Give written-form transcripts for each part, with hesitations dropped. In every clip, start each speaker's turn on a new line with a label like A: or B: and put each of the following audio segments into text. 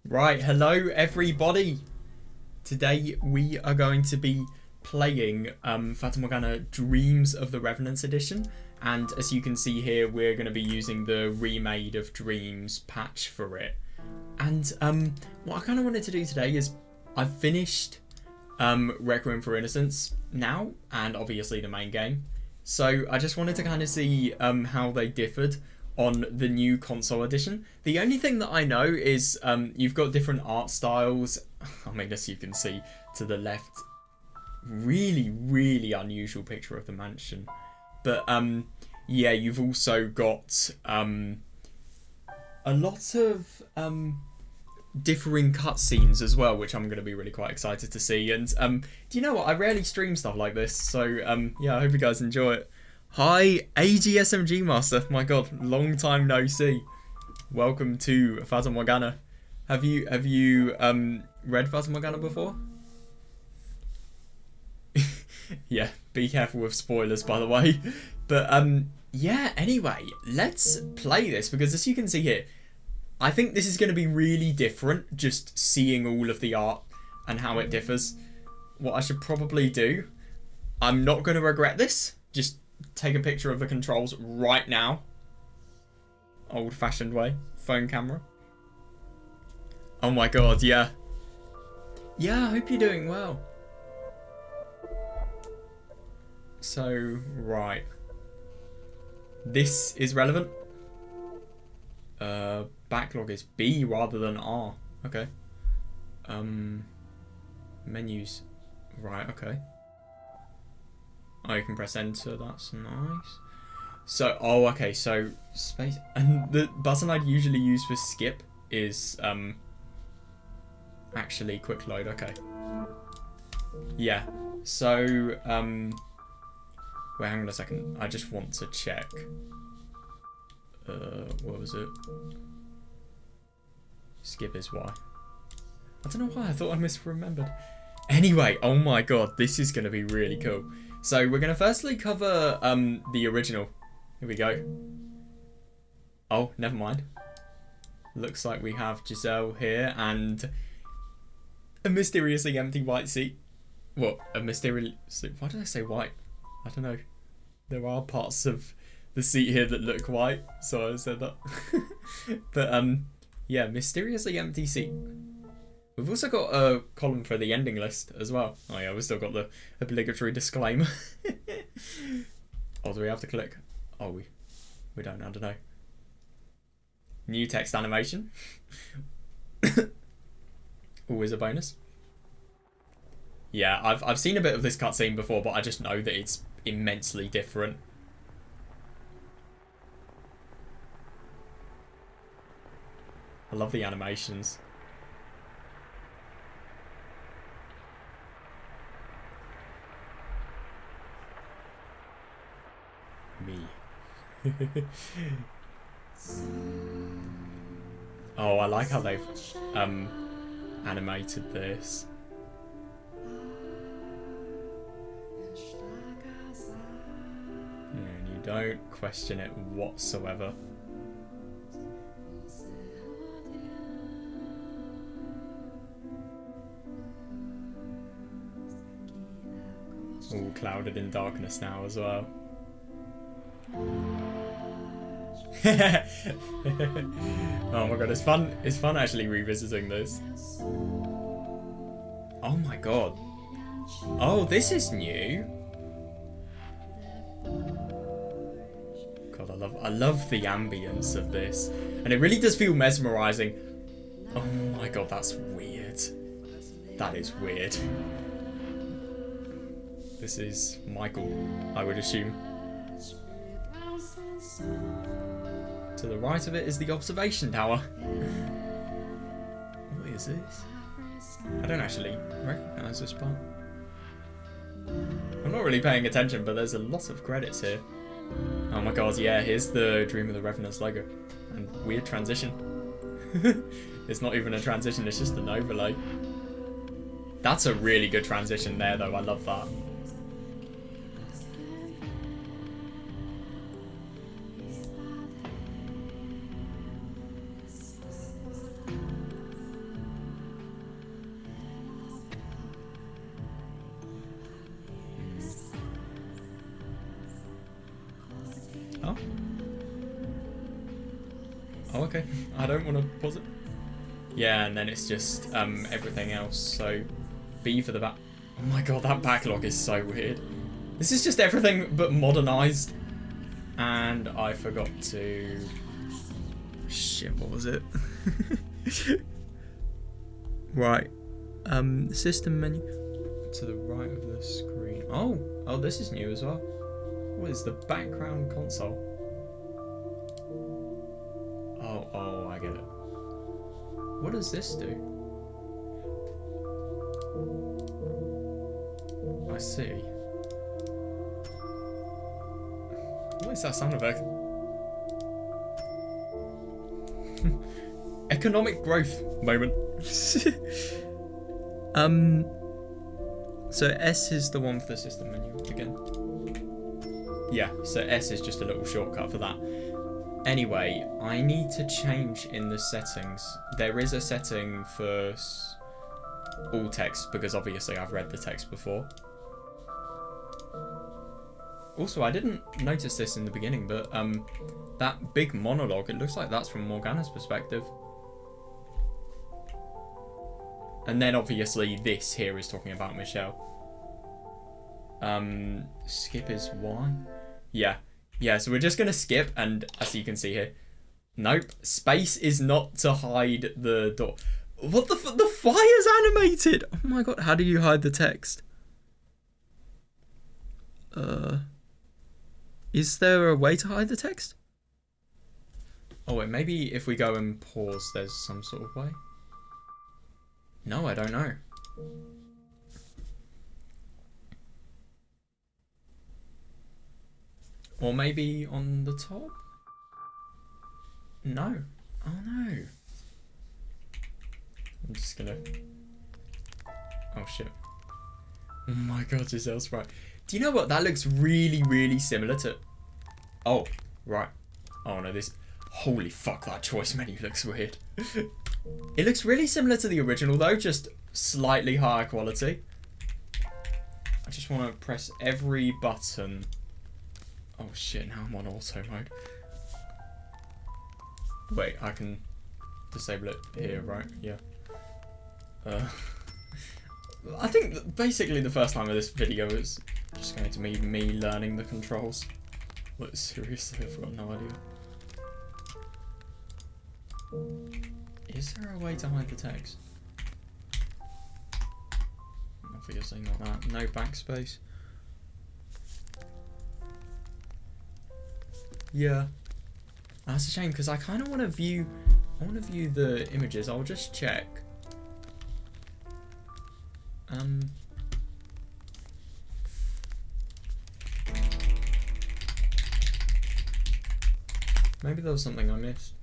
A: Right, hello everybody. Today we are going to be playing Fata Morgana Dreams of the Revenants Edition, and as you can see here, we're going to be using the Remade of Dreams patch for it. And what I kind of wanted to do today is I've finished Requiem for Innocence now, and obviously the main game. So I just wanted to kind of see how they differed on the new console edition. The only thing that I know is you've got different art styles. I mean, as you can see to the left, really unusual picture of the mansion. But yeah, you've also got a lot of differing cutscenes as well, which I'm going to be really quite excited to see. And do you know what? I rarely stream stuff like this, so yeah, I hope you guys enjoy it. Hi, AGSMG Master. My God, long time no see. Welcome to Fata Morgana. Have you read Fata Morgana before? Yeah, be careful with spoilers, by the way. But yeah. Anyway, let's play this because as you can see here, I think this is going to be really different. Just seeing all of the art and how it differs. What I should probably do, I'm not going to regret this. Just take a picture of the controls right now. Old-fashioned way. Phone camera. Oh my God, yeah. Yeah, I hope you're doing well. So, right. This is relevant. Backlog is B rather than R. Okay. Menus. Right, okay. Oh, you can press enter, that's nice. So, oh, okay, so space, and the button I'd usually use for skip is, actually quick load, okay. Yeah, so, wait, hang on a second, I just want to check. What was it? Skip is Y. I don't know why, I thought I misremembered. Anyway, oh my God, this is going to be really cool. So we're going to firstly cover the original. Here we go. Oh, never mind. Looks like we have Giselle here and a mysteriously empty white seat. What? A mysteriously... Why did I say white? I don't know. There are parts of the seat here that look white, so I said that. But yeah, mysteriously empty seat. We've also got a column for the ending list as well. Oh yeah, we've still got the obligatory disclaimer. Oh, do we have to click? Oh, we don't, I don't know. New text animation. Always a bonus. Yeah, I've seen a bit of this cutscene before, but I just know that it's immensely different. I love the animations. Me. Oh, I like how they've animated this. And you don't question it whatsoever. All clouded in darkness now as well. Oh my God, it's fun. It's fun actually revisiting this. Oh my God. Oh, this is new. God, I love the ambience of this, and it really does feel mesmerizing. Oh my God, that's weird. That is weird. This is Michael, I would assume. To the right of it is the observation tower. What is this? I don't actually recognise this part. I'm not really paying attention, but there's a lot of credits here. Oh my God, yeah, here's the Dream of the Revenants logo. And weird transition. It's not even a transition, it's just an overlay. That's a really good transition there, though. I love that. okay. I don't want to pause it. Yeah, and then it's just everything else. So B for the back. Oh my god, that backlog is so weird. This is just everything but modernized. And I forgot to... Shit, what was it? Right. System menu. To the right of the screen. Oh, this is new as well. What is the background console? Oh, I get it. What does this do? I see. What is that sound effect? Economic growth moment. So S is the one for the system menu again. Yeah, so S is just a little shortcut for that. Anyway, I need to change in the settings. There is a setting for all text because obviously I've read the text before. Also, I didn't notice this in the beginning, but that big monologue, it looks like that's from Morgana's perspective. And then obviously this here is talking about Michelle. Skip is Y? Yeah, so we're just going to skip, and as you can see here, nope, space is not to hide the door. What the fire's animated! Oh my god, how do you hide the text? Is there a way to hide the text? Oh wait, maybe if we go and pause, there's some sort of way? No, I don't know. Or maybe on the top? No. Oh no. I'm just gonna... Oh shit. Oh my god, Giselle's right. Do you know what? That looks really, really similar to... Oh, right. Oh no, this... Holy fuck, that choice menu looks weird. It looks really similar to the original though, just slightly higher quality. I just want to press every button. Oh shit, now I'm on auto mode. Wait, I can disable it here, right? Yeah. I think that basically the first time of this video is just going to be me learning the controls. Look, seriously, I've got no idea. Is there a way to hide the text? Obviously not that. No backspace. Yeah. That's a shame because I kind of want to view... I want to view the images. I'll just check. Maybe there was something I missed.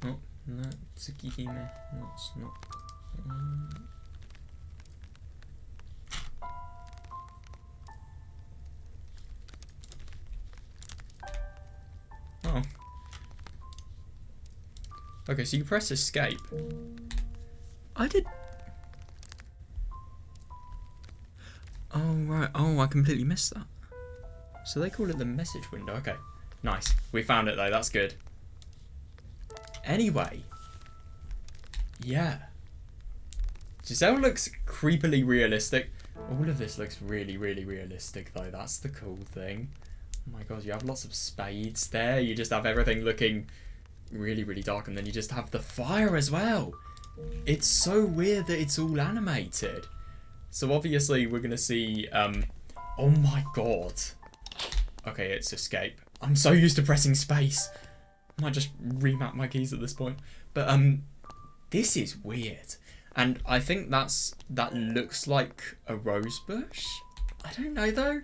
A: Oh, no, Tsukihime. No, it's not. Oh. Okay, so you press escape. I did... Oh, right. Oh, I completely missed that. So they call it the message window. Okay, nice. We found it though, that's good. Anyway. Yeah. Giselle looks creepily realistic. All of this looks really, really realistic though. That's the cool thing. Oh my god, you have lots of spades there. You just have everything looking really, really dark. And then you just have the fire as well. It's so weird that it's all animated. So obviously we're going to see... oh my god. Okay, it's escape. I'm so used to pressing space. I might just remap my keys at this point. But this is weird. And I think that looks like a rose bush. I don't know though.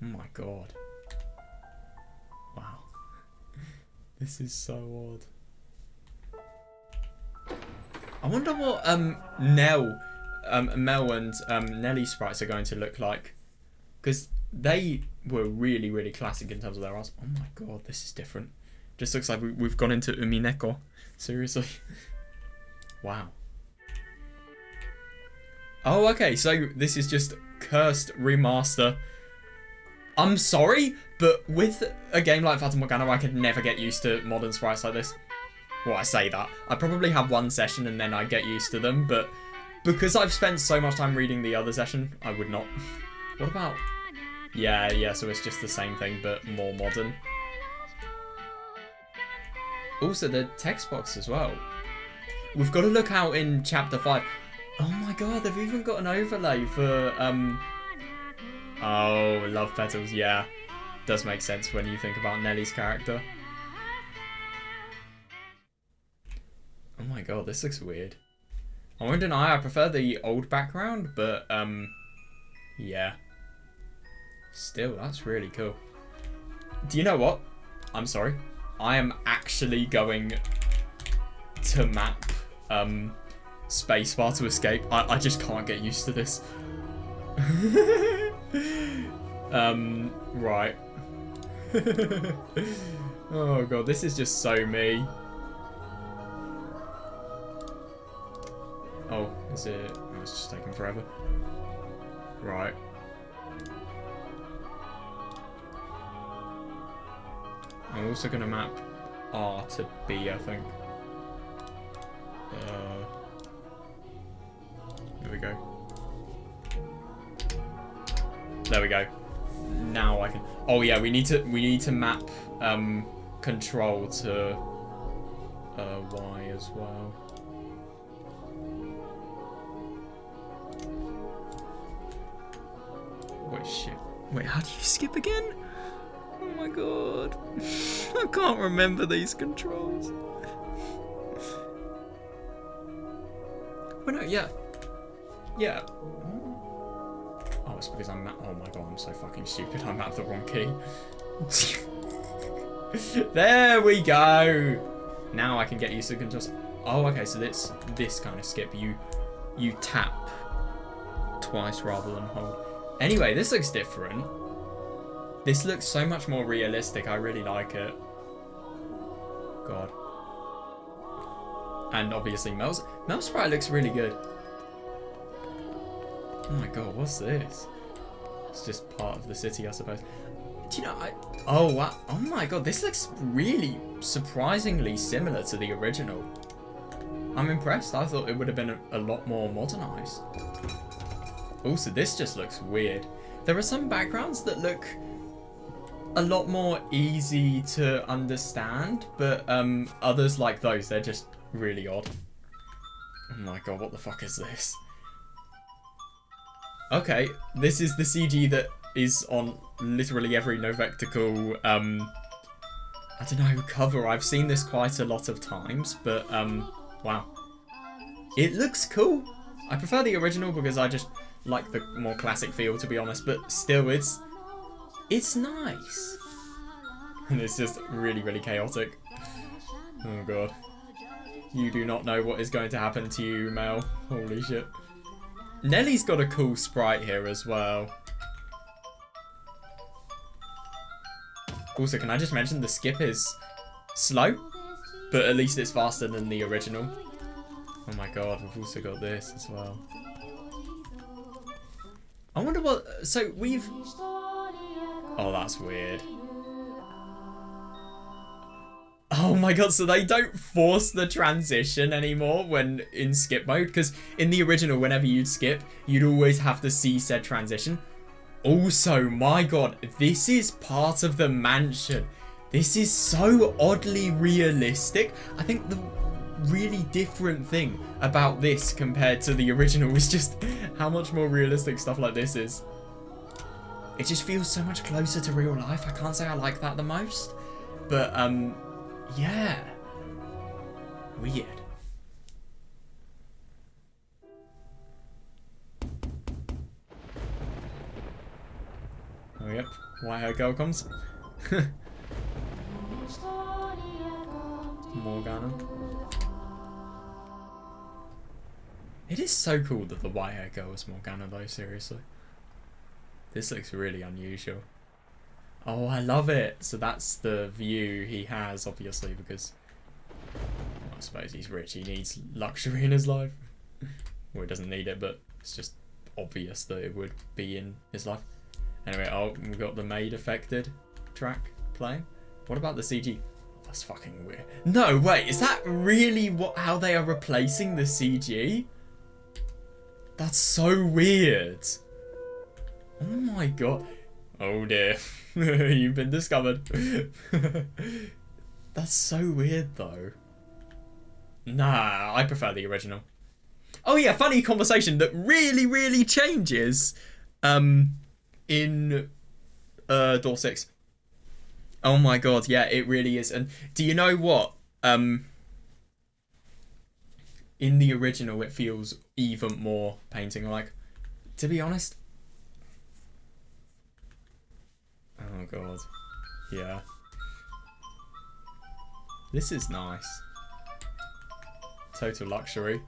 A: Oh my god. Wow. This is so odd. I wonder what Mel and Nelly sprites are going to look like. Because they were really, really classic in terms of their eyes. Oh my god, this is different. Just looks like we've gone into Umineko. Seriously. Wow. Oh, okay, so this is just cursed remaster. I'm sorry, but with a game like Fata Morgana, I could never get used to modern sprites like this. Well, I say that. I probably have one session and then I get used to them, but because I've spent so much time reading the other session, I would not. What about... Yeah, so it's just the same thing, but more modern. Also, the text box as well. We've got to look out in Chapter 5. Oh my god, they've even got an overlay for, Oh, Love Petals, yeah. Does make sense when you think about Nellie's character. Oh my god, this looks weird. I won't deny I prefer the old background, but, yeah. Still, that's really cool. Do you know what? I'm sorry. I am actually going to map, spacebar to escape. I just can't get used to this. Right. Oh god, this is just so me. Oh, is it? Oh, it's just taking forever. Right. I'm also gonna map R to B, I think. There we go. There we go. Now I can. Oh yeah, we need to map control to Y as well. Wait, shit. Wait, how do you skip again? Oh my god. I can't remember these controls. Well, no, yeah. Yeah. Oh, it's because I'm... Oh my god, I'm so fucking stupid. I'm at the wrong key. There we go. Now I can get used to the controls. Oh, okay, so this kind of skip. You tap twice rather than hold. Anyway, this looks different. This looks so much more realistic. I really like it. God. And obviously Mel's sprite looks really good. Oh my god, what's this? It's just part of the city, I suppose. Do you know, oh wow, oh my god, this looks really surprisingly similar to the original. I'm impressed. I thought it would have been a lot more modernized. Also, this just looks weird. There are some backgrounds that look a lot more easy to understand, but others like those, they're just really odd. Oh my god, what the fuck is this? Okay, this is the CG that is on literally every Novectical, I don't know, cover. I've seen this quite a lot of times, but, wow. It looks cool. I prefer the original because I just like the more classic feel, to be honest, but still, it's nice. And it's just really, really chaotic. Oh god. You do not know what is going to happen to you, Mel. Holy shit. Nellie's got a cool sprite here as well. Also, can I just mention the skip is slow, but at least it's faster than the original. Oh my god, we've also got this as well. I wonder what... So, we've... Oh, that's weird. Oh my god, so they don't force the transition anymore when in skip mode? Because in the original, whenever you'd skip, you'd always have to see said transition. Also, my god, this is part of the mansion. This is so oddly realistic. I think the really different thing about this compared to the original is just how much more realistic stuff like this is. It just feels so much closer to real life. I can't say I like that the most, but yeah. Weird. Oh yep, white-haired girl comes. Morgana. It is so cool that the white-haired girl is Morgana though, seriously. This looks really unusual. Oh, I love it. So that's the view he has, obviously, because well, I suppose he's rich. He needs luxury in his life. Well, he doesn't need it, but it's just obvious that it would be in his life. Anyway, oh, we've got the Maid Affected track playing. What about the CG? That's fucking weird. No, wait, is that really how they are replacing the CG? That's so weird. Oh my god. Oh dear. You've been discovered. That's so weird though. Nah, I prefer the original. Oh yeah, funny conversation that really changes in Door 6. Oh my god, yeah, it really is. And do you know what? In the original, it feels even more painting-like. To be honest. Oh god. Yeah. This is nice. Total luxury.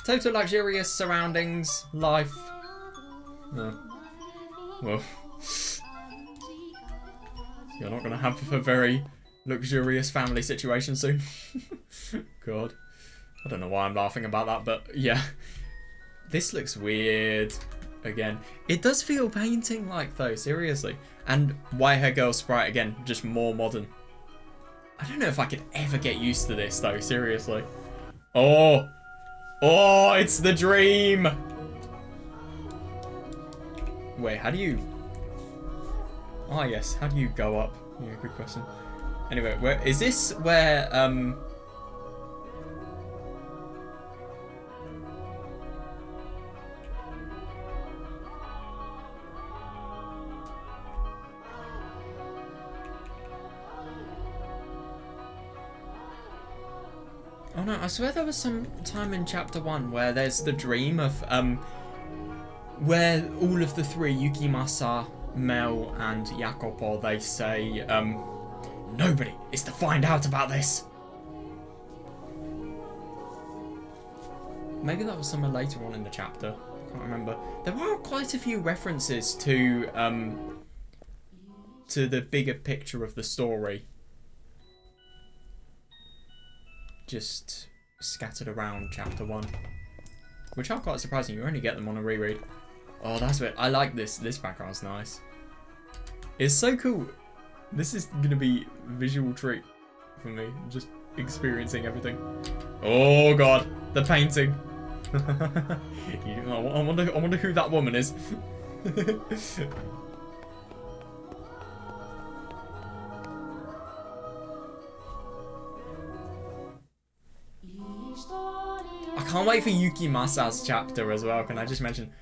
A: Total luxurious surroundings, life. Oh. Well. You're not going to have a very luxurious family situation soon. God. I don't know why I'm laughing about that, but yeah. This looks weird. Again. It does feel painting-like, though, seriously. And White Hair Girl sprite, again, just more modern. I don't know if I could ever get used to this, though, seriously. Oh! Oh, it's the dream! Wait, how do you... Ah, yes. How do you go up? Yeah, good question. Anyway, where is this where Oh no, I swear there was some time in chapter 1 where there's the dream of where all of the three, Yukimasa, Mel and Jacopo, they say, nobody is to find out about this. Maybe that was somewhere later on in the chapter. I can't remember. There are quite a few references to the bigger picture of the story. Just scattered around chapter 1. Which are quite surprising. You only get them on a reread. Oh, that's weird. I like this. This background's nice. It's so cool. This is going to be a visual treat for me. Just experiencing everything. Oh, God. The painting. I wonder who that woman is. I can't wait for Yukimasa's chapter as well. Can I just mention?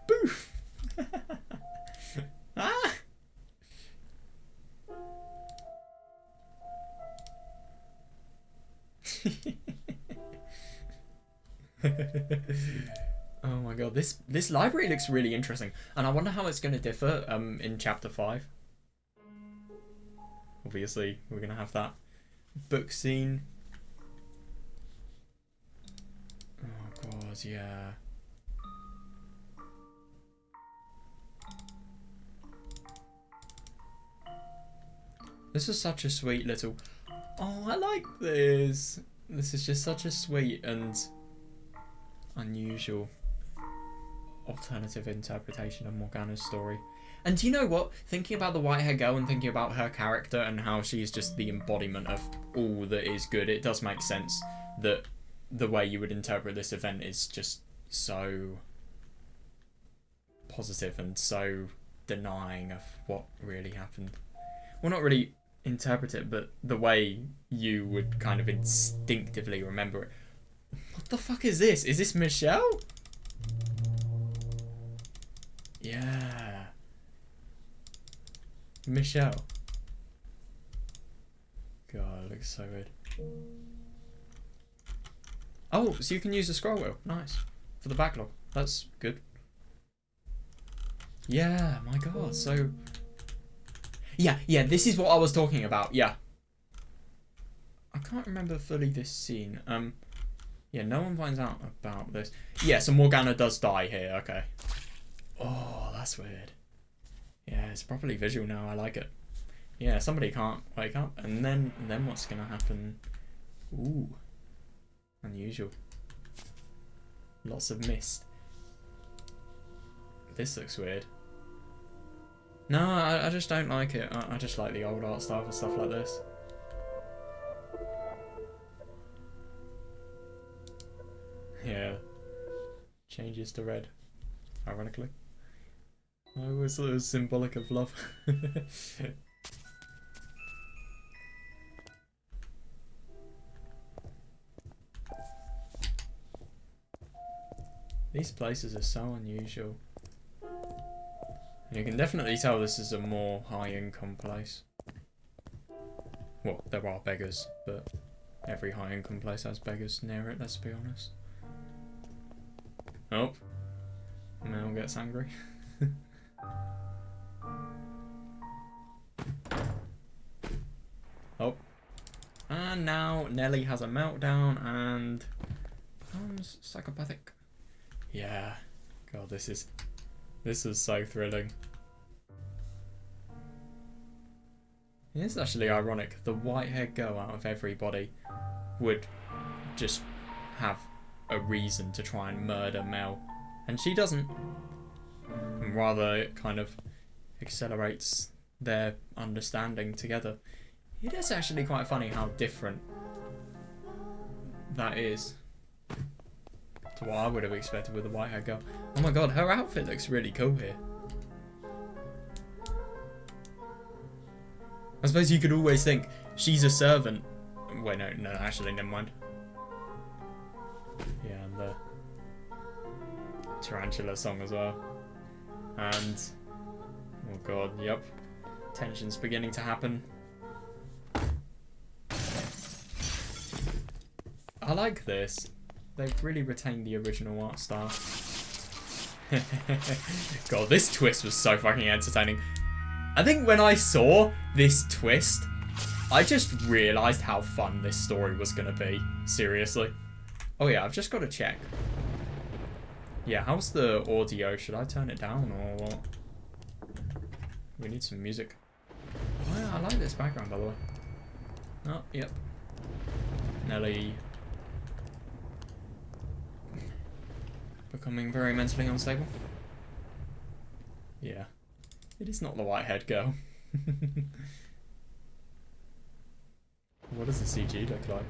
A: Boof! Ah! Oh my god, this library looks really interesting, and I wonder how it's going to differ in chapter 5. Obviously, we're going to have that book scene. Oh god, yeah. This is such a sweet little... Oh, I like this. This is just such a sweet and unusual alternative interpretation of Morgana's story. And do you know what? Thinking about the white-haired girl and thinking about her character and how she's just the embodiment of all that is good, it does make sense that the way you would interpret this event is just so positive and so denying of what really happened. Well, not really interpret it, but the way you would kind of instinctively remember it. What the fuck is this? Is this Michelle? Yeah. Michelle. God, it looks so good. Oh, so you can use the scroll wheel. Nice. For the backlog. That's good. Yeah, my god, so... Yeah, this is what I was talking about, yeah. I can't remember fully this scene. Yeah, no one finds out about this. Yeah, so Morgana does die here, okay. Oh, that's weird. Yeah, it's properly visual now, I like it. Yeah, somebody can't wake up, and then what's gonna happen? Ooh. Unusual. Lots of mist. This looks weird. No, I just don't like it. I just like the old art style for stuff like this. Yeah. Changes to red. Ironically. I always thought it was symbolic of love. These places are so unusual. You can definitely tell this is a more high-income place. Well, there are beggars, but every high-income place has beggars near it, let's be honest. Oh. Mel gets angry. Oh. And now Nelly has a meltdown and becomes psychopathic. Yeah. God, this is so thrilling. It's actually ironic. The white-haired girl out of everybody would just have a reason to try and murder Mel. And she doesn't. And rather, it kind of accelerates their understanding together. It is actually quite funny how different that is to what I would have expected with the white-haired girl. Oh my god, her outfit looks really cool here. I suppose you could always think she's a servant. Wait, no, actually, never mind. Yeah, and the tarantula song as well. And, oh god, yep. Tension's beginning to happen. I like this. They've really retained the original art style. God, this twist was so fucking entertaining. I think when I saw this twist, I just realised how fun this story was going to be. Seriously. Oh yeah, I've just got to check. Yeah, how's the audio? Should I turn it down or what? We need some music. Oh, yeah, I like this background, by the way. Oh, yep. Nelly. Becoming very mentally unstable. Yeah. It is not the white-haired girl. What does the CG look like?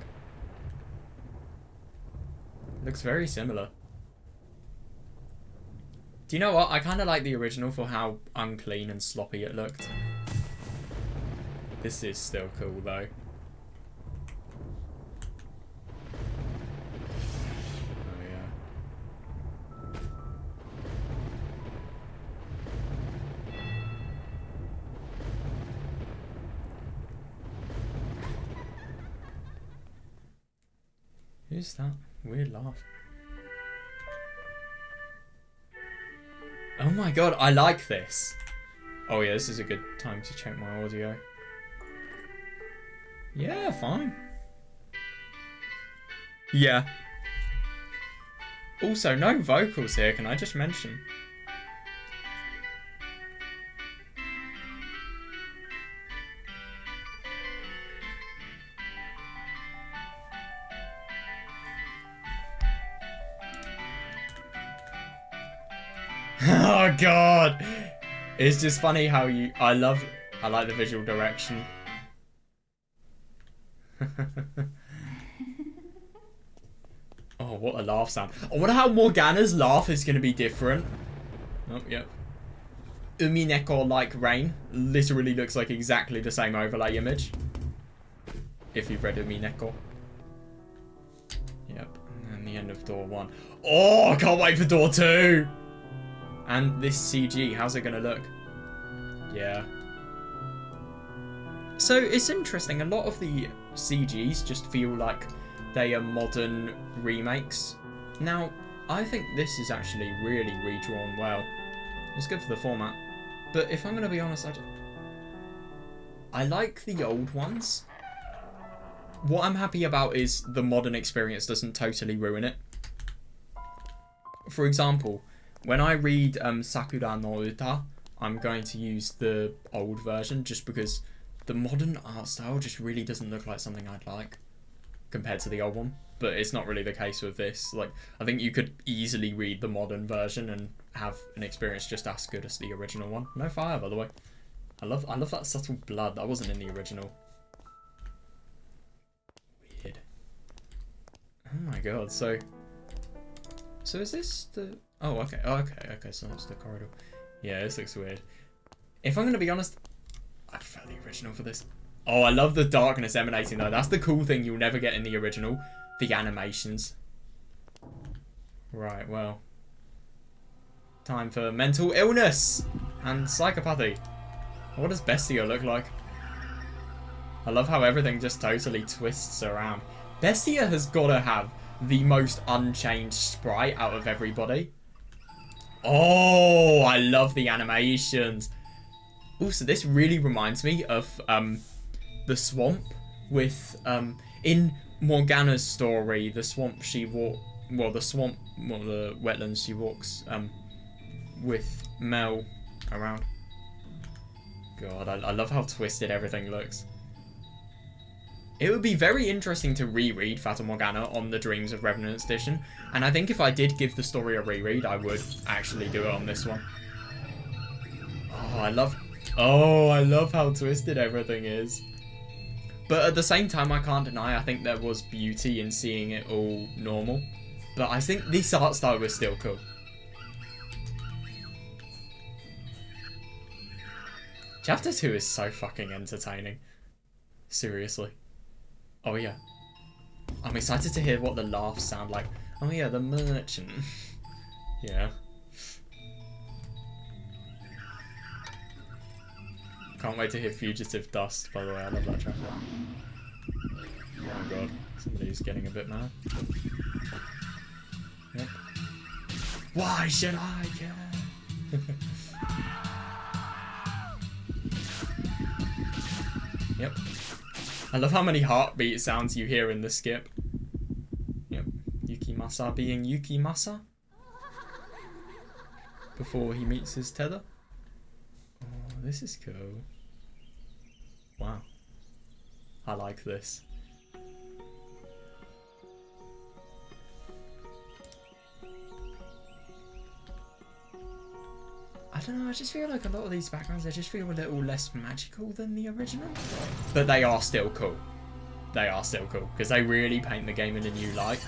A: It looks very similar. Do you know what? I kind of like the original for how unclean and sloppy it looked. This is still cool though. Oh yeah. Who's that? Weird laugh. Oh my god, I like this. Oh yeah, this is a good time to check my audio. Yeah, fine. Yeah. Also, no vocals here, can I just mention? Oh god, it's just funny how I like the visual direction. Oh, what a laugh sound. I wonder how Morgana's laugh is going to be different. Oh, yep. Umineko like rain literally looks like exactly the same overlay image. If you've read Umineko. Yep, and then the end of door 1. Oh, I can't wait for door 2! And this CG, how's it gonna look? Yeah. So it's interesting, a lot of the CGs just feel like they are modern remakes. Now, I think this is actually really redrawn well. It's good for the format. But if I'm gonna be honest, I like the old ones. What I'm happy about is the modern experience doesn't totally ruin it. For example, when I read Sakura no Uta, I'm going to use the old version just because the modern art style just really doesn't look like something I'd like. compared to the old one, but it's not really the case with this. Like, I think you could easily read the modern version and have an experience just as good as the original one. No fire, by the way. I love that subtle blood. That wasn't in the original. Weird. Oh my god. So is this the? Oh, okay. Oh, okay. So that's the corridor. Yeah, this looks weird. If I'm gonna be honest, I prefer the original for this. Oh, I love the darkness emanating though. That's the cool thing you'll never get in the original. The animations. Right, well. Time for mental illness and psychopathy. What does Bestia look like? I love how everything just totally twists around. Bestia has got to have the most unchanged sprite out of everybody. Oh, I love the animations. Also, this really reminds me of the swamp with in Morgana's story, the swamp she walked, the wetlands she walks with Mel around. God, I love how twisted everything looks. It would be very interesting to reread Fata Morgana on the Dreams of Revenants Edition, and I think if I did give the story a reread, I would actually do it on this one. Oh, I love how twisted everything is. But at the same time, I can't deny, I think there was beauty in seeing it all normal. But I think this art style was still cool. Chapter 2 is so fucking entertaining. Seriously. Oh yeah. I'm excited to hear what the laughs sound like. Oh yeah, the merchant. Yeah. Can't wait to hear Fugitive Dust, by the way. I love that track. Oh god. Somebody's getting a bit mad. Yep. Why should I care? Yep. I love how many heartbeat sounds you hear in the skip. Yep. Yukimasa being Yukimasa. Before he meets his tether. Oh, this is cool. Wow. I like this. I don't know, I just feel like a lot of these backgrounds, they just feel a little less magical than the original. But they are still cool. They are still cool, because they really paint the game in a new light.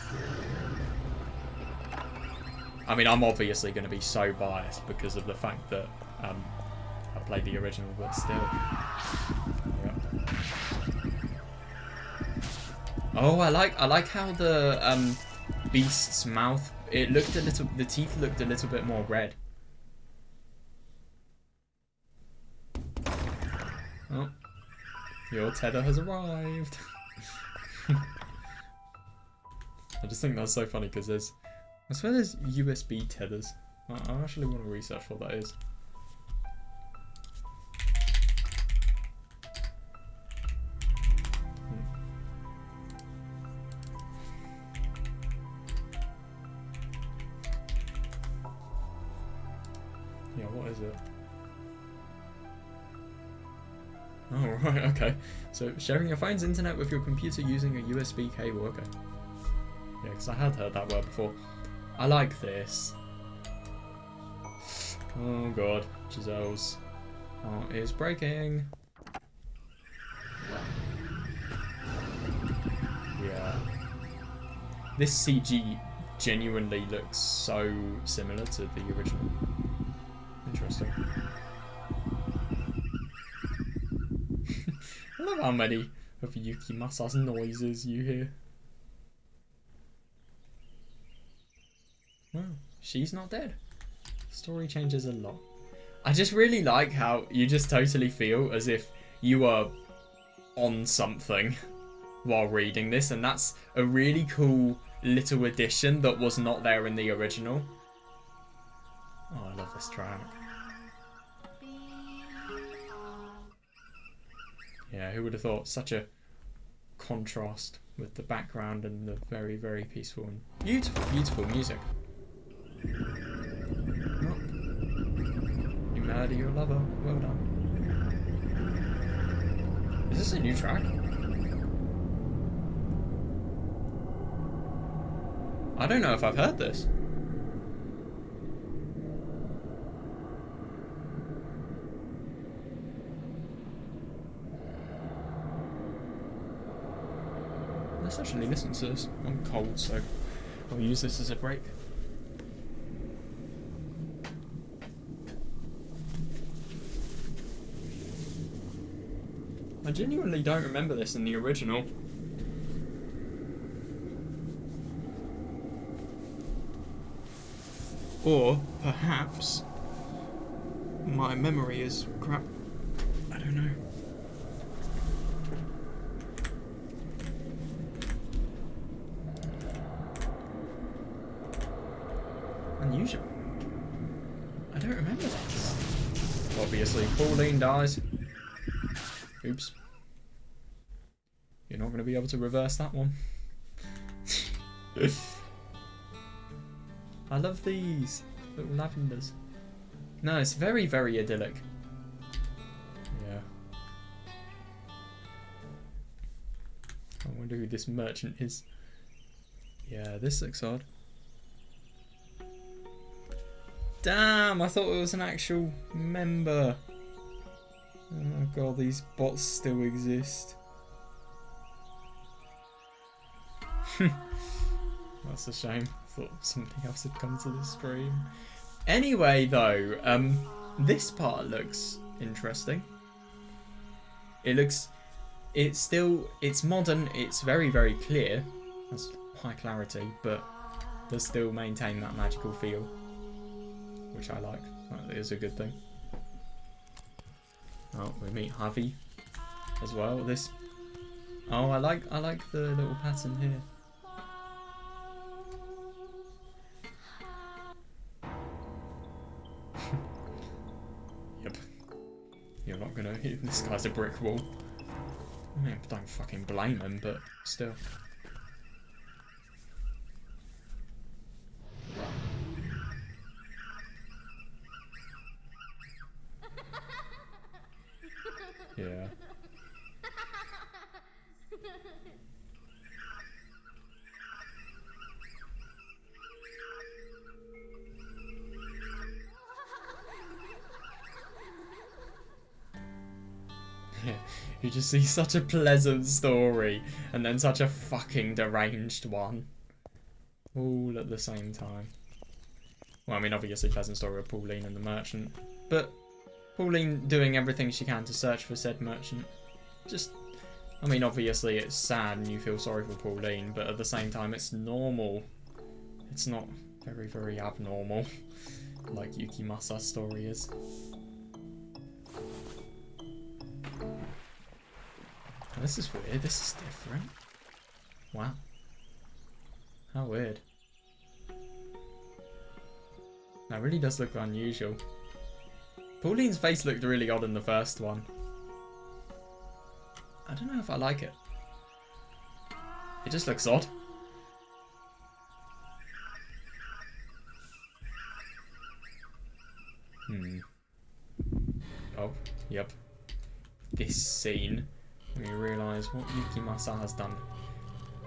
A: I mean, I'm obviously going to be so biased because of the fact that I played the original, but still. Yeah. Oh, I like how the beast's mouth, it looked a little, the teeth looked a little bit more red. Oh, your tether has arrived. I just think that's so funny because I swear there's USB tethers. I actually want to research what that is. Yeah, what is it? Oh, right, okay. So, sharing your phone's internet with your computer using a USB cable, okay. Yeah, because I had heard that word before. I like this. Oh god, Giselle's heart is breaking. Yeah. This CG genuinely looks so similar to the original. Interesting. I love how many of Yukimasa's noises you hear. Well, she's not dead. Story changes a lot. I just really like how you just totally feel as if you are on something while reading this, and that's a really cool little addition that was not there in the original. Oh, I love this track. Yeah, who would have thought such a contrast with the background and the very, very peaceful and beautiful, beautiful music. Oh. You murder your lover. Well done. Is this a new track? I don't know if I've heard this. Let's actually listen to this. I'm cold, so I'll use this as a break. I genuinely don't remember this in the original. Or perhaps my memory is crap. I don't know. Unusual. I don't remember this. Obviously, Pauline dies. Oops. You're not going to be able to reverse that one. I love these little lavenders. No, it's very, very idyllic. Yeah. I wonder who this merchant is. Yeah, this looks odd. Damn, I thought it was an actual member. Oh god, these bots still exist. That's a shame. I thought something else had come to the stream. Anyway, though, this part looks interesting. It's modern, it's very, very clear. Has high clarity, but does still maintain that magical feel, which I like. That is a good thing. Oh, we meet Javi as well. Oh, I like the little pattern here. Yep. You're not gonna hit this guy's a brick wall. I mean, don't fucking blame him, but still. Yeah. Yeah, you just see such a pleasant story and then such a fucking deranged one. All at the same time. Well, I mean, obviously pleasant story of Pauline and the merchant, but Pauline doing everything she can to search for said merchant. Just, I mean, obviously it's sad and you feel sorry for Pauline, but at the same time it's normal. It's not very, very abnormal like Yukimasa's story is. This is weird, this is different. Wow. How weird. That really does look unusual. Pauline's face looked really odd in the first one. I don't know if I like it. It just looks odd. Oh, yep. This scene. When you realise what Yukimasa has done.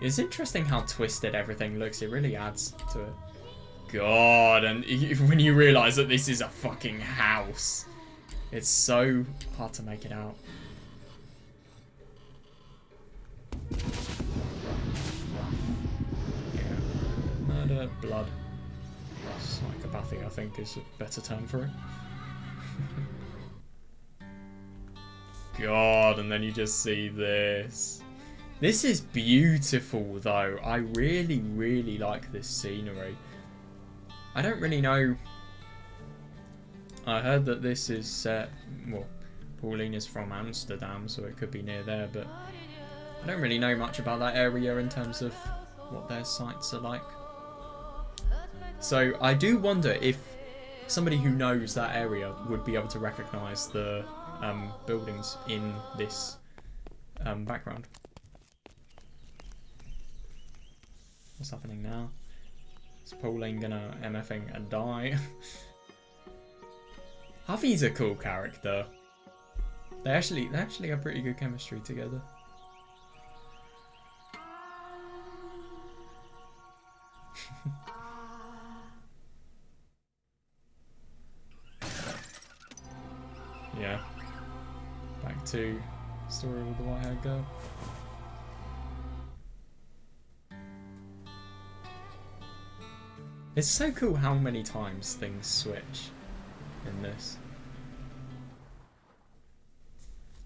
A: It's interesting how twisted everything looks. It really adds to it. God, and when you realise that this is a fucking house. It's so hard to make it out. Yeah. Murder, blood. Psychopathy, I think, is a better term for it. God, and then you just see this. This is beautiful, though. I really, really like this scenery. I don't really know. I heard that this is set. Well, Pauline is from Amsterdam, so it could be near there, but I don't really know much about that area in terms of what their sites are like. So I do wonder if somebody who knows that area would be able to recognise the buildings in this background. What's happening now? Is Pauline gonna MFing and die? Javi's a cool character. They actually have pretty good chemistry together. Yeah. Back to story with the white-haired girl. It's so cool how many times things switch in this.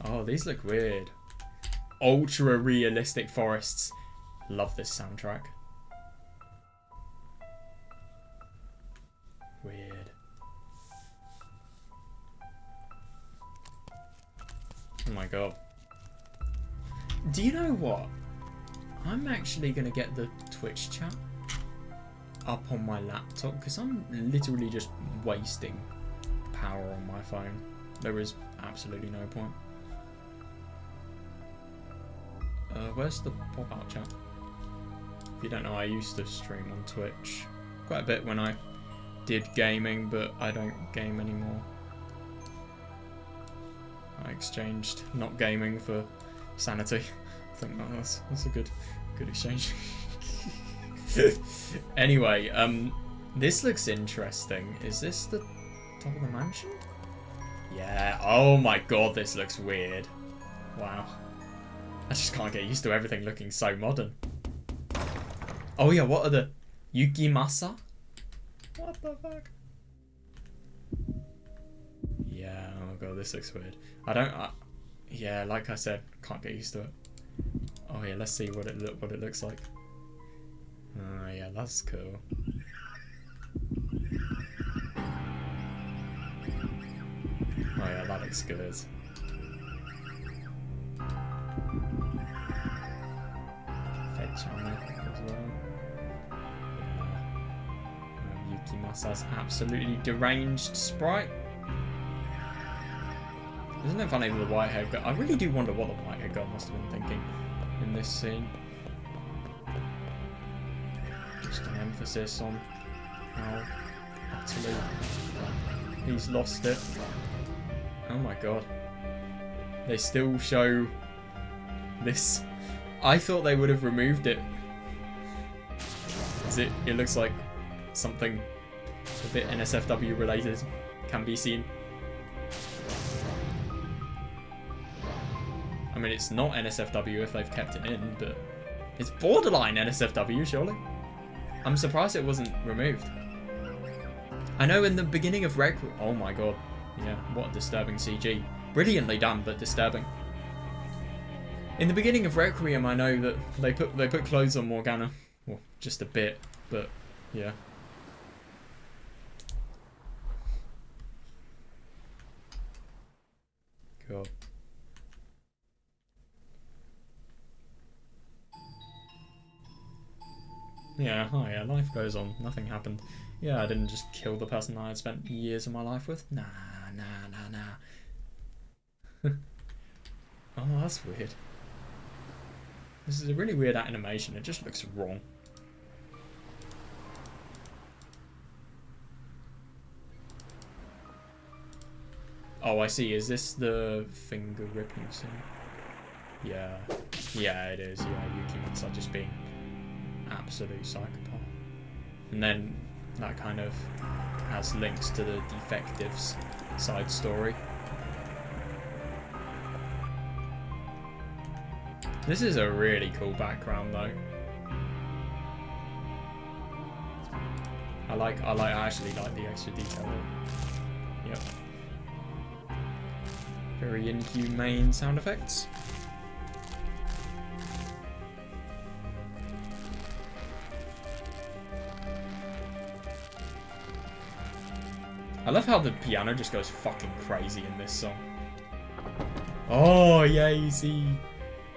A: Oh, these look weird. Ultra realistic forests. Love this soundtrack. Weird. Oh my god. Do you know what? I'm actually going to get the Twitch chat up on my laptop because I'm literally just wasting power on my phone. There is absolutely no point. Where's the pop-out chat? If you don't know, I used to stream on Twitch quite a bit when I did gaming, but I don't game anymore. I exchanged not gaming for sanity. I think that's a good exchange. Anyway, this looks interesting. Is this the top of the mansion? Yeah. Oh my god, this looks weird. Wow. I just can't get used to everything looking so modern. Oh yeah, what are the Yukimasa? What the fuck? Yeah, oh my god, this looks weird. Yeah, like I said, can't get used to it. Oh yeah, let's see what it looks like. Oh yeah, that's cool. Oh yeah, that looks good. Fetch on it as well. Yeah. Yukimasa's absolutely deranged sprite. Isn't it funny that the white-haired girl? I really do wonder what the white-haired girl must have been thinking in this scene. Just an emphasis on how utterly he's lost it. Oh my god. They still show this. I thought they would have removed it. It looks like something a bit NSFW related can be seen. I mean, it's not NSFW if they've kept it in, but it's borderline NSFW, surely. I'm surprised it wasn't removed. I know in the beginning of Requiem... Oh my god. Yeah, what a disturbing CG. Brilliantly done, but disturbing. In the beginning of Requiem, I know that they put clothes on Morgana. Well, just a bit, but yeah. God. Yeah, oh yeah, life goes on. Nothing happened. Yeah, I didn't just kill the person I had spent years of my life with. Nah. Oh, that's weird. This is a really weird animation. It just looks wrong. Oh, I see. Is this the finger ripping scene? Yeah. Yeah, it is. Yeah, Yukimasa just being absolute psychopath. And then that kind of has links to the Defectives side story. This is a really cool background though. I actually like the extra detail. Yep. Very inhumane sound effects. I love how the piano just goes fucking crazy in this song. Oh, yeah, you see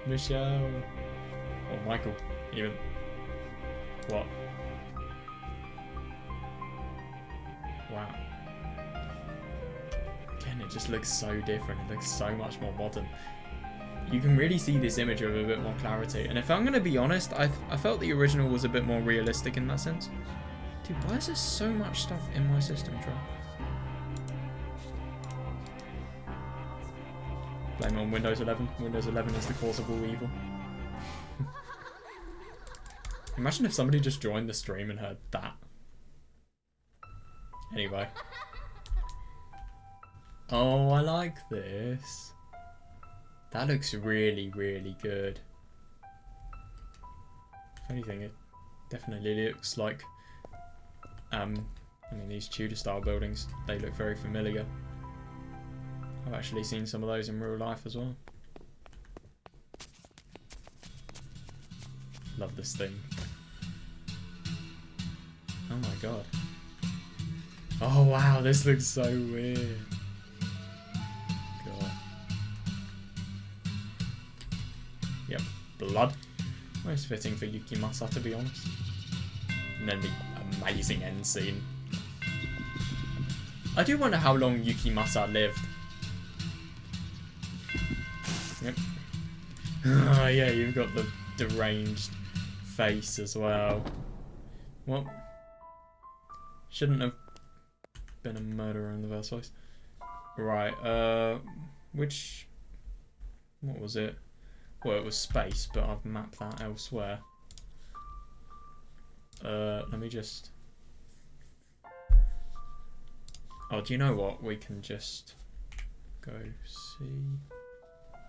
A: Michelle. Or Michael, even. What? Wow. Again, it just looks so different. It looks so much more modern. You can really see this image with a bit more clarity. And if I'm going to be honest, I felt the original was a bit more realistic in that sense. Dude, why is there so much stuff in my system tray? Blame it on Windows 11. Windows 11 is the cause of all evil. Imagine if somebody just joined the stream and heard that. Anyway. Oh, I like this. That looks really, really good. If anything, it definitely looks like, I mean, these Tudor style buildings, they look very familiar. I've actually seen some of those in real life as well. Love this thing. Oh my god. Oh wow, this looks so weird. God. Yep, blood. Most fitting for Yukimasa, to be honest. And then the amazing end scene. I do wonder how long Yukimasa lived. Yep. Oh yeah, you've got the deranged face as well. Well, shouldn't have been a murderer in the first place. Right, what was it? Well, it was space, but I've mapped that elsewhere. Let me just... Oh, do you know what? We can just go see,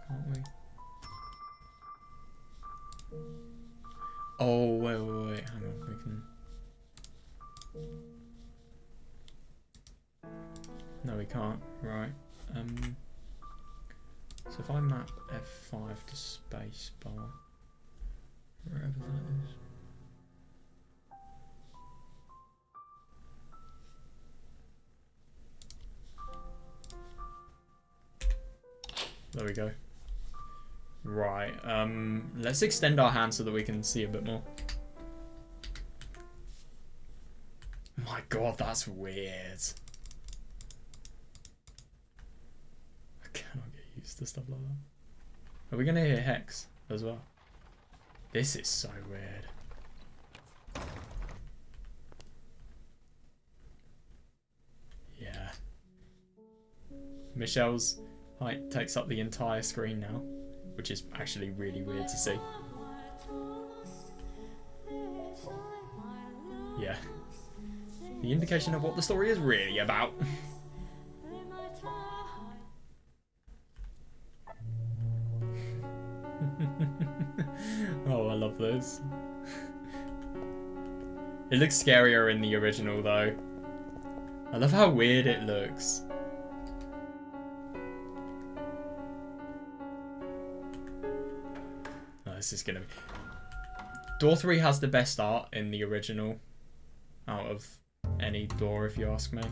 A: can't we? Oh, wait, hang on, we can... No, we can't, right. So if I map F5 to spacebar, wherever that is. There we go. Right, let's extend our hand so that we can see a bit more. My god, that's weird. I cannot get used to stuff like that. Are we gonna hear Hex as well? This is so weird. Yeah. Michelle's height takes up the entire screen now, which is actually really weird to see. Yeah. The indication of what the story is really about. Oh, I love this. It looks scarier in the original though. I love how weird it looks. Oh, this is gonna be... Door 3 has the best art in the original out of any door, if you ask me.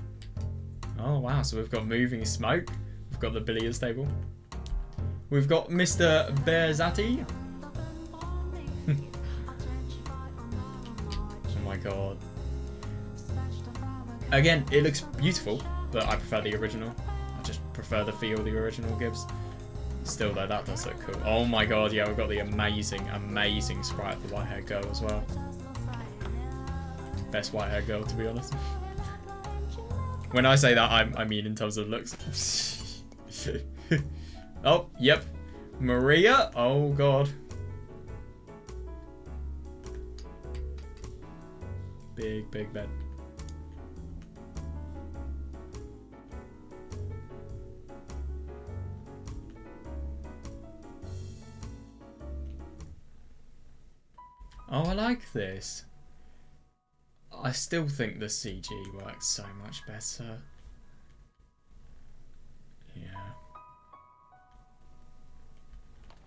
A: Oh wow, so we've got moving smoke. We've got the billiards table. We've got Mr. Bearzati. Oh my god. Again, it looks beautiful, but I prefer the original. I just prefer the feel the original gives. Still though, that does look cool. Oh my god, yeah, we've got the amazing, amazing sprite of the white-haired girl as well. Best white-haired girl, to be honest. When I say that, I mean in terms of looks. Oh, yep. Maria. Oh, God. Big, big bed. Oh, I like this. I still think the CG works so much better. Yeah.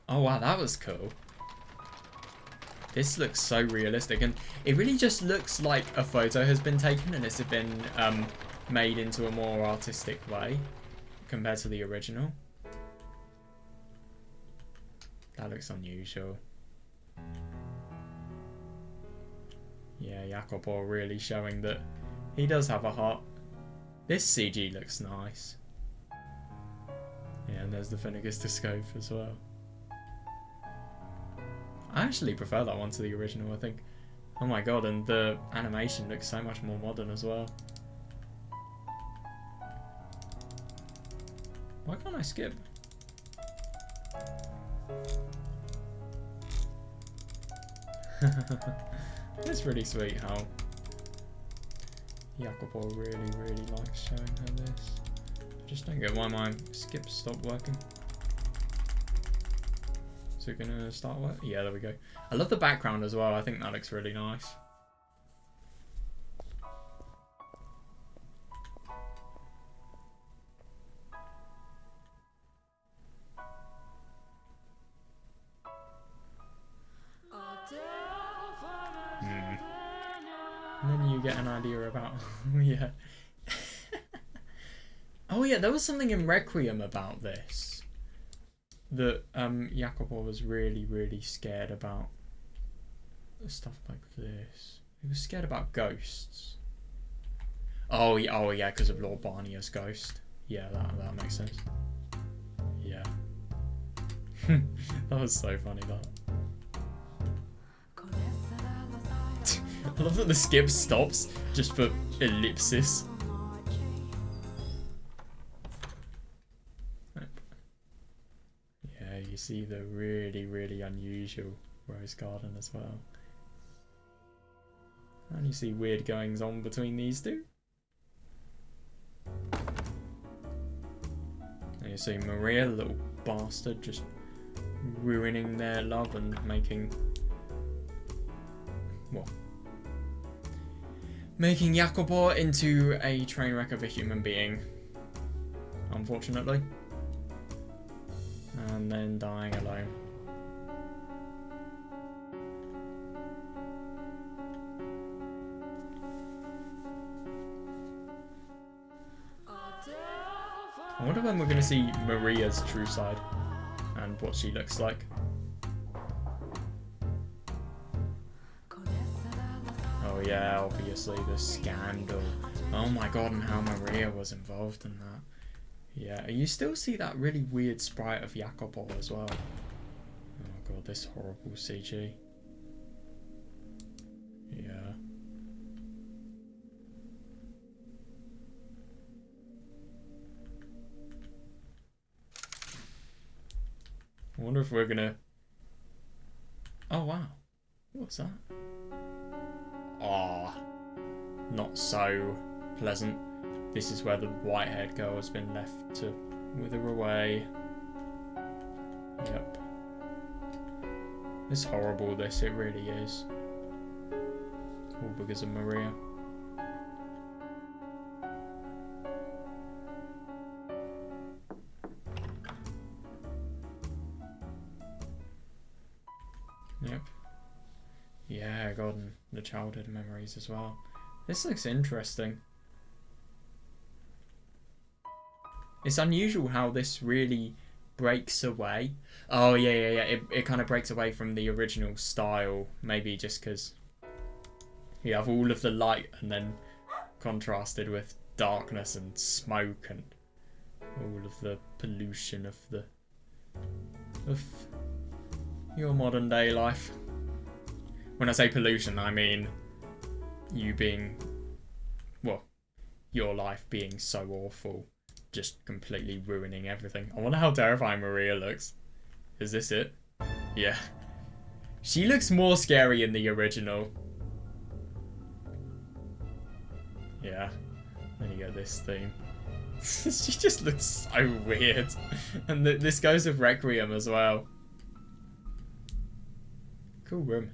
A: Oh wow, that was cool. This looks so realistic, and it really just looks like a photo has been taken and it's been made into a more artistic way compared to the original. That looks unusual. Yeah, Jacopo really showing that he does have a heart. This CG looks nice. Yeah, and there's the Finneguster scope as well. I actually prefer that one to the original, I think. Oh my god, and the animation looks so much more modern as well. Why can't I skip? It's really sweet how Jacopo really likes showing her this. Just don't get why my skips stopped working. Is it gonna start work? Yeah, there we go. I love the background as well. I think that looks really nice. And then you get an idea about, yeah. Oh yeah, there was something in Requiem about this. That Jacopo was really, really scared about stuff like this. He was scared about ghosts. Oh yeah, because of Lord Barney's ghost. Yeah, that makes sense. Yeah. That was so funny, that. I love that the skip stops just for ellipsis. Yeah, you see the really, really unusual rose garden as well. And you see weird goings on between these two. And you see Maria, the little bastard, just ruining their love and making... what? Making Jacopo into a train wreck of a human being, unfortunately. And then dying alone. I wonder when we're going to see Maria's true side and what she looks like. Oh yeah, obviously the scandal. Oh my god, and how Maria was involved in that. Yeah, you still see that really weird sprite of Jacopo as well. Oh god, this horrible CG. Yeah. I wonder if we're gonna... Oh wow. What's that? Ah, not so pleasant. This is where the white-haired girl has been left to wither away. Yep. It's horrible, this, it really is. All because of Maria. Yep. Yeah, God, and the childhood memories as well. This looks interesting. It's unusual how this really breaks away. Oh, yeah. It kind of breaks away from the original style. Maybe just because you have all of the light and then contrasted with darkness and smoke and all of the pollution of your modern day life. When I say pollution, I mean you being, well, your life being so awful, just completely ruining everything. I wonder how terrifying Maria looks. Is this it? Yeah. She looks more scary in the original. Yeah. Then you get this theme. She just looks so weird. And this goes with Requiem as well. Cool room.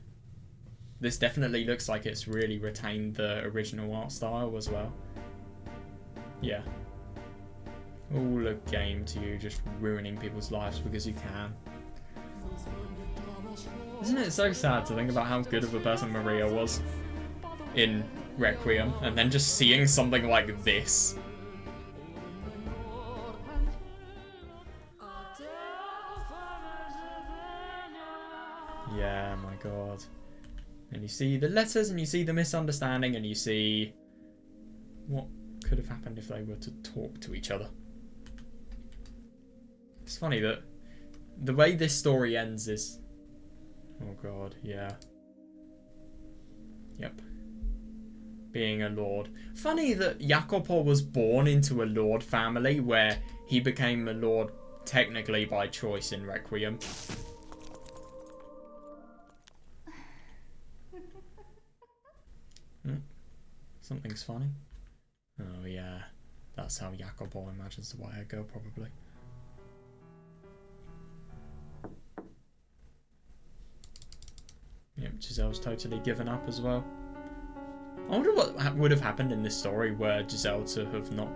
A: This definitely looks like it's really retained the original art style as well. Yeah. All a game to you, just ruining people's lives because you can. Isn't it so sad to think about how good of a person Maria was in Requiem, and then just seeing something like this? Yeah, my god. And you see the letters, and you see the misunderstanding, and you see what could have happened if they were to talk to each other. It's funny that the way this story ends is... Oh god, yeah. Yep. Being a lord. Funny that Jacopo was born into a lord family where he became a lord technically by choice in Requiem. Something's funny. Oh yeah. That's how Jacopo imagines the white-haired girl, probably. Yep, Giselle's totally given up as well. I wonder what would have happened in this story were Giselle to have not...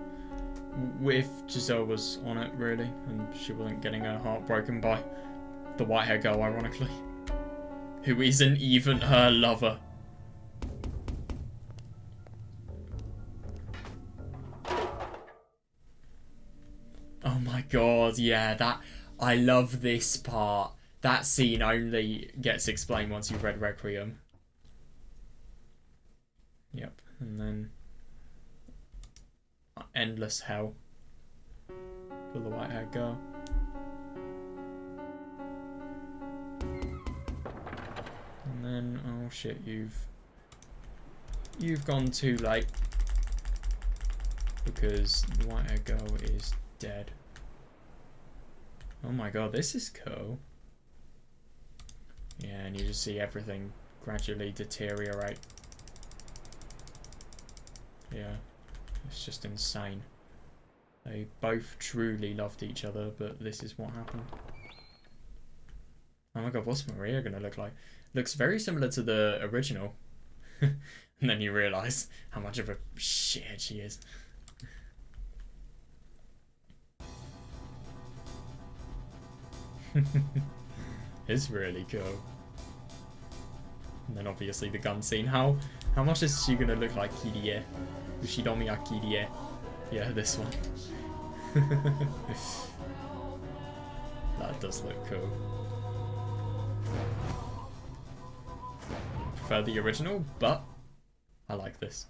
A: If Giselle was on it, really, and she wasn't getting her heart broken by the white-haired girl, ironically. Who isn't even her lover. Oh my god, yeah, that... I love this part. That scene only gets explained once you've read Requiem. Yep, and then... endless hell for the white-haired girl. And then, oh shit, you've gone too late because the white-haired girl is dead. Oh my god, this is cool. Yeah, and you just see everything gradually deteriorate. Yeah, it's just insane. They both truly loved each other, but this is what happened. Oh my god, what's Maria gonna look like? Looks very similar to the original. And then you realise how much of a shithead she is. It's really cool. And then obviously the gun scene. How much is she gonna look like Kirie? Ushidomiya Kirie. Yeah, this one. That does look cool. Prefer the original, but I like this.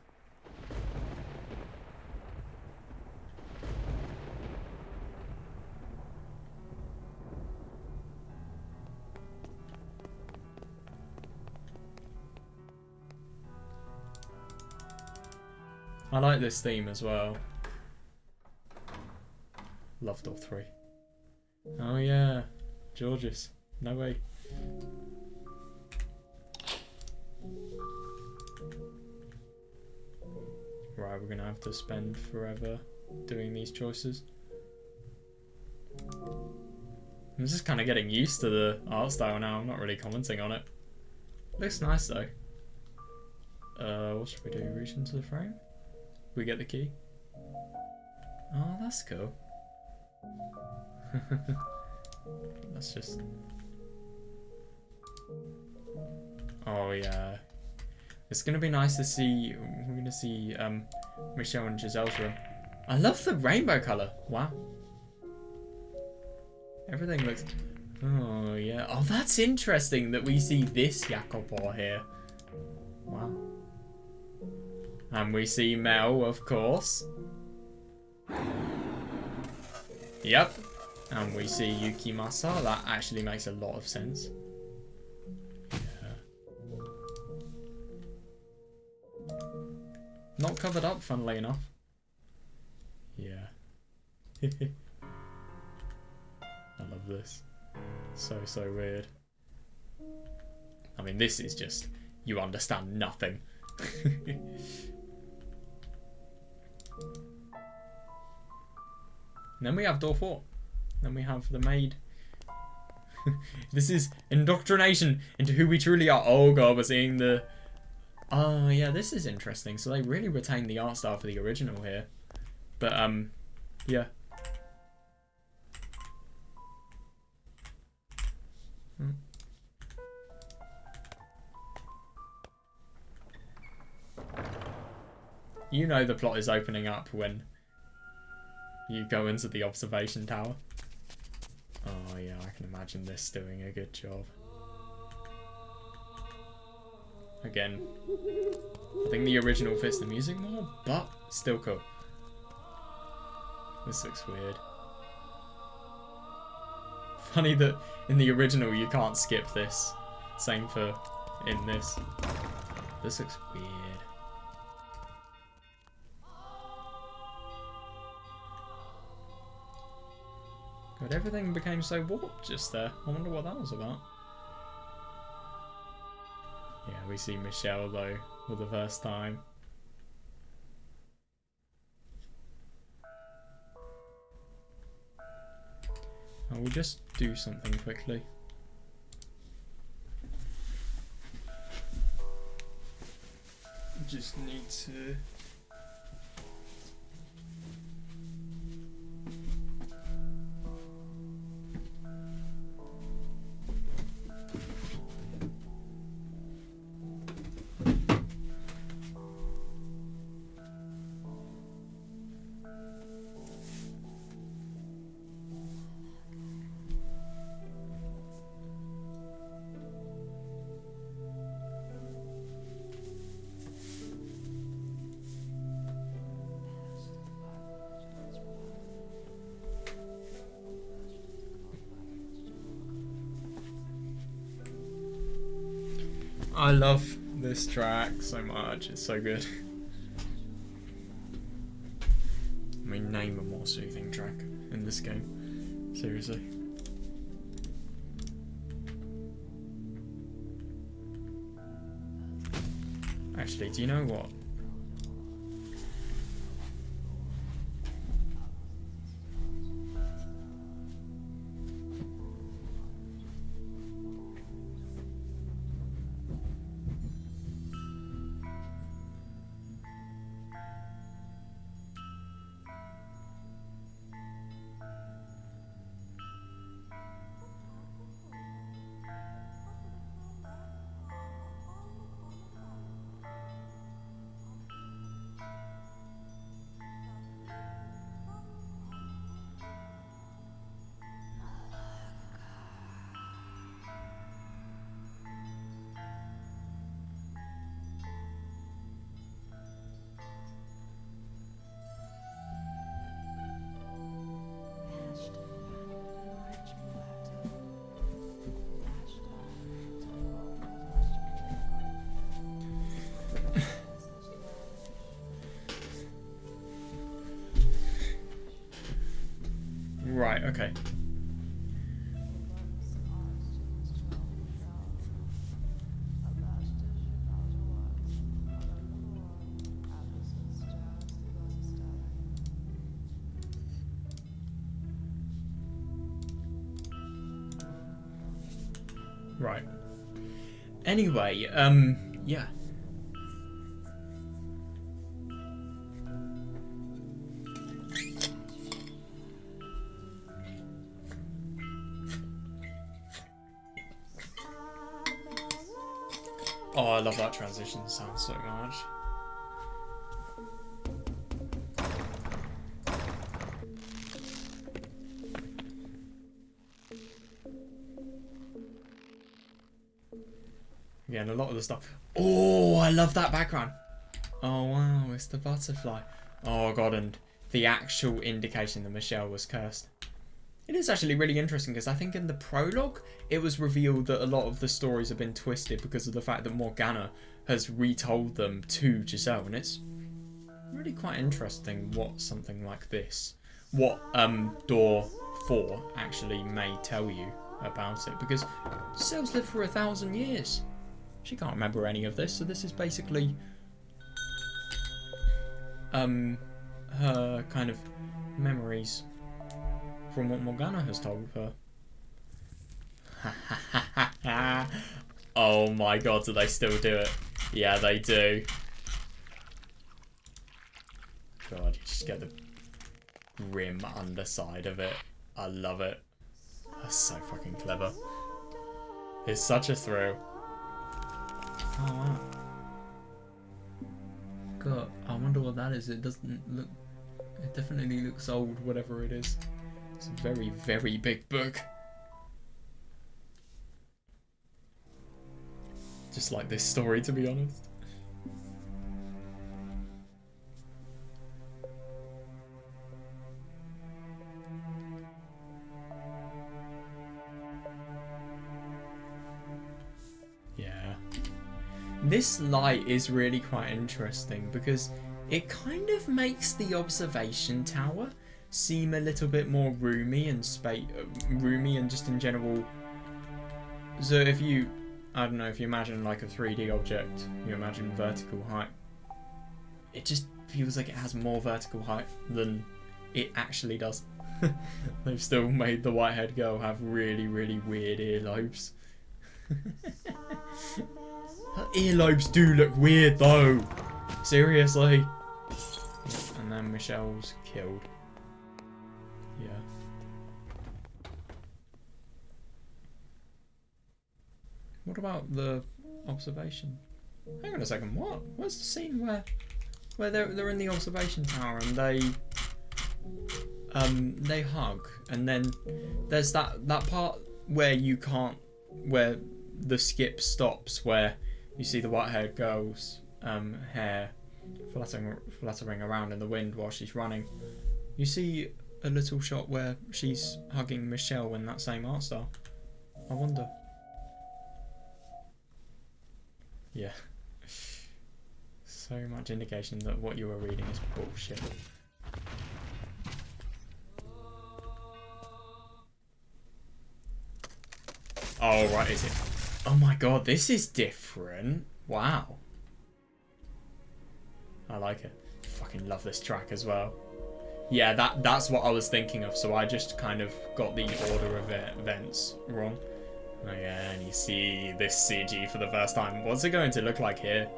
A: I like this theme as well. Loved all three. Oh yeah, Georges. No way. Right, we're gonna have to spend forever doing these choices. I'm just kind of getting used to the art style now. I'm not really commenting on it. Looks nice though. What should we do? Reach into the frame? We get the key. Oh, that's cool. That's just... Oh yeah. It's gonna be nice to see... We're gonna see Michelle and Giselle's room. I love the rainbow colour. Wow. Everything looks... Oh yeah. Oh, that's interesting that we see this Jacopo here. Wow. And we see Mel, of course. Yep. And we see Yukimasa. That actually makes a lot of sense. Yeah. Not covered up, funnily enough. Yeah. I love this. So weird. I mean, this is just... You understand nothing. And then we have door 4. Then we have the maid. This is indoctrination into who we truly are. Oh god, we're seeing the... Oh yeah, this is interesting. So they really retained the art style for the original here. But, yeah. You know the plot is opening up when you go into the observation tower. Oh yeah, I can imagine this doing a good job. Again, I think the original fits the music more, but still cool. This looks weird. Funny that in the original you can't skip this. Same for in this. This looks weird. God, everything became so warped just there. I wonder what that was about. Yeah, we see Michelle though for the first time. I will just do something quickly. Just need to... I love this track so much, it's so good. I mean, name a more soothing track in this game, seriously. Actually, do you know what? Right, okay. Right. Anyway, yeah. Oh, I love that transition sound so much. Again, a lot of the stuff. Oh, I love that background. Oh wow, it's the butterfly. Oh god, and the actual indication that Michelle was cursed. It is actually really interesting because I think in the prologue it was revealed that a lot of the stories have been twisted because of the fact that Morgana has retold them to Giselle, and it's really quite interesting what something like this, what door 4 actually may tell you about it, because Giselle's lived for 1,000 years. She can't remember any of this, so this is basically her kind of memories from what Morgana has told her. Oh my god, do they still do it? Yeah, they do. God, you just get the grim underside of it. I love it. That's so fucking clever. It's such a thrill. Oh wow. God, I wonder what that is. It doesn't look... It definitely looks old, whatever it is. It's a very, very big book. Just like this story, to be honest. Yeah. This light is really quite interesting because it kind of makes the observation tower seem a little bit more roomy and roomy and just in general. So if you, I don't know, if you imagine like a 3D object, you imagine vertical height, it just feels like it has more vertical height than it actually does. They've still made the white-haired girl have really, really weird earlobes. Her earlobes do look weird though. Seriously. And then Michelle's killed. Yeah. What about the observation? Hang on a second, what? Where's the scene where they're in the observation tower and they hug, and then there's that part where where the skip stops, where you see the white-haired girl's hair fluttering around in the wind while she's running. You see a little shot where she's hugging Michelle in that same art style. I wonder. Yeah. So much indication that what you were reading is bullshit. Oh, right, is it? Oh my god, this is different. Wow. I like it. Fucking love this track as well. Yeah, that's what I was thinking of, so I just kind of got the order of events wrong. Oh yeah, and you see this CG for the first time. What's it going to look like here?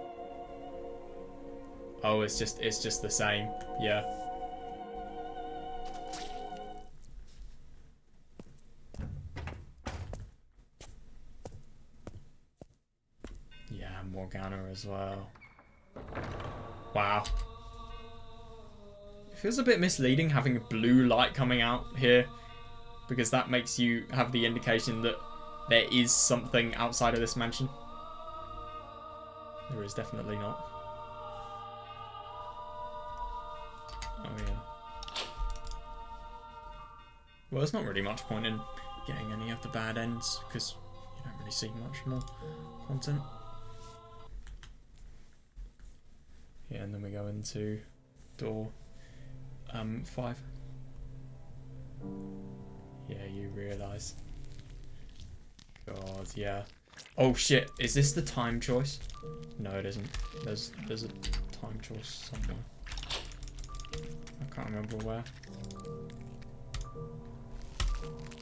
A: Oh, it's just the same. Yeah. Yeah, Morgana as well. Wow. It feels a bit misleading having a blue light coming out here, because that makes you have the indication that there is something outside of this mansion. There is definitely not. Oh yeah. Well, there's not really much point in getting any of the bad ends, because you don't really see much more content. Yeah, and then we go into door 5. Yeah, you realise. God, yeah. Oh shit, is this the time choice? No, it isn't. There's a time choice somewhere. I can't remember where.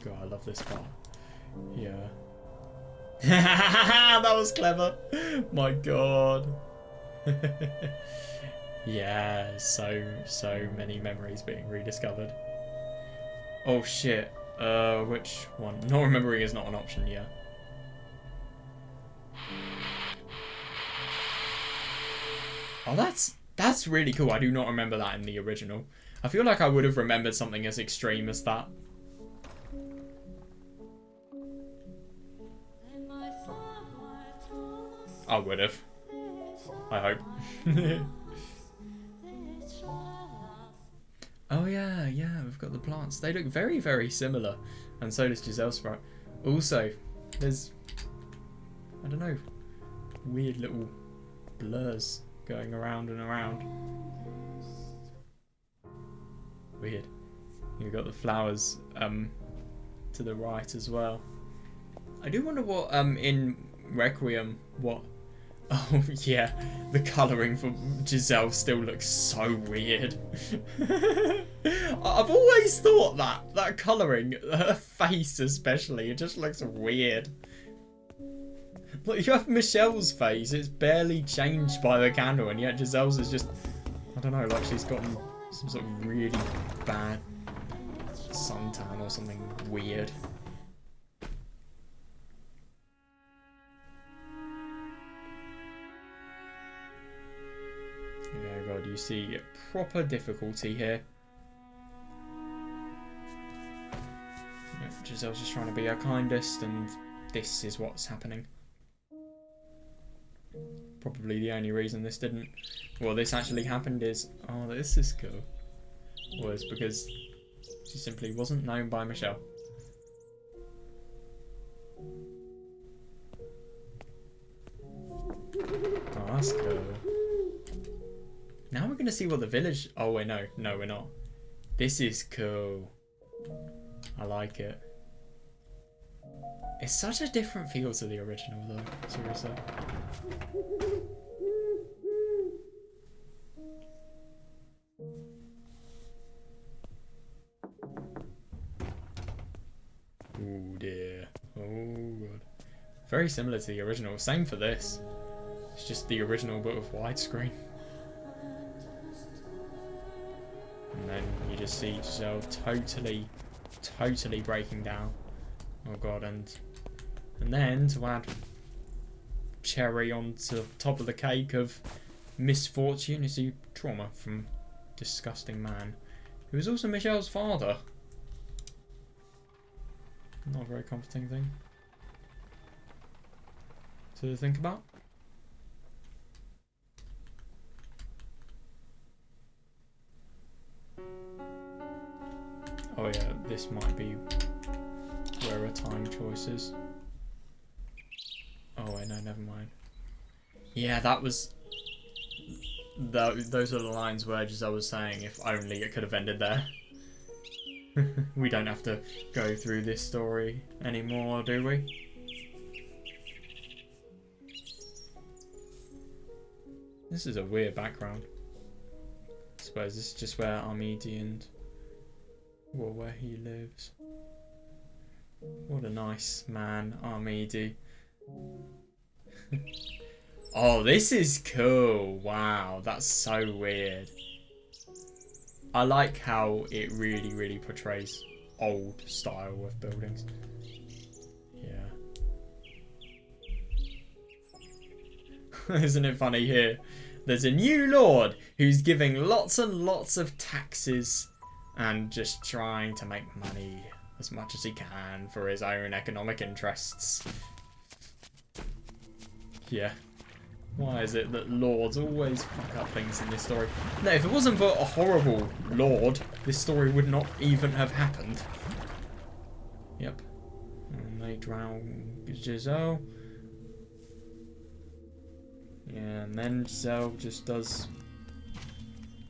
A: God, I love this part. Yeah. That was clever. My god. Yeah, so many memories being rediscovered. Oh shit. Which one? Not remembering is not an option yet. Oh, that's really cool. I do not remember that in the original. I feel like I would have remembered something as extreme as that. I would have. I hope. Oh yeah, we've got the plants. They look very, very similar. And so does Giselle's sprite. Also, there's, I don't know, weird little blurs going around and around. Weird. You've got the flowers to the right as well. I do wonder what in Requiem what. Oh yeah, the colouring for Giselle still looks so weird. I've always thought that colouring, her face especially, it just looks weird. Like, you have Michelle's face, it's barely changed by the candle, and yet Giselle's is just, I don't know, like she's gotten some sort of really bad suntan or something weird. Yeah, God, you see proper difficulty here. Yeah, Giselle's just trying to be her kindest, and this is what's happening. Probably the only reason this didn't... Well, this actually happened is... Oh, this is cool. Was because she simply wasn't known by Michelle. Oh, that's cool. Now we're going to see what the village... Oh, wait, no. No, we're not. This is cool. I like it. It's such a different feel to the original, though. Seriously. Very similar to the original. Same for this. It's just the original but with widescreen. And then you just see Giselle totally breaking down. Oh god, and then to add cherry onto top of the cake of misfortune is the trauma from disgusting man, who is also Michelle's father. Not a very comforting thing to think about. Oh yeah, this might be where a time choice is. Oh wait, no, never mind. Yeah, that was... Those are the lines where Giselle was saying, if only it could have ended there. We don't have to go through this story anymore, do we? This is a weird background. I suppose this is just where Armidi and... well, where he lives. What a nice man, Armidi. Oh, this is cool. Wow, that's so weird. I like how it really portrays old style of buildings. Yeah. Isn't it funny here? There's a new lord who's giving lots and lots of taxes and just trying to make money as much as he can for his own economic interests. Yeah. Why is it that lords always fuck up things in this story? No, if it wasn't for a horrible lord, this story would not even have happened. Yep. And they drown Giselle. Yeah, and then Giselle just does...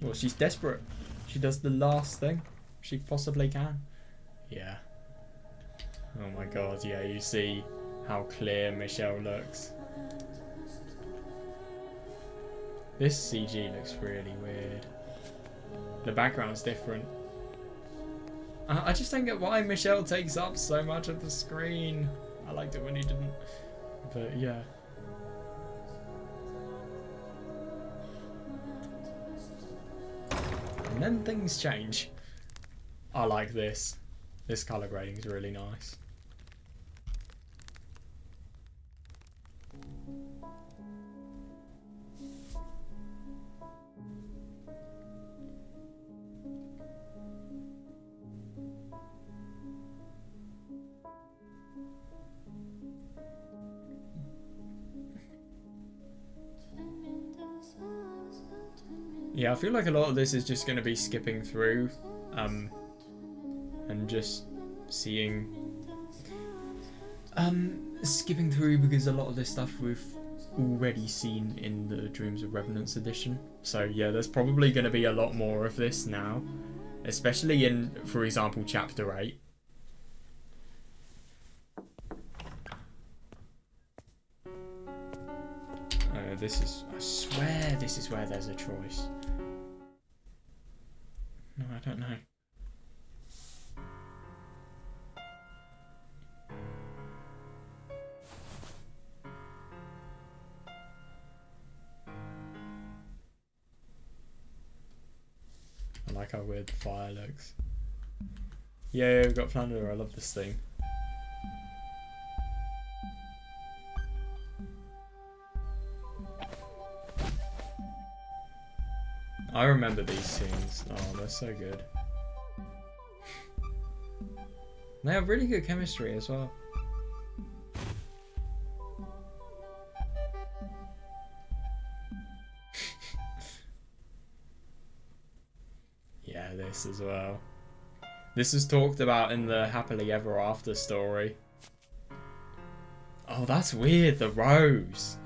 A: well, she's desperate. She does the last thing she possibly can. Yeah. Oh my god, yeah, you see how clear Michelle looks. This CG looks really weird. The background's different. I just don't get why Michelle takes up so much of the screen. I liked it when he didn't. But yeah. And then things change. I like this. This colour grading is really nice. Yeah, I feel like a lot of this is just going to be skipping through and just seeing skipping through because a lot of this stuff we've already seen in the Dreams of Revenants edition. So yeah, there's probably going to be a lot more of this now, especially in, for example, chapter 8. This is, I swear this is where there's a choice. No, I don't know. I like how weird the fire looks. Yeah, we've got Plunder. I love this thing. I remember these scenes. Oh, they're so good. They have really good chemistry as well. Yeah, this as well. This is talked about in the Happily Ever After story. Oh, that's weird, the rose.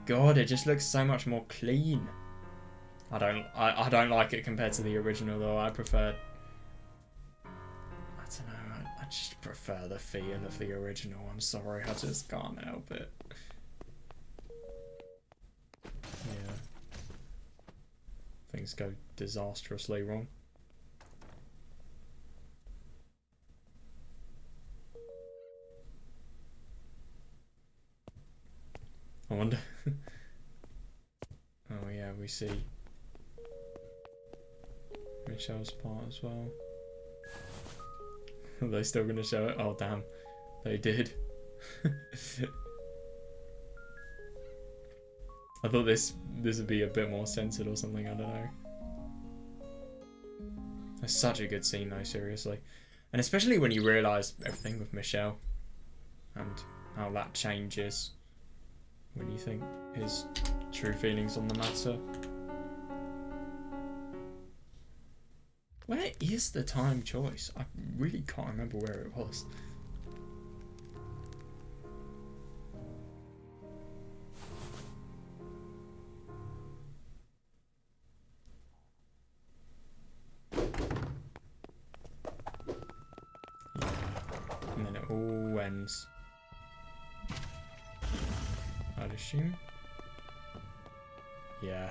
A: God, it just looks so much more clean. I don't like it compared to the original though. I don't know, I just prefer the feel of the original. I'm sorry, I just can't help it. Yeah. Things go disastrously wrong. wonder. Oh yeah, we see Michelle's part as well. Are they still gonna show it? Oh damn, they did. I thought this would be a bit more censored or something, I don't know. It's such a good scene though, seriously. And especially when you realise everything with Michelle and how that changes when you think his true feelings on the matter. Where is the time choice? I really can't remember where it was. And then it all ends. I'd assume. Yeah.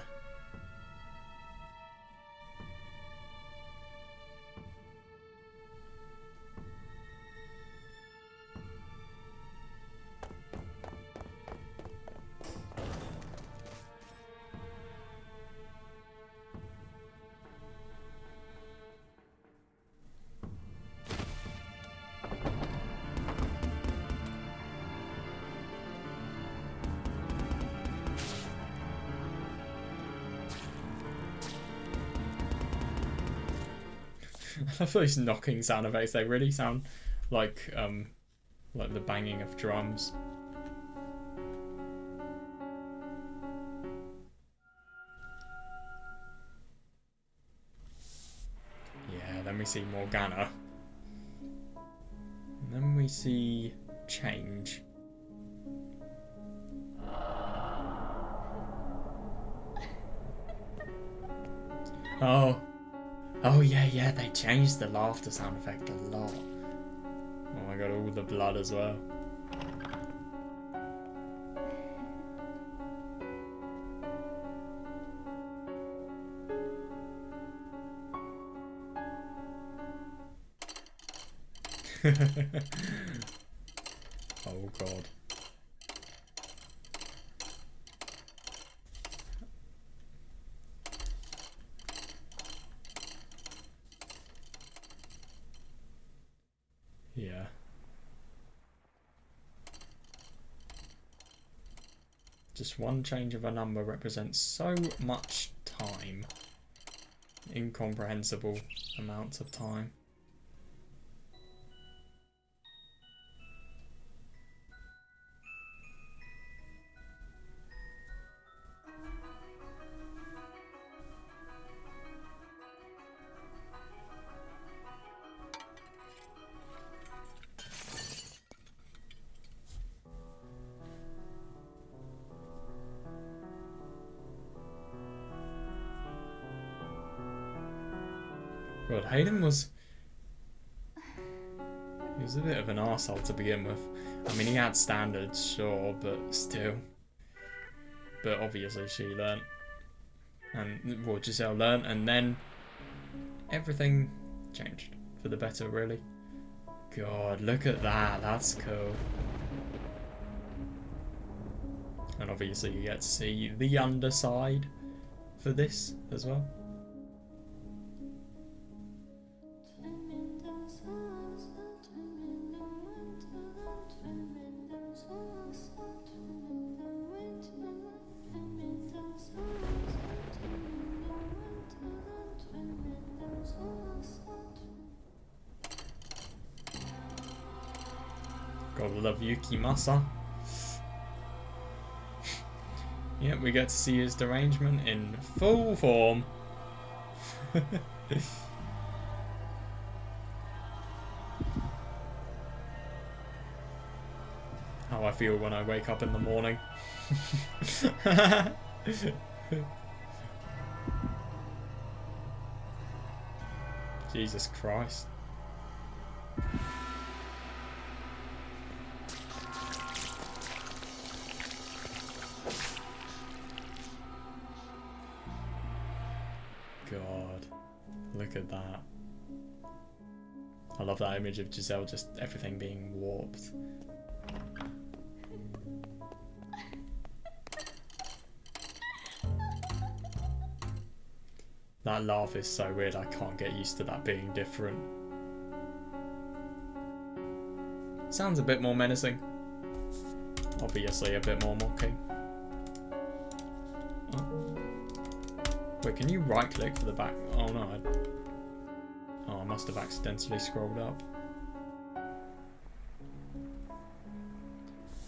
A: I love those knocking sound effects. They really sound like the banging of drums. Yeah, then we see Morgana. And then we see change. Oh yeah, they changed the laughter sound effect a lot. Oh my god, all the blood as well. Oh god. Yeah. Just one change of a number represents so much time. Incomprehensible amounts of time. God, Hayden was... He was a bit of an arsehole to begin with. I mean, he had standards, sure, but still. But obviously she learnt. And, well, Giselle learnt, and then everything changed for the better, really. God, look at that. That's cool. And obviously you get to see the underside for this as well. Gotta love Yuki Masa. Yep, we get to see his derangement in full form. How I feel when I wake up in the morning. Jesus Christ. God, look at that. I love that image of Giselle, just everything being warped. That laugh is so weird, I can't get used to that being different. Sounds a bit more menacing. Obviously a bit more mocking. Oh. Wait, can you right click for the back? Oh no. I must have accidentally scrolled up.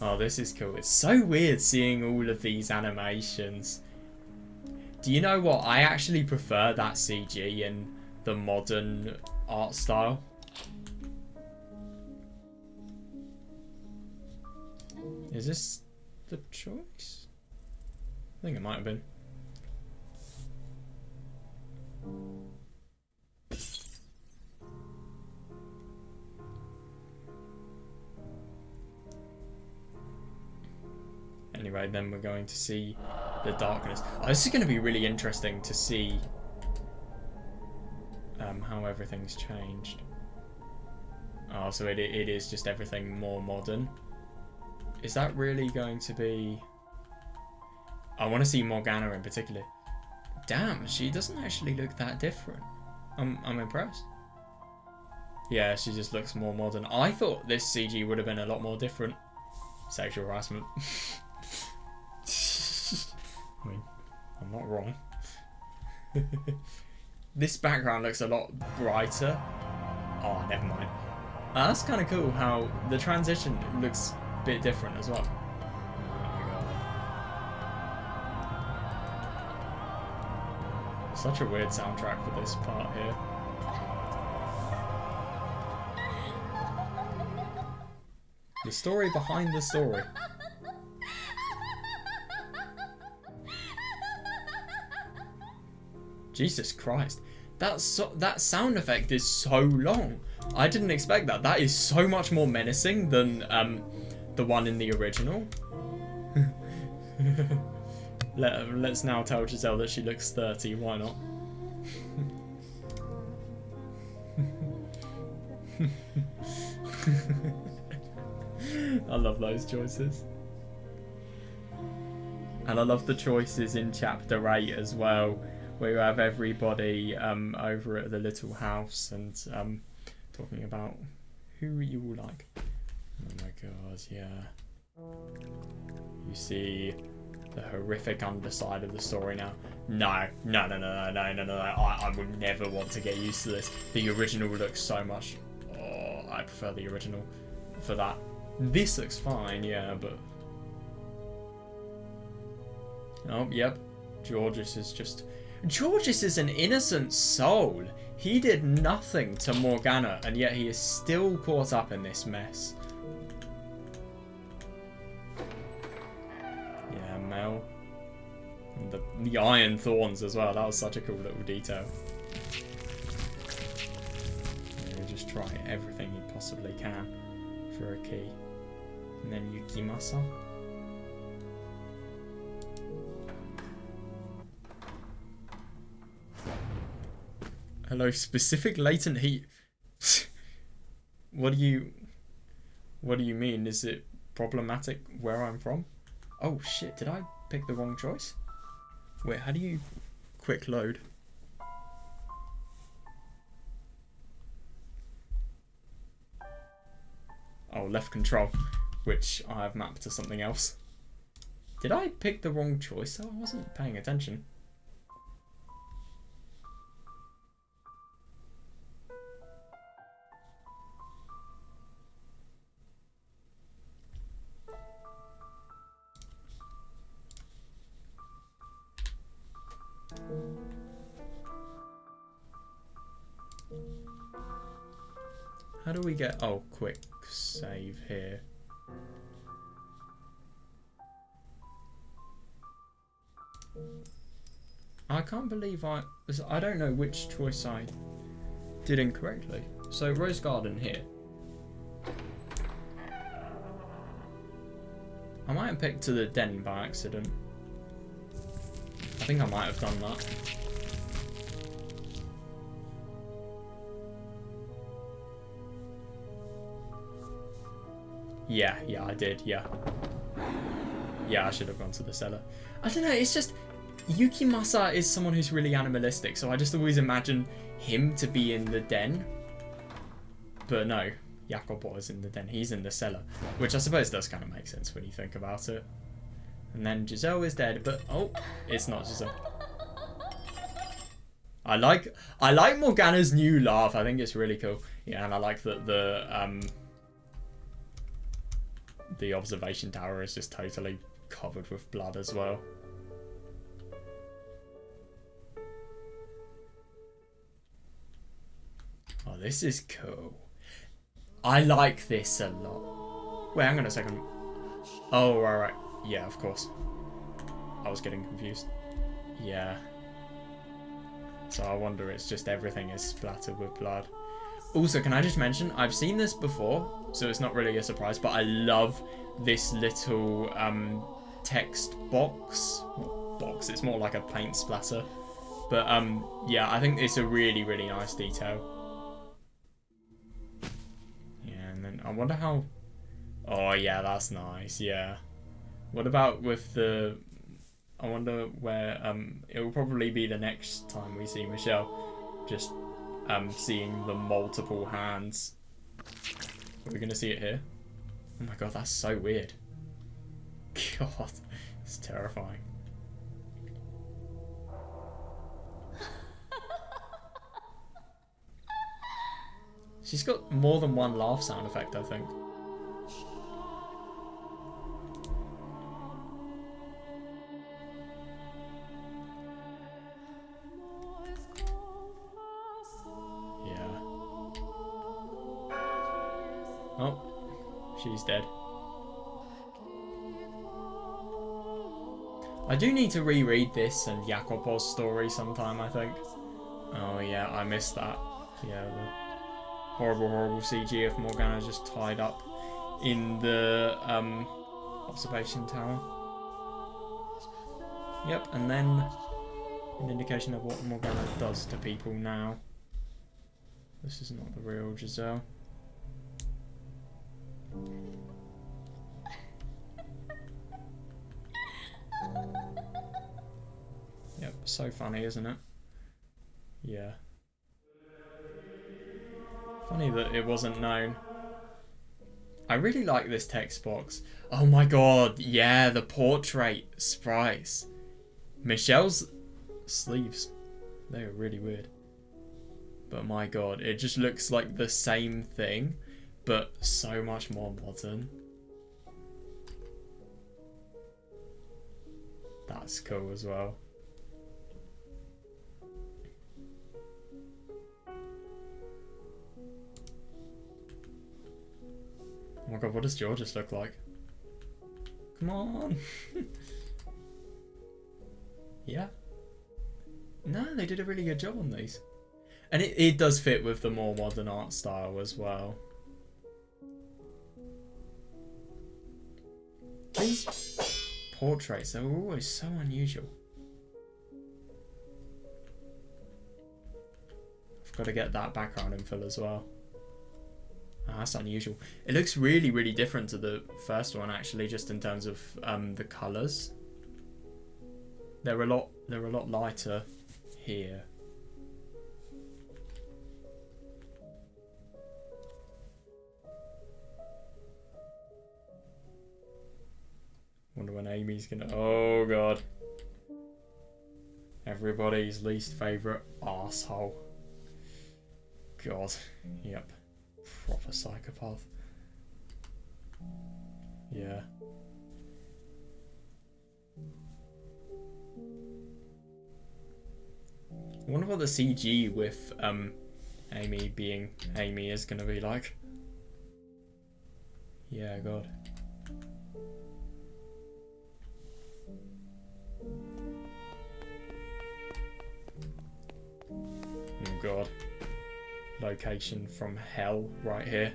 A: Oh, this is cool. It's so weird seeing all of these animations. Do you know what? I actually prefer that CG in the modern art style. Is this the choice? I think it might have been. Anyway, then we're going to see the darkness. Oh, this is going to be really interesting to see how everything's changed. Oh, so it is just everything more modern. Is that really going to be... I want to see Morgana in particular. Damn, she doesn't actually look that different. I'm impressed. Yeah, she just looks more modern. I thought this CG would have been a lot more different. Sexual harassment. I mean, I'm not wrong. This background looks a lot brighter. Oh, never mind. That's kind of cool how the transition looks a bit different as well. Oh my god. Such a weird soundtrack for this part here. The story behind the story. Jesus Christ. That sound effect is so long. I didn't expect that. That is so much more menacing than the one in the original. Let's now tell Giselle that she looks 30. Why not? I love those choices. And I love the choices in chapter 8 as well, where you have everybody over at the little house and talking about who you all like. Oh my god, yeah. You see the horrific underside of the story now. No. I would never want to get used to this. The original looks so much... Oh, I prefer the original for that. This looks fine, yeah, but... Oh, yep. Georges is an innocent soul. He did nothing to Morgana, and yet he is still caught up in this mess. Yeah, Mel. And the iron thorns as well. That was such a cool little detail. He'll just try everything he possibly can for a key. And then Yukimasa. Hello, specific latent heat. What do you mean? Is it problematic where I'm from? Oh shit, did I pick the wrong choice? Wait, how do you quick load? Oh, left control, which I have mapped to something else. Did I pick the wrong choice? Oh, I wasn't paying attention. How do we get... Oh, quick save here. I can't believe I don't know which choice I did incorrectly. So, Rose Garden here. I might have picked to the den by accident. I think I might have done that. Yeah, I did, yeah. Yeah, I should have gone to the cellar. I don't know, it's just... Yukimasa is someone who's really animalistic, so I just always imagine him to be in the den. But no, Jacopo is in the den. He's in the cellar, which I suppose does kind of make sense when you think about it. And then Giselle is dead, but oh, it's not Giselle. I like Morgana's new laugh. I think it's really cool. Yeah, and I like that the observation tower is just totally covered with blood as well. Oh, this is cool. I like this a lot. Wait, hang on a second. Oh, right. Yeah, of course. I was getting confused. Yeah. So I wonder it's just everything is splattered with blood. Also, can I just mention, I've seen this before, so it's not really a surprise, but I love this little text box. Not box, it's more like a paint splatter. But yeah, I think it's a really, really nice detail. Yeah, and then I wonder how... Oh yeah, that's nice, yeah. What about with the... I wonder where it will probably be the next time we see Michelle, just seeing the multiple hands. Are we gonna see it here? Oh my god, that's so weird. God, it's terrifying. She's got more than one laugh sound effect, I think. Oh, she's dead. I do need to reread this and Jacopo's story sometime, I think. Oh yeah, I missed that. Yeah, the horrible, horrible CG of Morgana just tied up in the observation tower. Yep, and then an indication of what Morgana does to people now. This is not the real Giselle. Yep, so funny, isn't it? Yeah. Funny that it wasn't known. I really like this text box. Oh my god, yeah, the portrait sprites. Michelle's sleeves, they are really weird. But my god, it just looks like the same thing, but so much more modern. That's cool as well. Oh my god, what does Georges look like? Come on! Yeah. No, they did a really good job on these. And it does fit with the more modern art style as well. These portraits, they were always so unusual. I've got to get that background infill as well. Oh, that's unusual. It looks really, really different to the first one, actually, just in terms of the colours. They're a lot lighter here. Wonder when Amy's gonna... Oh god. Everybody's least favourite arsehole. God. Yep. Proper psychopath. Yeah. I wonder what the CG with Amy being Amy is gonna be like. Yeah, god. Oh god. Location from hell right here.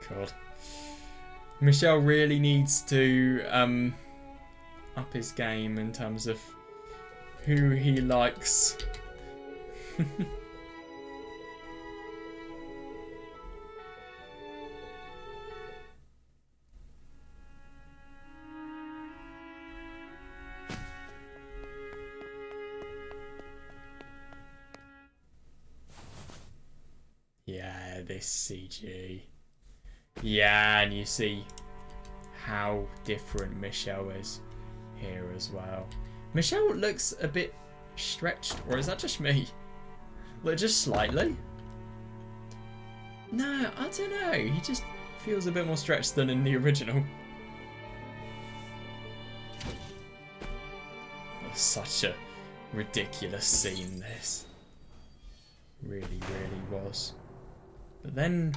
A: God. Michelle really needs to up his game in terms of who he likes. Yeah, this CG. Yeah, and you see how different Michelle is here as well. Michelle looks a bit stretched, or is that just me? Like, just slightly? No, I don't know. He just feels a bit more stretched than in the original. Oh, such a ridiculous scene, this. Really, really was. But then,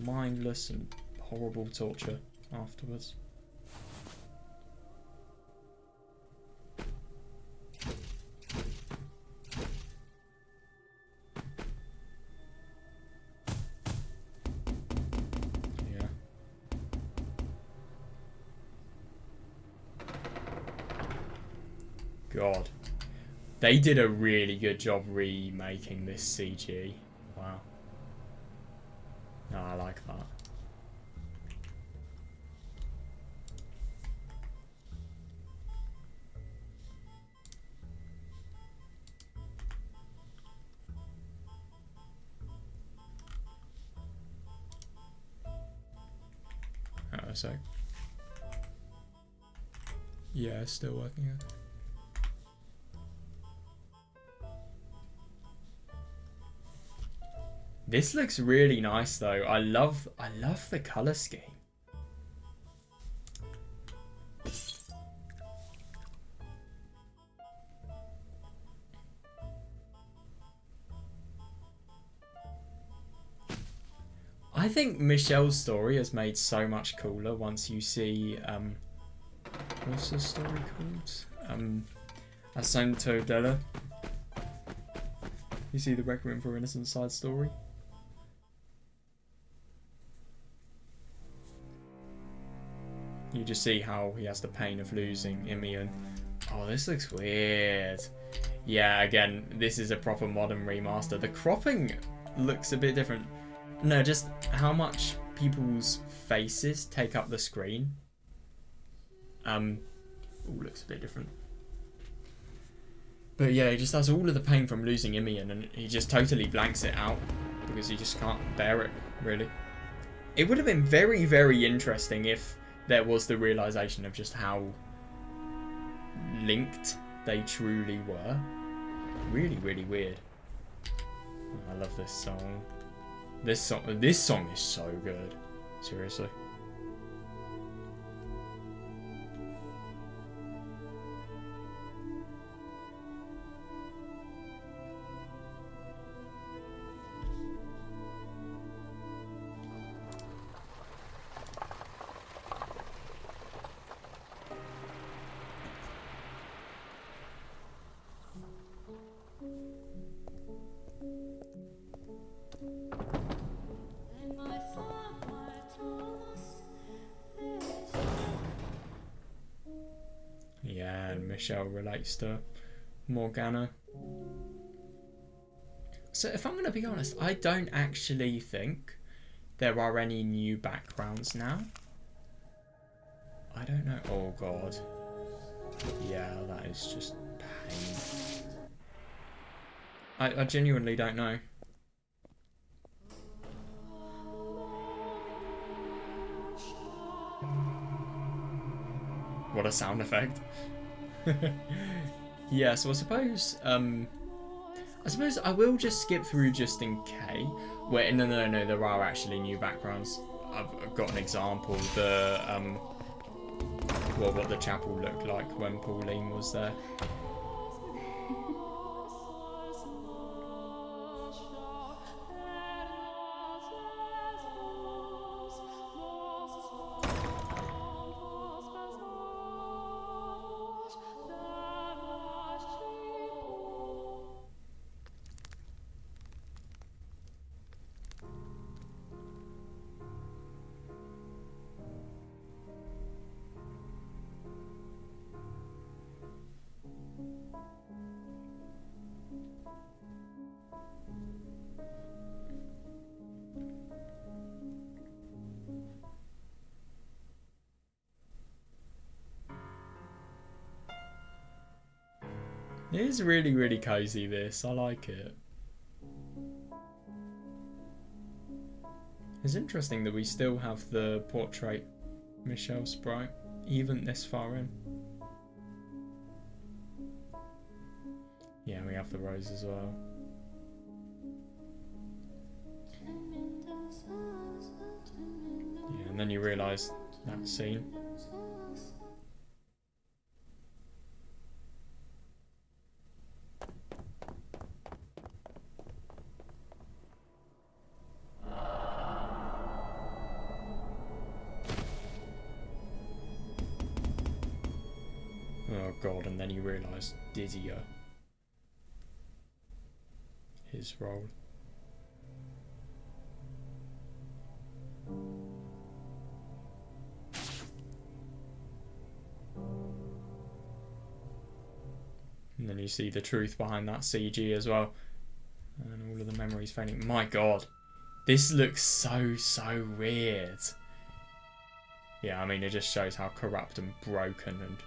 A: mindless and horrible torture afterwards. Yeah. God. They did a really good job remaking this CG. Wow. No, I like that. Oh, so. Yeah, it's still working. This looks really nice though. I love the color scheme. I think Michelle's story is made so much cooler once you see what's the story called? Assunto Della. You see the Requiem for Innocence side story. You just see how he has the pain of losing Imian. Oh, this looks weird. Yeah, again, this is a proper modern remaster. The cropping looks a bit different. No, just how much people's faces take up the screen. Ooh, looks a bit different. But yeah, he just has all of the pain from losing Imian, and he just totally blanks it out because he just can't bear it, really. It would have been very, very interesting if there was the realization of just how linked they truly were. Really, really weird. I love this song. This song is so good. Seriously. Yeah, and Michelle relates to Morgana. So if I'm going to be honest, I don't actually think there are any new backgrounds now. I don't know. Oh god. Yeah, that is just pain. I genuinely don't know. What a sound effect. Yeah, so I suppose I will just skip through just in case. Wait, no, there are actually new backgrounds. I've got an example. The what the chapel looked like when Pauline was there. It is really, really cozy, this. I like it. It's interesting that we still have the portrait Michelle sprite, even this far in. Yeah, we have the rose as well. Yeah, and then you realise that scene. Oh god, and then you realise Dizzier. His role. And then you see the truth behind that CG as well. And all of the memories fading. My god. This looks so, so weird. Yeah, I mean, it just shows how corrupt and broken and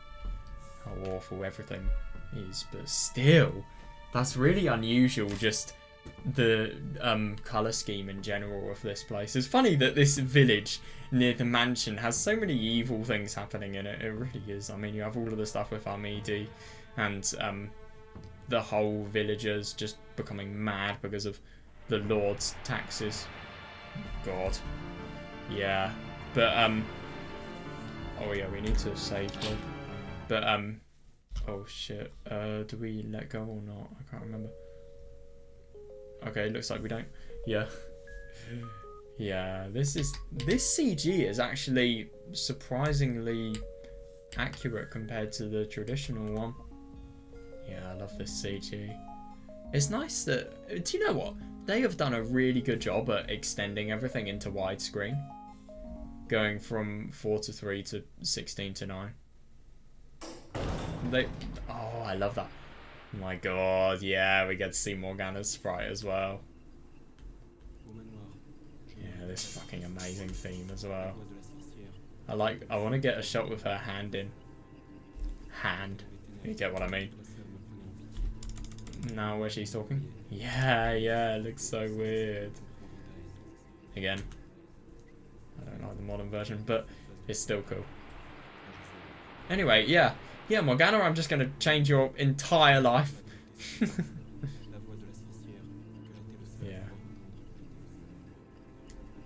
A: how awful everything is. But still, that's really unusual, just the colour scheme in general of this place. It's funny that this village near the mansion has so many evil things happening in it. It really is. I mean, you have all of the stuff with Armidi and the whole villagers just becoming mad because of the Lord's taxes. God. Yeah. But, oh yeah, we need to save them. But, oh shit. Do we let go or not? I can't remember. Okay, looks like we don't. Yeah. Yeah, this CG is actually surprisingly accurate compared to the traditional one. Yeah, I love this CG. It's nice that... Do you know what? They have done a really good job at extending everything into widescreen. Going from 4:3 to 16:9. Oh, I love that. My god, yeah, we get to see Morgana's sprite as well. Yeah, this fucking amazing theme as well. I want to get a shot with her hand in. Hand. You get what I mean? Now where she's talking? Yeah, it looks so weird. Again, I don't like the modern version, but it's still cool. Anyway, yeah, Morgana, I'm just going to change your entire life. Yeah.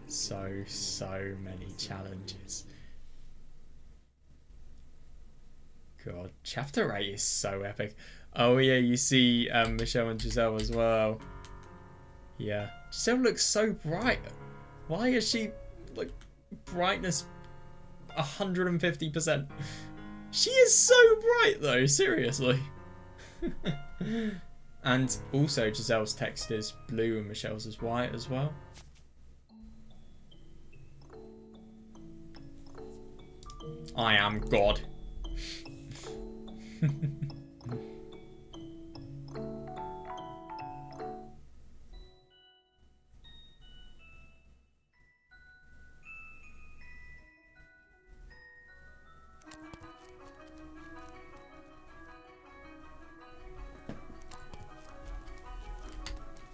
A: So many challenges. God, chapter 8 is so epic. Oh yeah, you see Michelle and Giselle as well. Yeah, Giselle looks so bright. Why is she like brightness 150%? She is so bright though, seriously. And also Giselle's text is blue and Michelle's is white as well. I am God.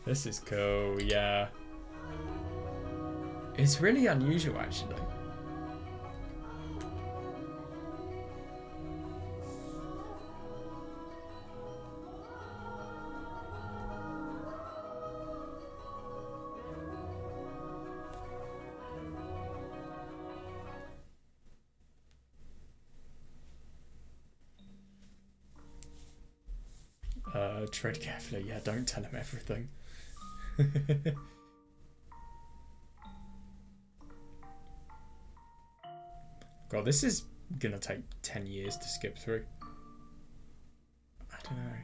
A: This is cool, yeah. It's really unusual, actually. Tread carefully, yeah, don't tell him everything. God, this is gonna take 10 years to skip through. I don't know.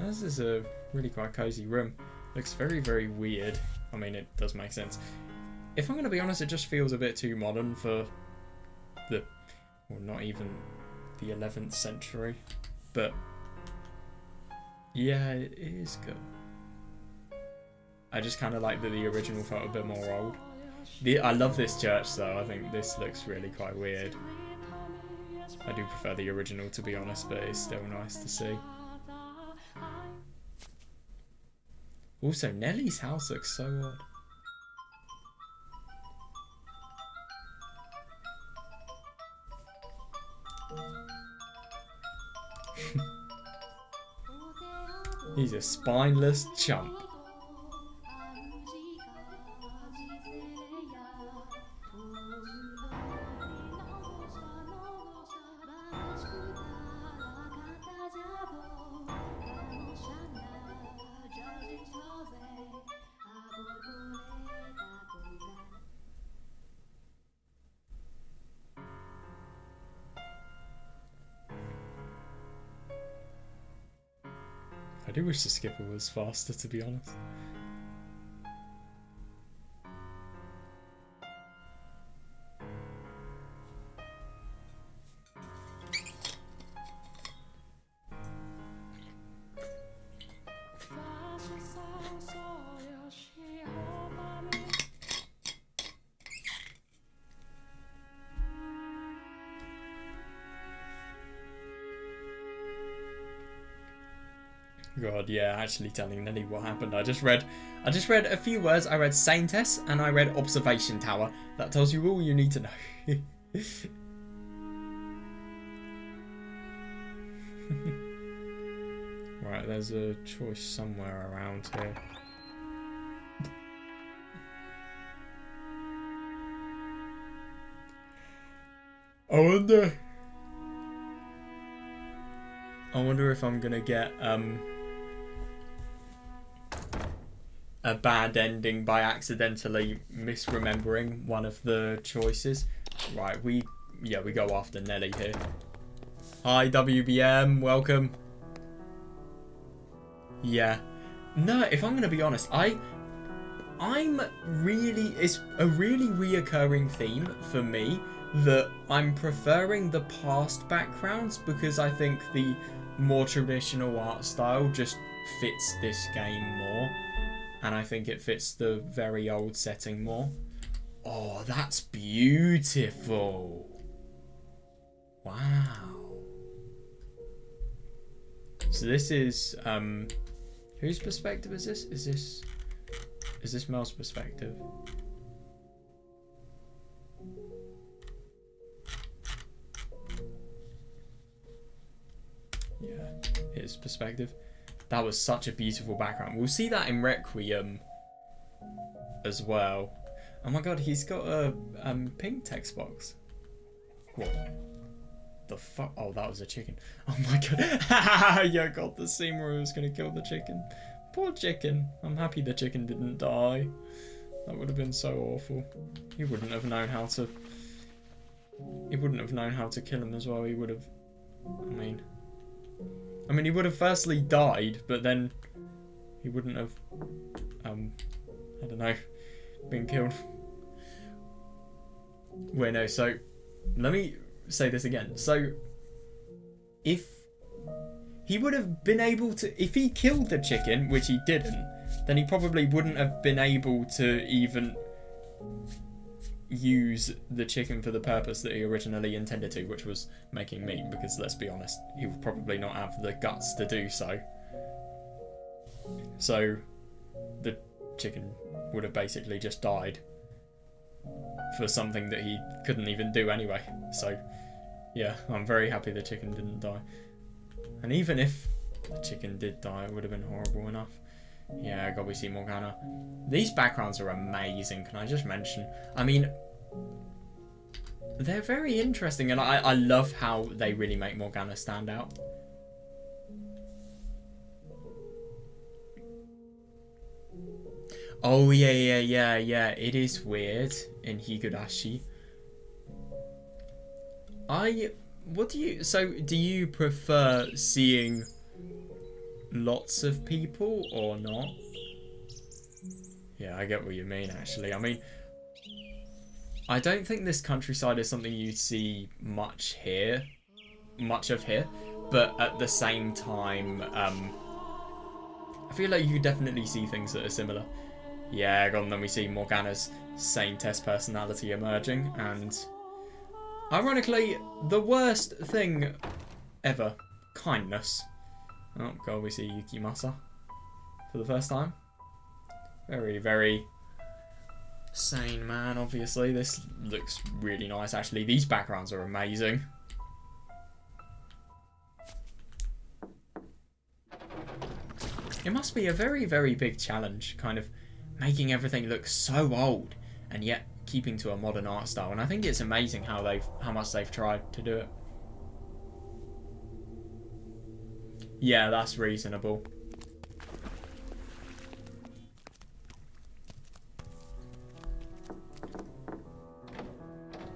A: This is a really quite cozy room. Looks very, very weird. I mean, it does make sense. If I'm going to be honest, it just feels a bit too modern for the... Well, not even the 11th century. But... yeah, it is good. I just kind of like that the original felt a bit more old. I love this church though. I think this looks really quite weird. I do prefer the original, to be honest, but it's still nice to see. Also, Nellie's house looks so odd. He's a spineless chump. I do wish the skipper was faster, to be honest. God, yeah, actually telling Nelly what happened. I just read a few words. I read Saintess and I read Observation Tower. That tells you all you need to know. Right, there's a choice somewhere around here. I wonder if I'm gonna get a bad ending by accidentally misremembering one of the choices. Right, we go after Nelly here. Hi WBM, welcome. Yeah. No, if I'm gonna be honest, it's a really reoccurring theme for me that I'm preferring the past backgrounds because I think the more traditional art style just fits this game more. And I think it fits the very old setting more. Oh, that's beautiful. Wow. So this is, whose perspective is this? Is this Mel's perspective? Yeah, his perspective. That was such a beautiful background. We'll see that in Requiem as well. Oh my god, he's got a pink text box. What the fuck? Oh, that was a chicken. Oh my god. Yeah, god, the scene where he was going to kill the chicken. Poor chicken. I'm happy the chicken didn't die. That would have been so awful. He wouldn't have known how to... He wouldn't have known how to kill him as well. He would have... I mean, he would have firstly died, but then he wouldn't have, I don't know, been killed. Wait, no, so, let me say this again. So, if he would have been able to, if he killed the chicken, which he didn't, then he probably wouldn't have been able to even use the chicken for the purpose that he originally intended to, which was making meat, because let's be honest, he would probably not have the guts to do so. So the chicken would have basically just died for something that he couldn't even do anyway. So yeah, I'm very happy the chicken didn't die. And even if the chicken did die, it would have been horrible enough. Yeah, God, we see Morgana. These backgrounds are amazing, can I just mention? I mean, they're very interesting, and I love how they really make Morgana stand out. Oh, yeah. It is weird in Higurashi. Do you prefer seeing lots of people or not? Yeah, I get what you mean, actually. I mean, I don't think this countryside is something you'd see much of here, but at the same time, I feel like you definitely see things that are similar. Yeah, and then we see Morgana's Saintess personality emerging, and ironically, the worst thing ever, kindness. Oh god, we see Yukimasa for the first time. Very, very sane man, obviously. This looks really nice, actually. These backgrounds are amazing. It must be a very, very big challenge, kind of making everything look so old and yet keeping to a modern art style. And I think it's amazing how much they've tried to do it. Yeah, that's reasonable.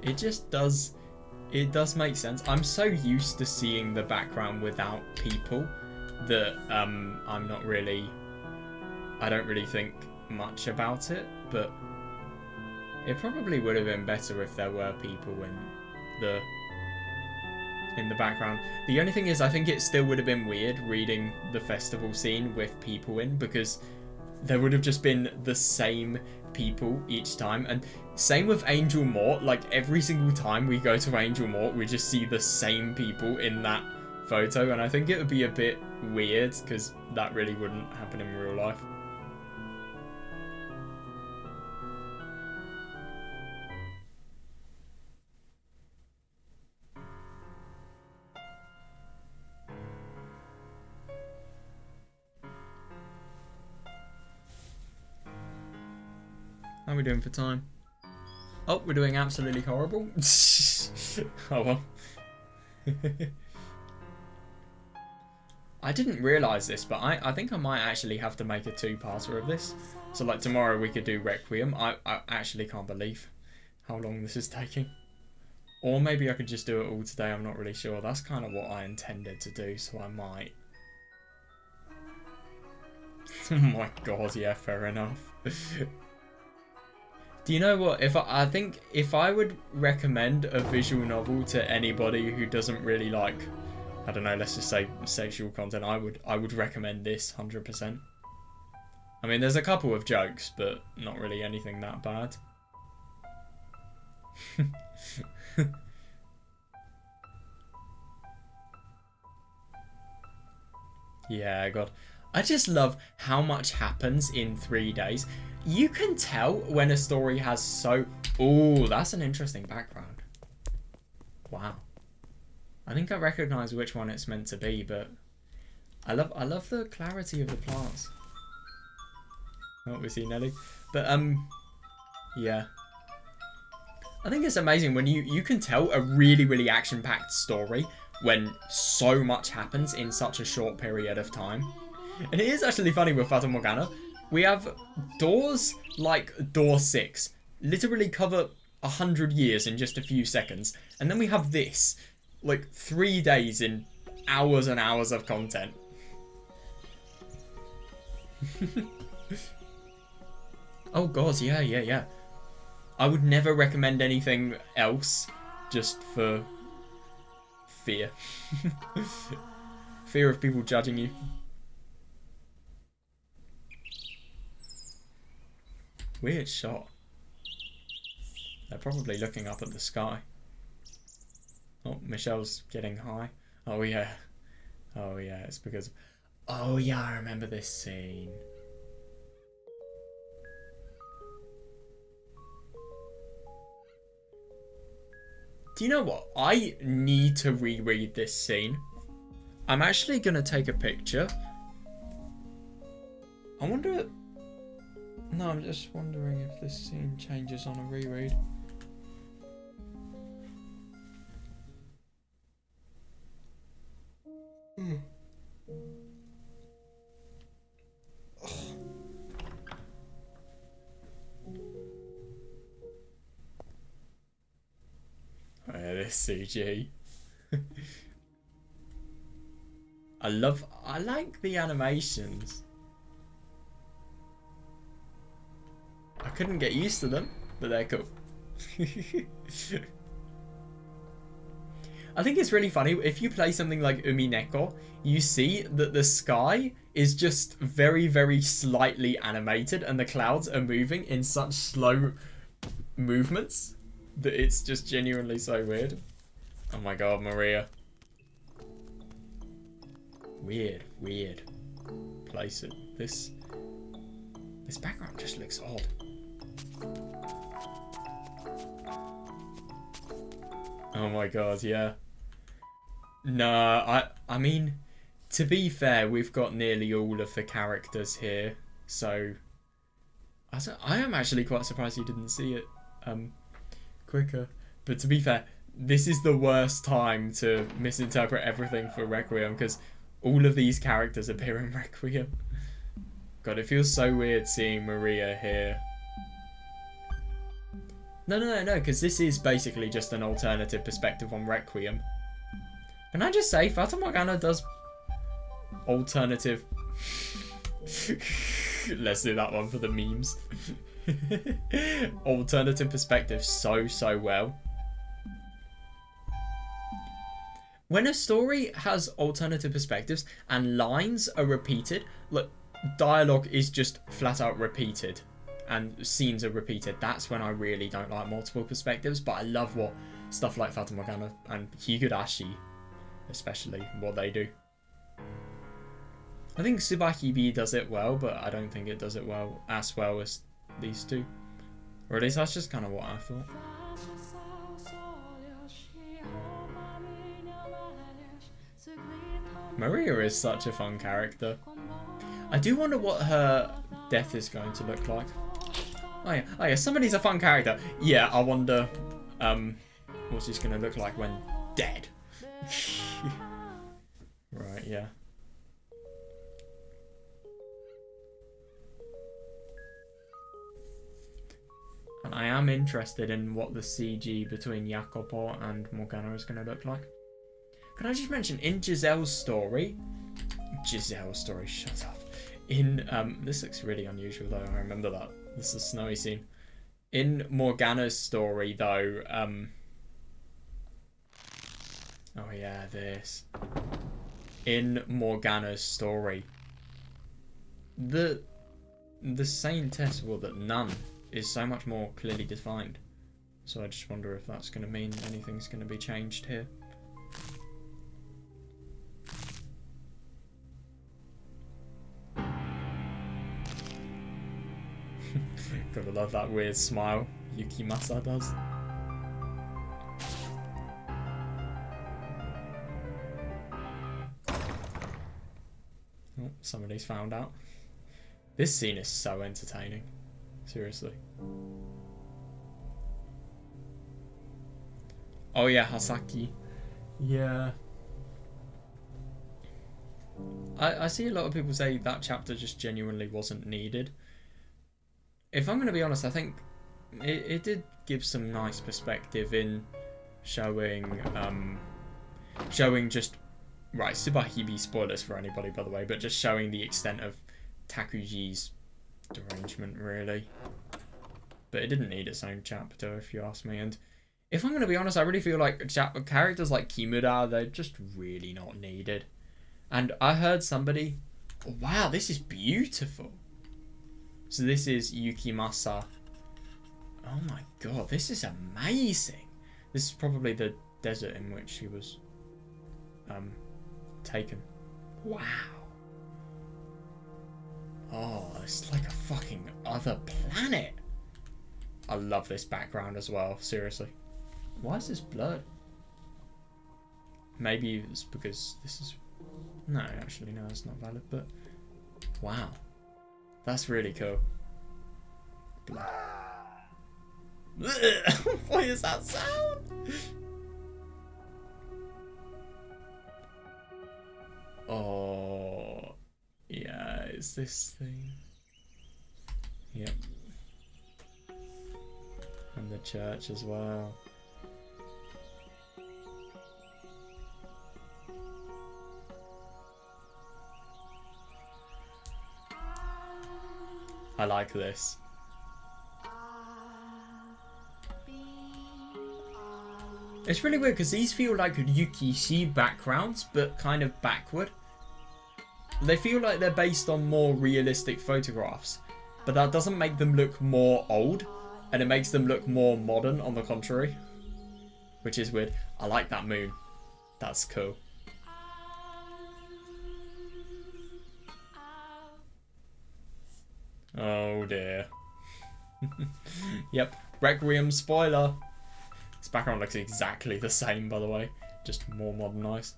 A: It just does, it does make sense. I'm so used to seeing the background without people that I'm not really, I don't really think much about it, but it probably would have been better if there were people in the background. The only thing is, I think it still would have been weird reading the festival scene with people in, because there would have just been the same people each time. And same with Angel Mort, like every single time we go to Angel Mort, we just see the same people in that photo, and I think it would be a bit weird because that really wouldn't happen in real life. How are we doing for time? Oh, we're doing absolutely horrible. Oh well. I didn't realise this, but I think I might actually have to make a two-parter of this. So like tomorrow we could do Requiem. I actually can't believe how long this is taking. Or maybe I could just do it all today, I'm not really sure. That's kind of what I intended to do, so I might. Oh my god, yeah, fair enough. Do you know what? I think if I would recommend a visual novel to anybody who doesn't really like, I don't know, let's just say sexual content, I would recommend this 100%. I mean, there's a couple of jokes, but not really anything that bad. Yeah, God. I just love how much happens in 3 days. You can tell when a story has so... Oh, that's an interesting background. Wow. I think I recognise which one it's meant to be, but I love the clarity of the plants. Oh, we see Nelly. But yeah. I think it's amazing when you can tell a really, really action-packed story when so much happens in such a short period of time. And it is actually funny with Fata Morgana. We have doors like door 6, literally cover 100 years in just a few seconds. And then we have this, like 3 days in hours and hours of content. Oh god, yeah. I would never recommend anything else just for fear. Fear of people judging you. Weird shot. They're probably looking up at the sky. Oh, Michelle's getting high. Oh yeah. Oh yeah, it's because... Oh yeah, I remember this scene. Do you know what? I need to reread this scene. I'm actually going to take a picture. I wonder... No, I'm just wondering if this scene changes on a reread. Oh, yeah, this CG. I like the animations. I couldn't get used to them, but they're cool. I think it's really funny, if you play something like Umineko, you see that the sky is just very, very slightly animated, and the clouds are moving in such slow movements that it's just genuinely so weird. Oh my god, Maria. Weird place it. This background just looks odd. Oh my god, yeah. No, I mean, to be fair, we've got nearly all of the characters here, so I am actually quite surprised you didn't see it quicker. But to be fair, this is the worst time to misinterpret everything for Requiem, because all of these characters appear in Requiem. God, it feels so weird seeing Maria here. No, because this is basically just an alternative perspective on Requiem. Can I just say, Fata Morgana does alternative... Let's do that one for the memes. Alternative perspective so well. When a story has alternative perspectives and lines are repeated, look, dialogue is just flat out repeated and scenes are repeated, that's when I really don't like multiple perspectives. But I love what stuff like Fata Morgana and Higurashi, especially, what they do. I think Tsubahibi does it well, but I don't think it does it well as these two. Or at least that's just kind of what I thought. Maria is such a fun character. I do wonder what her death is going to look like. Oh yeah, somebody's a fun character. Yeah, I wonder what's this going to look like when dead. Right, yeah. And I am interested in what the CG between Jacopo and Morgana is going to look like. Can I just mention, in Giselle's story, shut up. In, this looks really unusual though, I remember that. This is a snowy scene. In Morgana's story though, oh yeah, this. In Morgana's story, the Saintess, well, that nun is so much more clearly defined. So I just wonder if that's going to mean anything's going to be changed here. Gotta love that weird smile Yukimasa does. Oh, somebody's found out. This scene is so entertaining. Seriously. Oh yeah, Hasaki. Yeah. I see a lot of people say that chapter just genuinely wasn't needed. If I'm going to be honest, I think it did give some nice perspective in showing just, right, Tsubahibi, spoilers for anybody by the way, but just showing the extent of Takuji's derangement really. But it didn't need its own chapter if you ask me, and if I'm going to be honest, I really feel like characters like Kimura, they're just really not needed. And I heard somebody, oh, wow, this is beautiful. So this is Yukimasa. Oh my god, this is amazing. This is probably the desert in which she was taken. Wow. Oh, it's like a fucking other planet. I love this background as well, seriously. Why is this blurred? Maybe it's because this is... No, actually, no, it's not valid, but... Wow. That's really cool. What is that sound? Oh, yeah, it's this thing. Yep. And the church as well. I like this. It's really weird because these feel like Yukishi backgrounds, but kind of backward. they feel like they're based on more realistic photographs, but that doesn't make them look more old, and it makes them look more modern on the contrary, which is weird. I like that moon. That's cool. Oh dear. Yep, Requiem spoiler. This background looks exactly the same, by the way, just more modernised.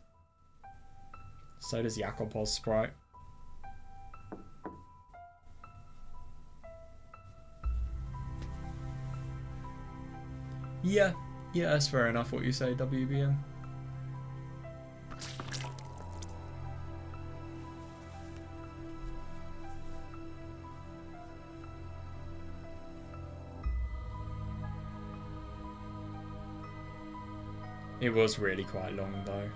A: So does Jakob's sprite. Yeah, that's fair enough what you say, WBM. It was really quite long though.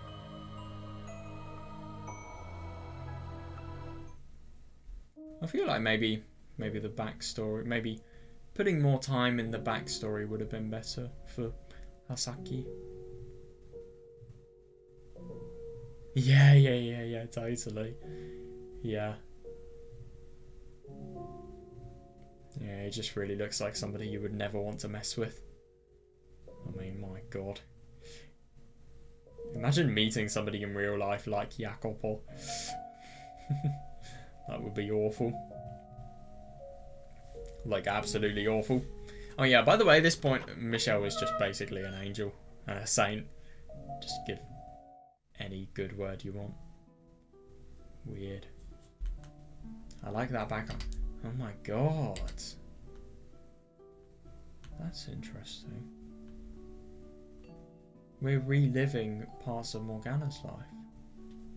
A: I feel like maybe the backstory, maybe putting more time in the backstory would have been better for Hasaki. Yeah, totally. Yeah. Yeah, it just really looks like somebody you would never want to mess with. I mean, my god. Imagine meeting somebody in real life like Jacopo. That would be awful. Like, absolutely awful. Oh yeah, by the way, at this point, Michelle is just basically an angel and a saint. Just give any good word you want. Weird. I like that background. Oh my god. That's interesting. We're reliving parts of Morgana's life.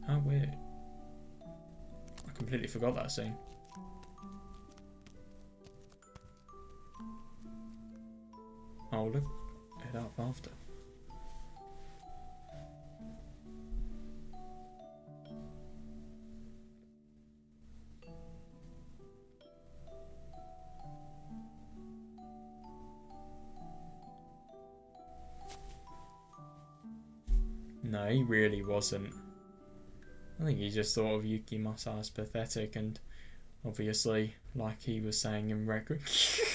A: How weird. I completely forgot that scene. I'll look it up after. No, he really wasn't. I think he just thought of Yukimasa as pathetic, and obviously, like he was saying in Requiem,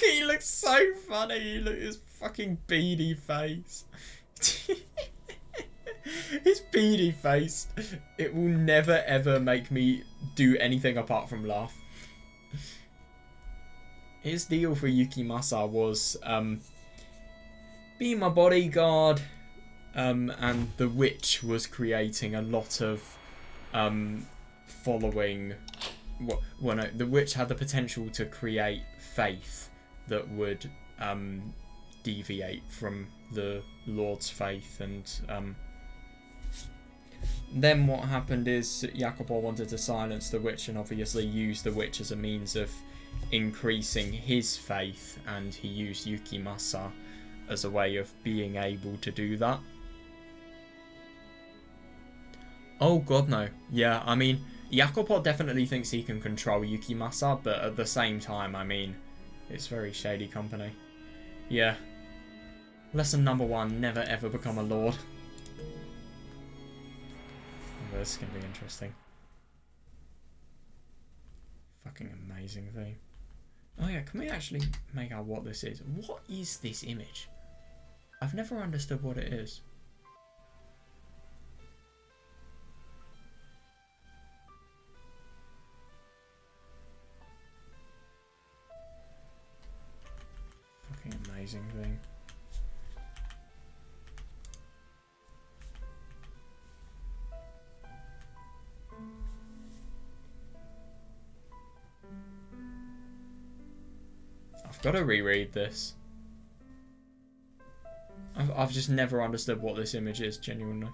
A: he looks so funny. Look at his fucking beady face. His beady face. It will never ever make me do anything apart from laugh. His deal for Yukimasa was be my bodyguard. And the witch was creating a lot of following. Well, no, the witch had the potential to create faith that would deviate from the Lord's faith, and then what happened is Jacopo wanted to silence the witch and obviously use the witch as a means of increasing his faith, and he used Yukimasa as a way of being able to do that. Oh god, no. Yeah, I mean, Jacopo definitely thinks he can control Yukimasa, but at the same time, I mean, it's very shady company. Yeah. Lesson number 1, never ever become a lord. Oh, this is going to be interesting. Fucking amazing thing. Oh yeah, can we actually make out what this is? What is this image? I've never understood what it is. Fucking amazing thing. I've got to reread this. I've just never understood what this image is, genuinely.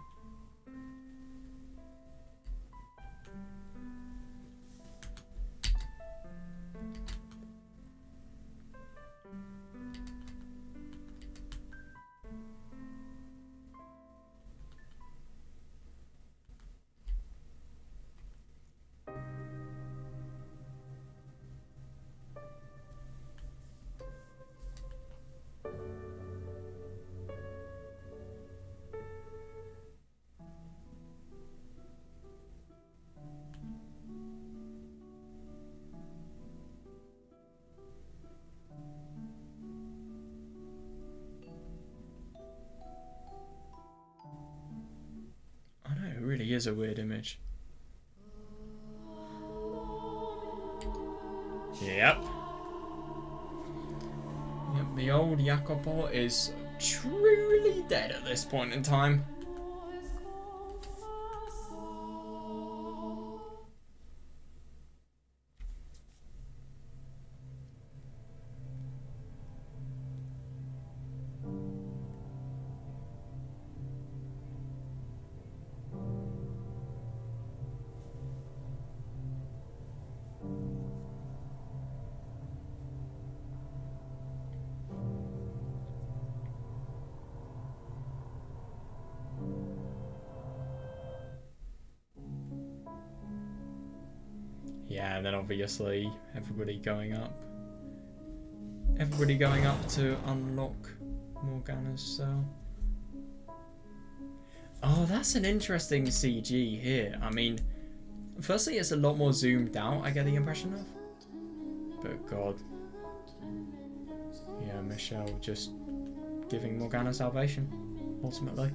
A: is a weird image. Yep. Yep, the old Jacopo is truly dead at this point in time. Yeah, and then obviously everybody going up. Everybody going up to unlock Morgana's cell. Oh, that's an interesting CG here. I mean, firstly, it's a lot more zoomed out, I get the impression of. But God. Yeah, Michelle just giving Morgana salvation, ultimately.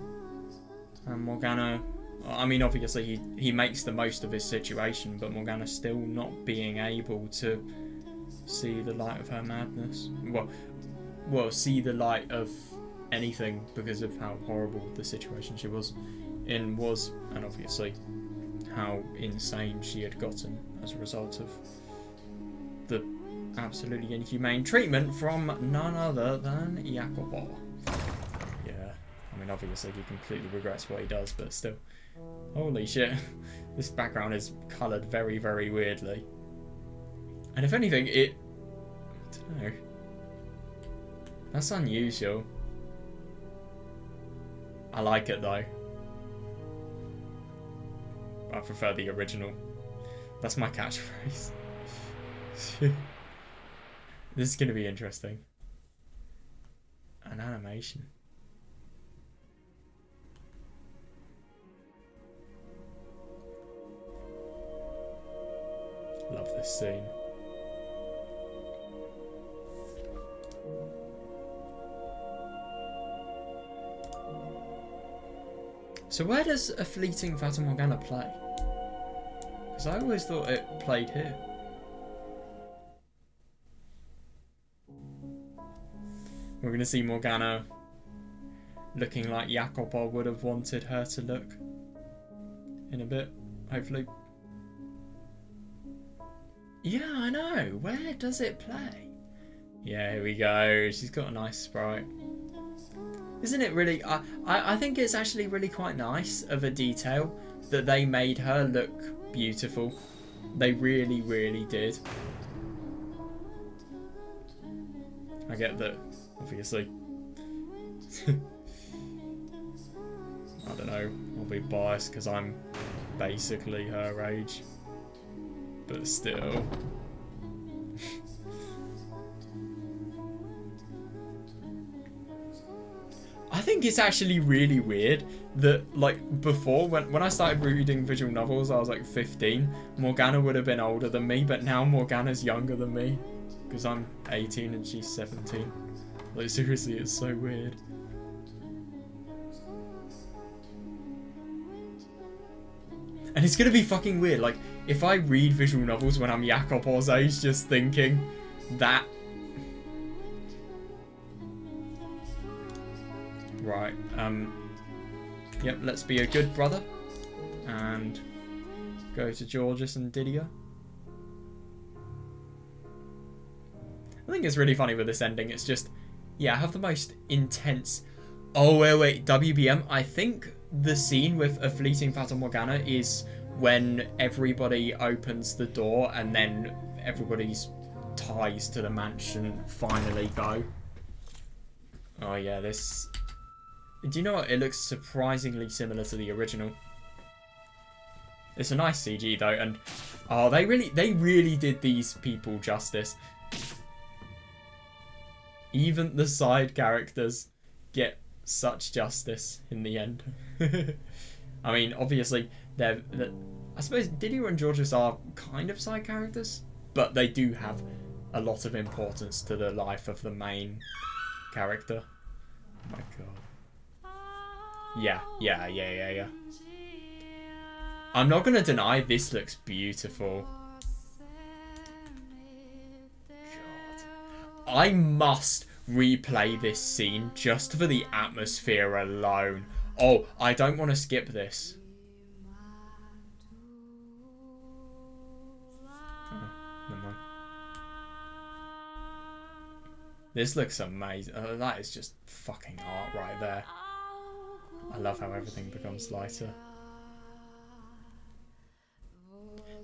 A: And Morgana, I mean, obviously he makes the most of his situation, but Morgana's still not being able to see the light of her madness. Well, see the light of anything because of how horrible the situation she was in was, and obviously how insane she had gotten as a result of the absolutely inhumane treatment from none other than Jacopo. Yeah, I mean, obviously he completely regrets what he does, but still. Holy shit, this background is coloured very, very weirdly. And if anything, I don't know. That's unusual. I like it though. I prefer the original. That's my catchphrase. This is going to be interesting. An animation. Love this scene. So where does A Fleeting Fata Morgana play? Because I always thought it played here. We're going to see Morgana looking like Jacopo would have wanted her to look in a bit, hopefully. Yeah, I know. Where does it play? Yeah, here we go. She's got a nice sprite. Isn't it really... I think it's actually really quite nice of a detail that they made her look beautiful. They really, really did. I get that, obviously. I don't know. I'll be biased because I'm basically her age. But still. I think it's actually really weird that, like, before, when I started reading visual novels, I was like 15. Morgana would have been older than me, but now Morgana's younger than me. Because I'm 18 and she's 17. Like, seriously, it's so weird. And it's gonna be fucking weird, like, if I read visual novels when I'm Jacopo's age, just thinking that... Right, yep, let's be a good brother. And go to Georges and Didier. I think it's really funny with this ending, it's just... Yeah, I have the most intense... Oh, wait, WBM, I think the scene with A Fleeting Fata Morgana is when everybody opens the door and then everybody's ties to the mansion finally go. Oh yeah, this... Do you know what? It looks surprisingly similar to the original. It's a nice CG though, and... Oh, they really did these people justice. Even the side characters get such justice in the end. I mean, obviously, I suppose Didier and Georges are kind of side characters, but they do have a lot of importance to the life of the main character. Oh my god. Yeah. I'm not going to deny this looks beautiful. God. I must replay this scene just for the atmosphere alone. Oh, I don't want to skip this. Oh, never mind. This looks amazing. That is just fucking art right there. I love how everything becomes lighter.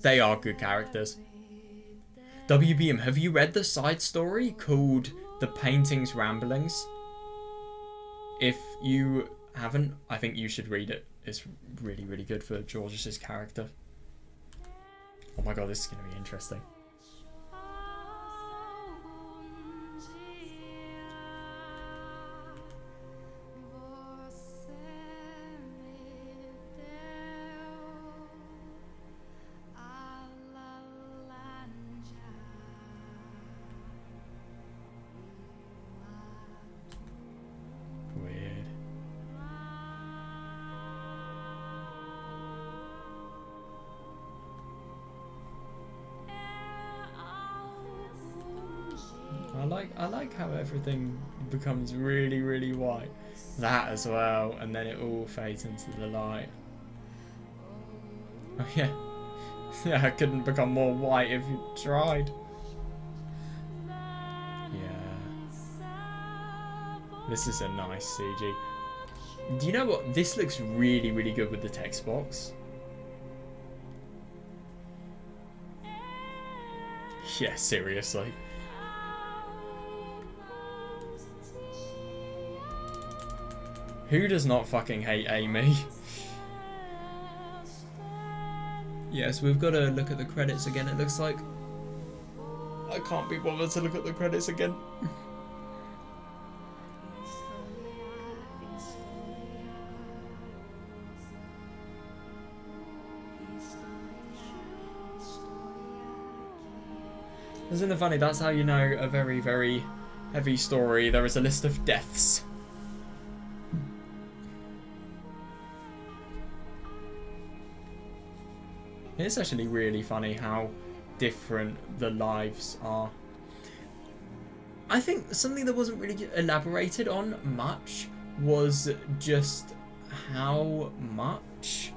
A: They are good characters. WBM, have you read the side story called The Painting's Ramblings? If you haven't, I think you should read it. It's really, really good for George's character. Oh my god, this is going to be interesting. I like how everything becomes really, really white. That as well, and then it all fades into the light. Oh yeah. Yeah, it couldn't become more white if you tried. Yeah. This is a nice CG. Do you know what? This looks really, really good with the text box. Yeah, seriously. Who does not fucking hate Amy? Yes, we've got to look at the credits again, it looks like. I can't be bothered to look at the credits again. Isn't it funny? That's how you know a very, very heavy story. There is a list of deaths. It's actually really funny how different the lives are. I think something that wasn't really elaborated on much was just how much...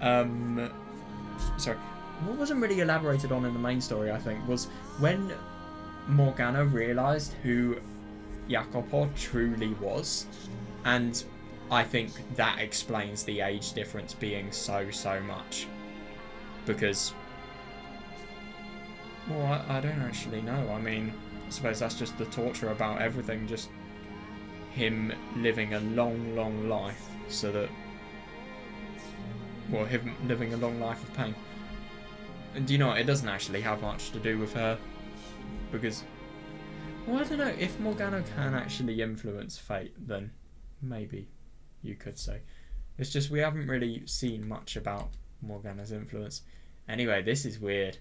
A: sorry. What wasn't really elaborated on in the main story, I think, was when Morgana realised who Jacopo truly was. And I think that explains the age difference being so much. Because, well, I don't actually know. I mean, I suppose that's just the torture about everything. Just him living a long life so that... Well, him living a long life of pain. And do you know what? It doesn't actually have much to do with her. Because, well, I don't know. If Morgana can actually influence fate, then maybe you could say. It's just we haven't really seen much about Morgana's influence. Anyway, this is weird.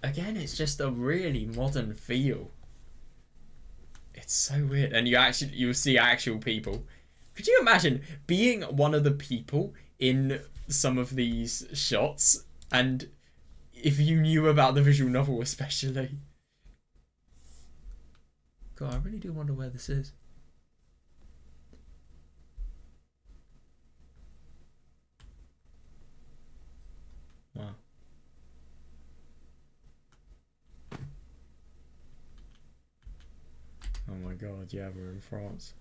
A: Again, it's just a really modern feel. It's so weird. And you'll see actual people. Could you imagine being one of the people in some of these shots, and if you knew about the visual novel especially? God, I really do wonder where this is. Wow. Oh my god, yeah, we're in France.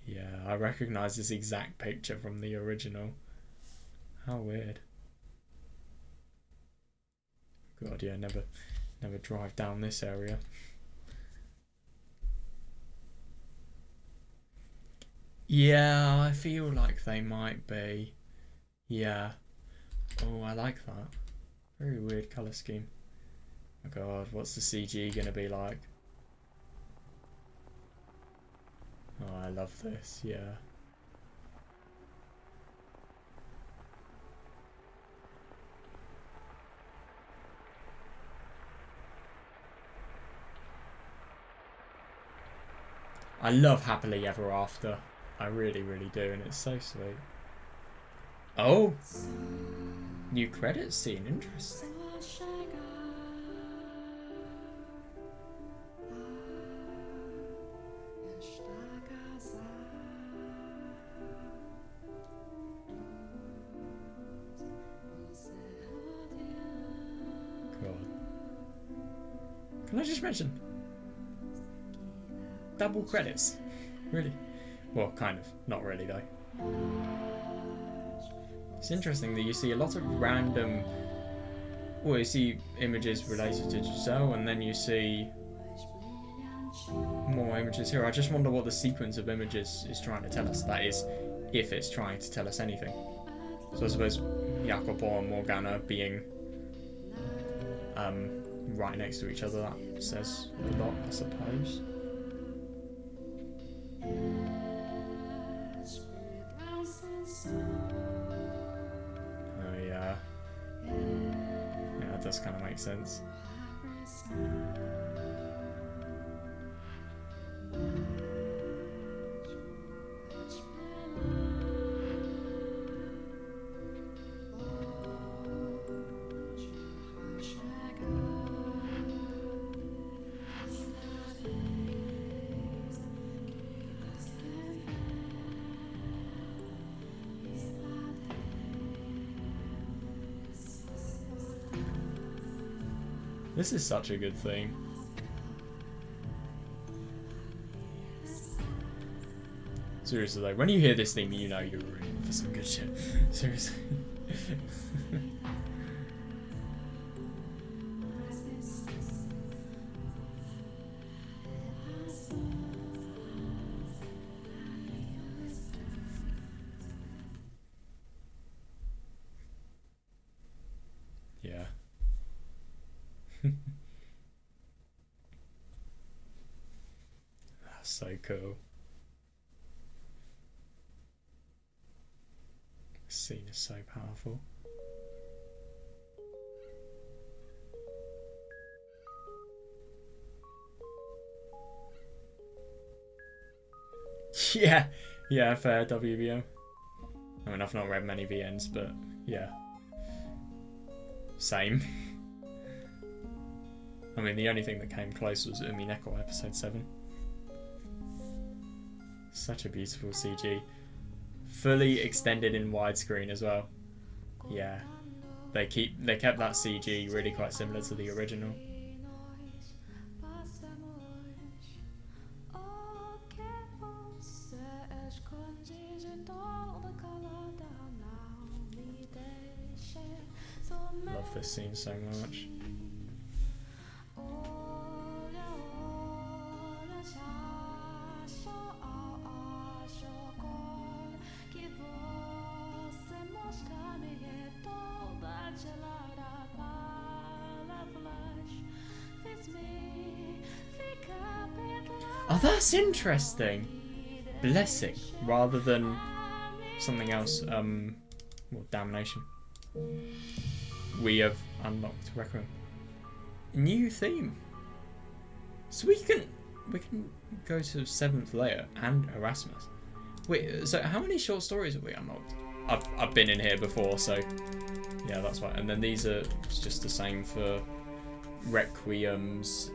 A: Yeah, I recognise this exact picture from the original. How weird. God, yeah, never drive down this area. Yeah, I feel like they might be. Yeah. Oh, I like that. Very weird colour scheme. Oh god, what's the CG gonna be like? Oh, I love this, yeah. I love Happily Ever After. I really, really do, and it's so sweet. Oh! New credits scene, interesting. God. Can I just mention? Double credits? Really? Well, kind of. Not really, though. It's interesting that you see a lot of random... Well, you see images related to Giselle, and then you see more images here. I just wonder what the sequence of images is trying to tell us. That is, if it's trying to tell us anything. So I suppose Jacopo and Morgana being right next to each other, that says a lot, I suppose. Oh yeah. Yeah, that does kind of make sense. This is such a good theme. Seriously though, when you hear this theme, you know you're in for some good shit. Seriously. Yeah. That's so cool. This scene is so powerful. Yeah, fair, WBO. I mean, I've not read many VNs, but yeah. Same. I mean, the only thing that came close was Umineko episode 7. Such a beautiful CG. Fully extended in widescreen as well. Yeah. They kept that CG really quite similar to the original. Love this scene so much. Oh, that's interesting. Blessing rather than something else. Well, damnation. We have unlocked Requiem. New theme. So we can go to 7th layer and Erasmus. Wait, so how many short stories have we unlocked? I've been in here before, so yeah, that's right. And then these are just the same for Requiem's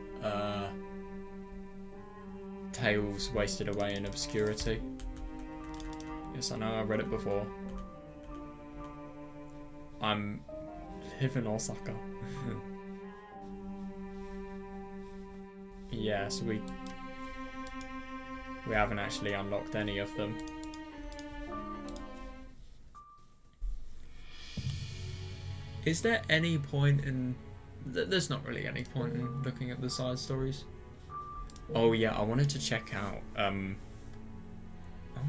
A: Tales Wasted Away in Obscurity. Yes, I know, I read it before. I'm live in Osaka. Yeah, so we haven't actually unlocked any of them. Is there any point in... There's not really any point in looking at the side stories. Oh yeah, I wanted to check out... Oh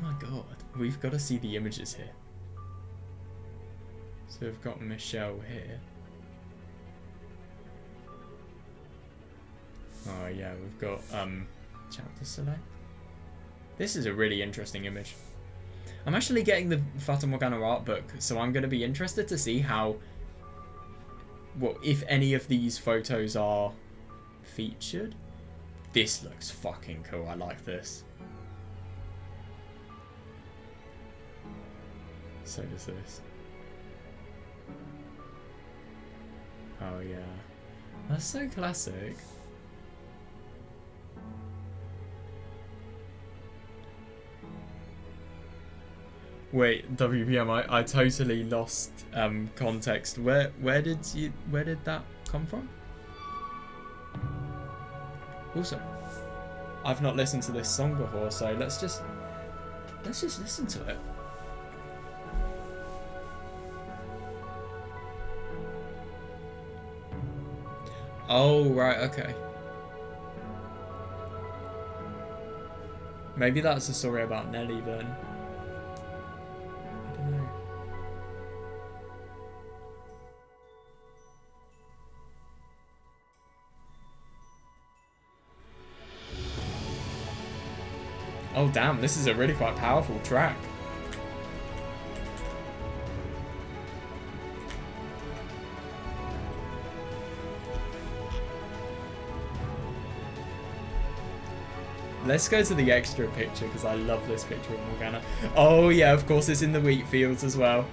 A: my god, we've got to see the images here. So we've got Michelle here. Oh yeah, we've got chapter select. This is a really interesting image. I'm actually getting the Fata Morgana art book, so I'm going to be interested to see how, well, if any of these photos are featured. This looks fucking cool. I like this. So does this. Oh yeah. That's so classic. Wait, WPM, I totally lost context. Where did that come from? Also, I've not listened to this song before, so let's just listen to it. Oh, right, okay. Maybe that's a story about Nelly then. I don't know. Oh damn, this is a really quite powerful track. Let's go to the extra picture because I love this picture of Morgana. Oh yeah, of course it's in the wheat fields as well.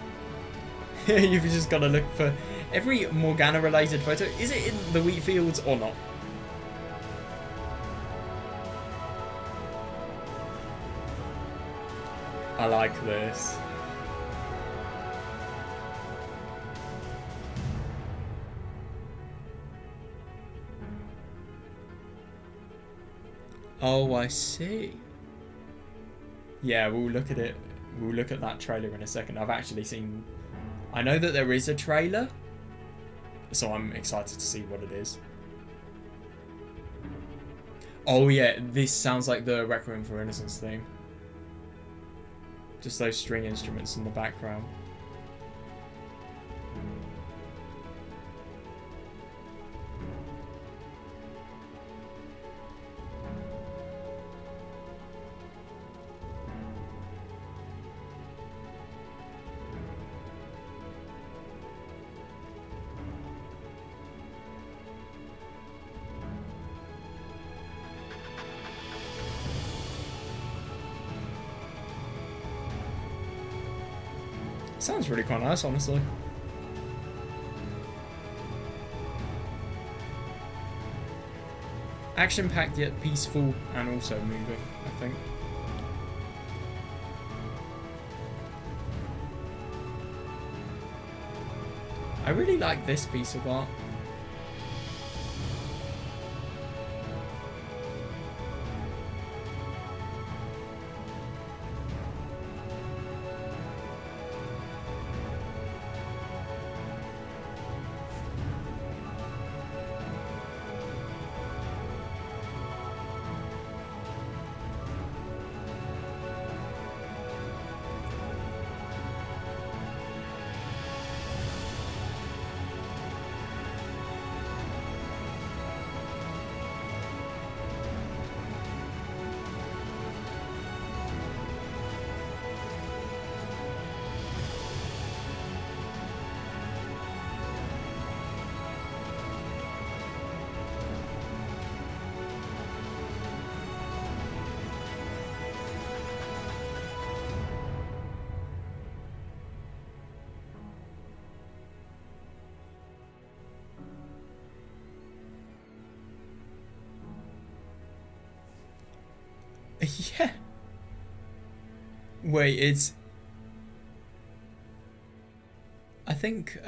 A: You've just got to look for every Morgana related photo. Is it in the wheat fields or not? I like this. Oh, I see. Yeah, we'll look at it. We'll look at that trailer in a second. I've actually seen... I know that there is a trailer, so I'm excited to see what it is. Oh yeah, this sounds like the Requiem for Innocence theme. Just those string instruments in the background. Sounds really quite nice, honestly. Action-packed yet peaceful and also moving, I think. I really like this piece of art. Yeah. Wait, it's... I think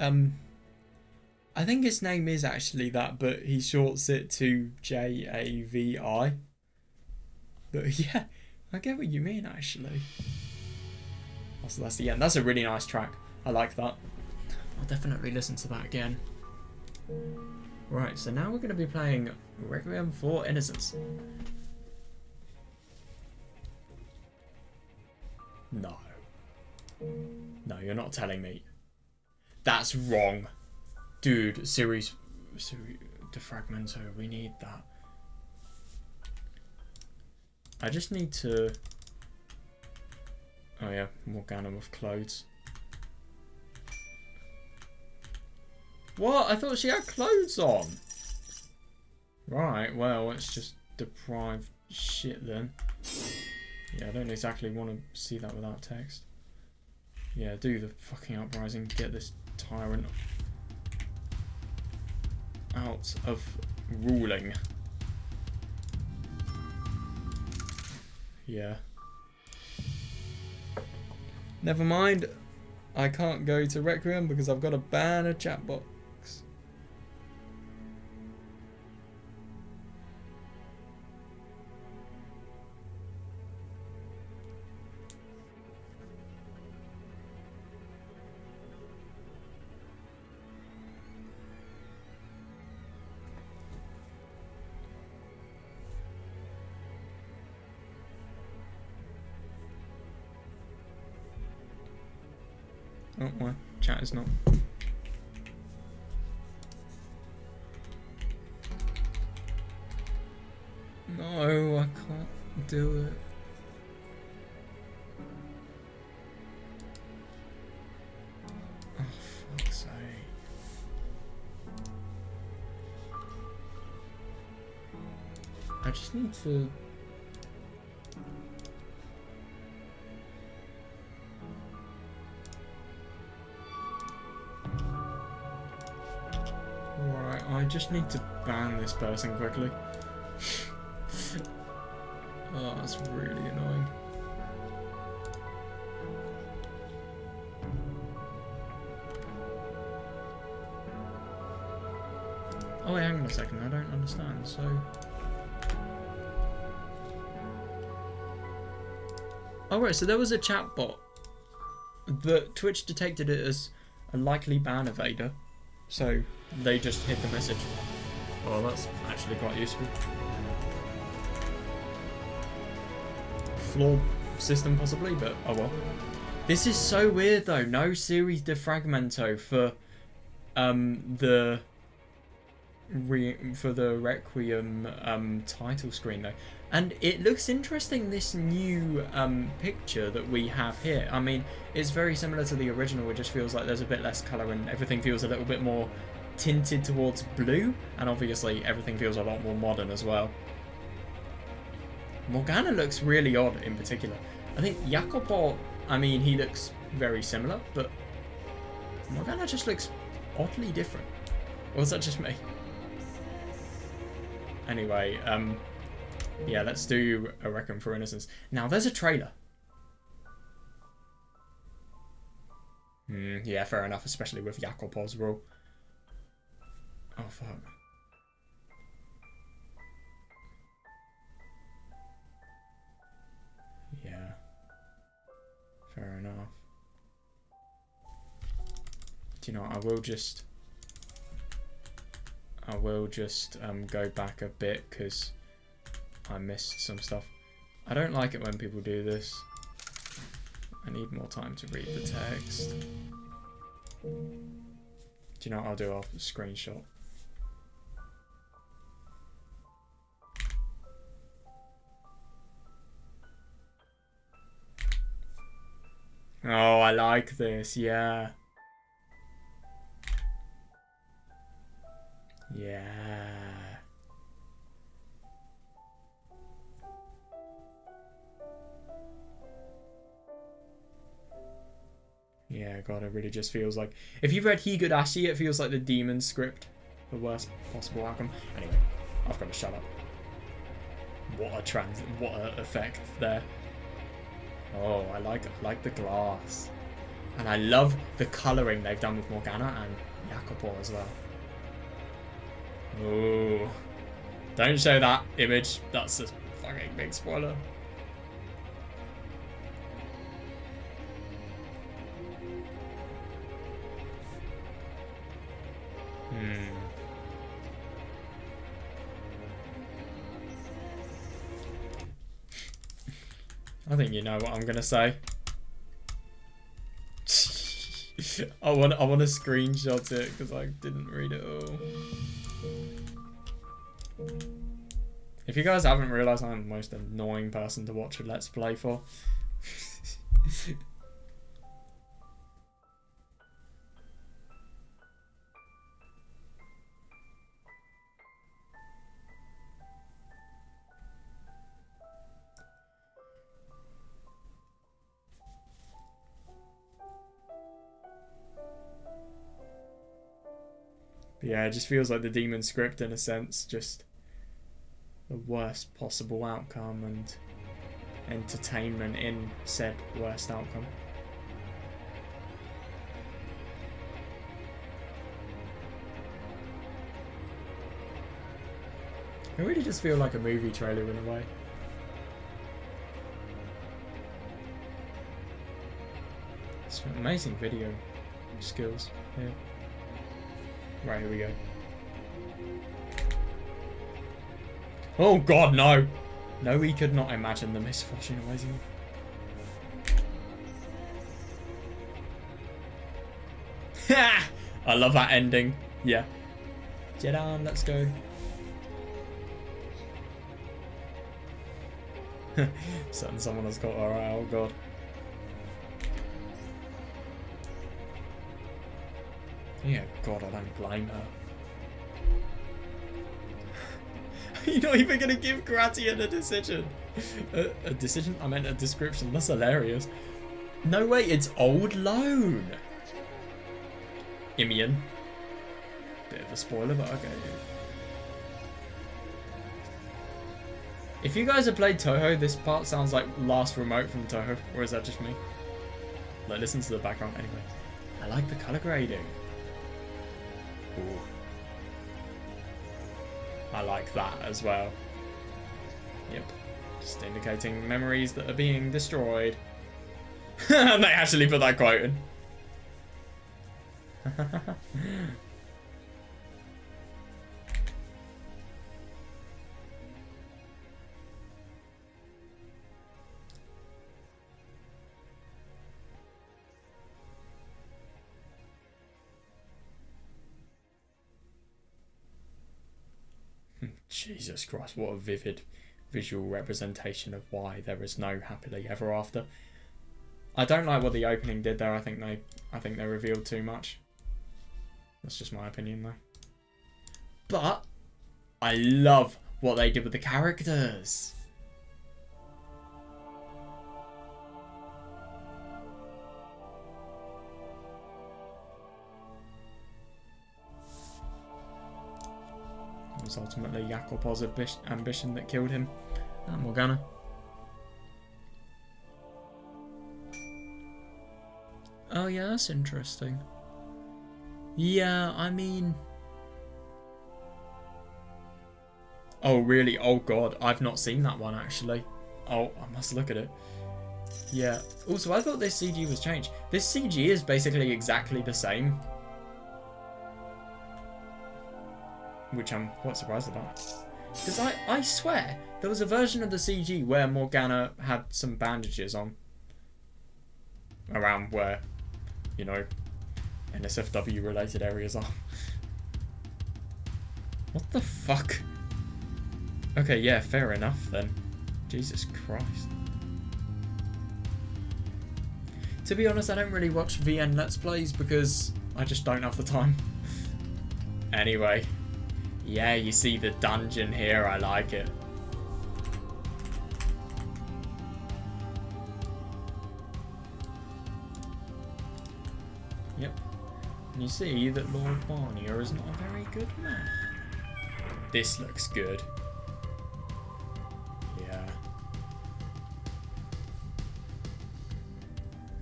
A: his name is actually that, but he shorts it to Javi. But yeah, I get what you mean actually. So that's the end. That's a really nice track. I like that. I'll definitely listen to that again. Right, so now we're going to be playing Requiem for Innocence. No. No, you're not telling me. That's wrong. Dude, series Defragmento, we need that. I just need to... Oh yeah, Morgana with clothes. What? I thought she had clothes on. Right, well, it's just deprived shit then. Yeah, I don't exactly want to see that without text. Yeah, do the fucking uprising. Get this tyrant out of ruling. Yeah. Never mind. I can't go to Requiem because I've got to ban a chat box. Oh, my chat is not. No, I can't do it. Oh, fuck's sake. I just need to... Right, I just need to ban this person quickly. Oh, that's really annoying. Oh wait, hang on a second, I don't understand, so... Oh right, so there was a chatbot that Twitch detected it as a likely ban evader, so they just hid the message. Well, that's actually quite useful. Flawed system possibly, but oh well. This is so weird though. No series de fragmento for the Requiem title screen though, and it looks interesting, this new picture that we have here. I mean, it's very similar to the original. It just feels like there's a bit less colour and everything feels a little bit more tinted towards blue, and obviously everything feels a lot more modern as well. Morgana looks really odd in particular. I think Jacopo, I mean, he looks very similar, but Morgana just looks oddly different. Or is that just me? Anyway, yeah, let's do a Requiem for Innocence. Now, there's a trailer. Yeah, fair enough, especially with Jacopo's rule. Oh, fuck. Yeah. Fair enough. Do you know what, I will just go back a bit because I missed some stuff. I don't like it when people do this. I need more time to read the text. Do you know what I'll do? I'll screenshot. Oh, I like this, yeah. Yeah. Yeah, God, it really just feels like... If you've read Higurashi, it feels like the demon script. The worst possible outcome. Anyway, I've got to shut up. What a effect there. Oh, I like the glass. And I love the colouring they've done with Morgana and Jacopo as well. Oh, don't show that image. That's a fucking big spoiler. I think you know what I'm gonna say. I want to screenshot it because I didn't read it all. If you guys haven't realised, I'm the most annoying person to watch a Let's Play for. But yeah, it just feels like the demon script in a sense, just the worst possible outcome and entertainment in said worst outcome. It really does feel like a movie trailer in a way. It's amazing video skills here. Right, here we go. Oh god, no! No, we could not imagine the misfortune awaiting you. Ha! I love that ending. Yeah. Get on, let's go. Certain someone has got alright, oh god. Yeah, god, I don't blame her. You're not even gonna give Gratian a decision. A decision? I meant a description. That's hilarious. No way, it's Old Loan. Imian. Bit of a spoiler, but okay. If you guys have played Touhou, this part sounds like Last Remote from Touhou, or is that just me? Like, listen to the background anyway. I like the color grading. Ooh. I like that as well. Yep. Just indicating memories that are being destroyed. And they actually put that quote in. Jesus Christ, what a vivid visual representation of why there is no happily ever after. I don't like what the opening did there. I think they revealed too much. That's just my opinion though. But I love what they did with the characters. It was ultimately Jakopo's ambition that killed him. Fata Morgana. Oh yeah, that's interesting. Yeah, I mean... Oh really? Oh god, I've not seen that one actually. Oh, I must look at it. Yeah. Also, I thought this CG was changed. This CG is basically exactly the same. Which I'm quite surprised about. Because I swear, there was a version of the CG where Morgana had some bandages on. Around where, you know, NSFW related areas are. What the fuck? Okay, yeah, fair enough then. Jesus Christ. To be honest, I don't really watch VN Let's Plays because I just don't have the time. Anyway. Yeah, you see the dungeon here, I like it. Yep. And you see that Lord Barnier is not a very good man. This looks good. Yeah.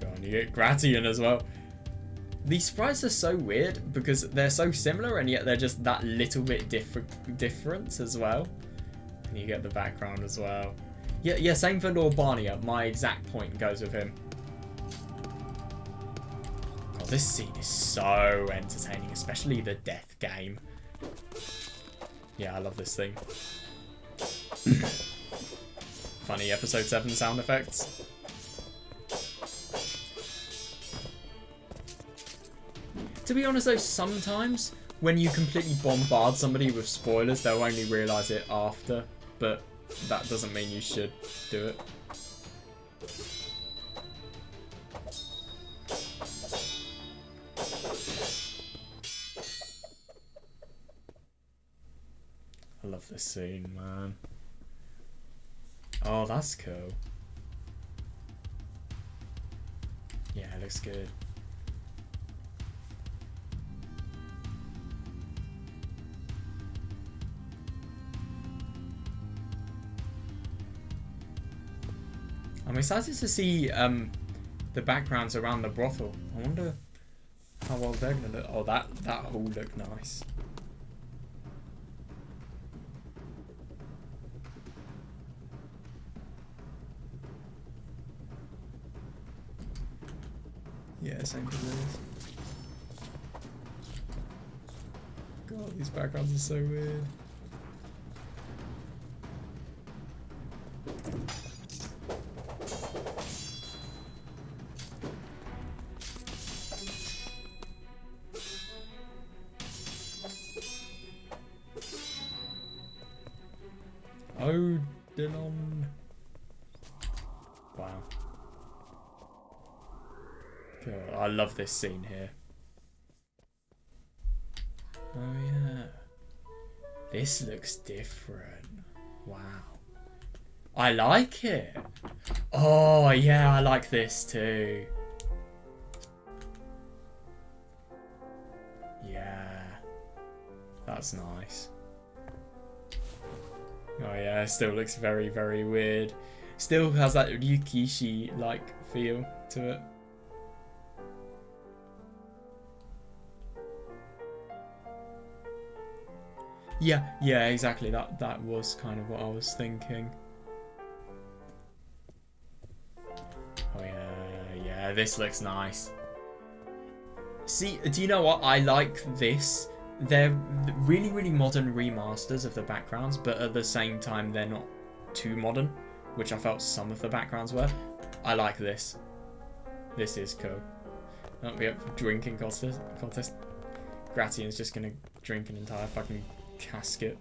A: Go on, you get Gratian as well. These sprites are so weird because they're so similar and yet they're just that little bit different as well. And you get the background as well. Yeah, same for Lord Barnier. My exact point goes with him. God, this scene is so entertaining, especially the death game. Yeah, I love this theme. Funny episode 7 sound effects. To be honest though, sometimes when you completely bombard somebody with spoilers, they'll only realise it after, but that doesn't mean you should do it. I love this scene, man. Oh, that's cool. Yeah, it looks good. I'm excited to see the backgrounds around the brothel. I wonder how well they're gonna look. Oh, that all look nice. Yeah, same as this. God, these backgrounds are so weird. Odilon. Wow. God, I love this scene here. Oh yeah. This looks different. Wow. I like it. Oh yeah, I like this too. Yeah. That's nice. Oh yeah, it still looks very, very weird. Still has that Ryukishi-like feel to it. Yeah, exactly. That was kind of what I was thinking. Oh yeah, this looks nice. See, do you know what? I like this. They're really, really modern remasters of the backgrounds, but at the same time, they're not too modern, which I felt some of the backgrounds were. I like this. This is cool. That'll be up for drinking contest. Gratian's just gonna drink an entire fucking casket.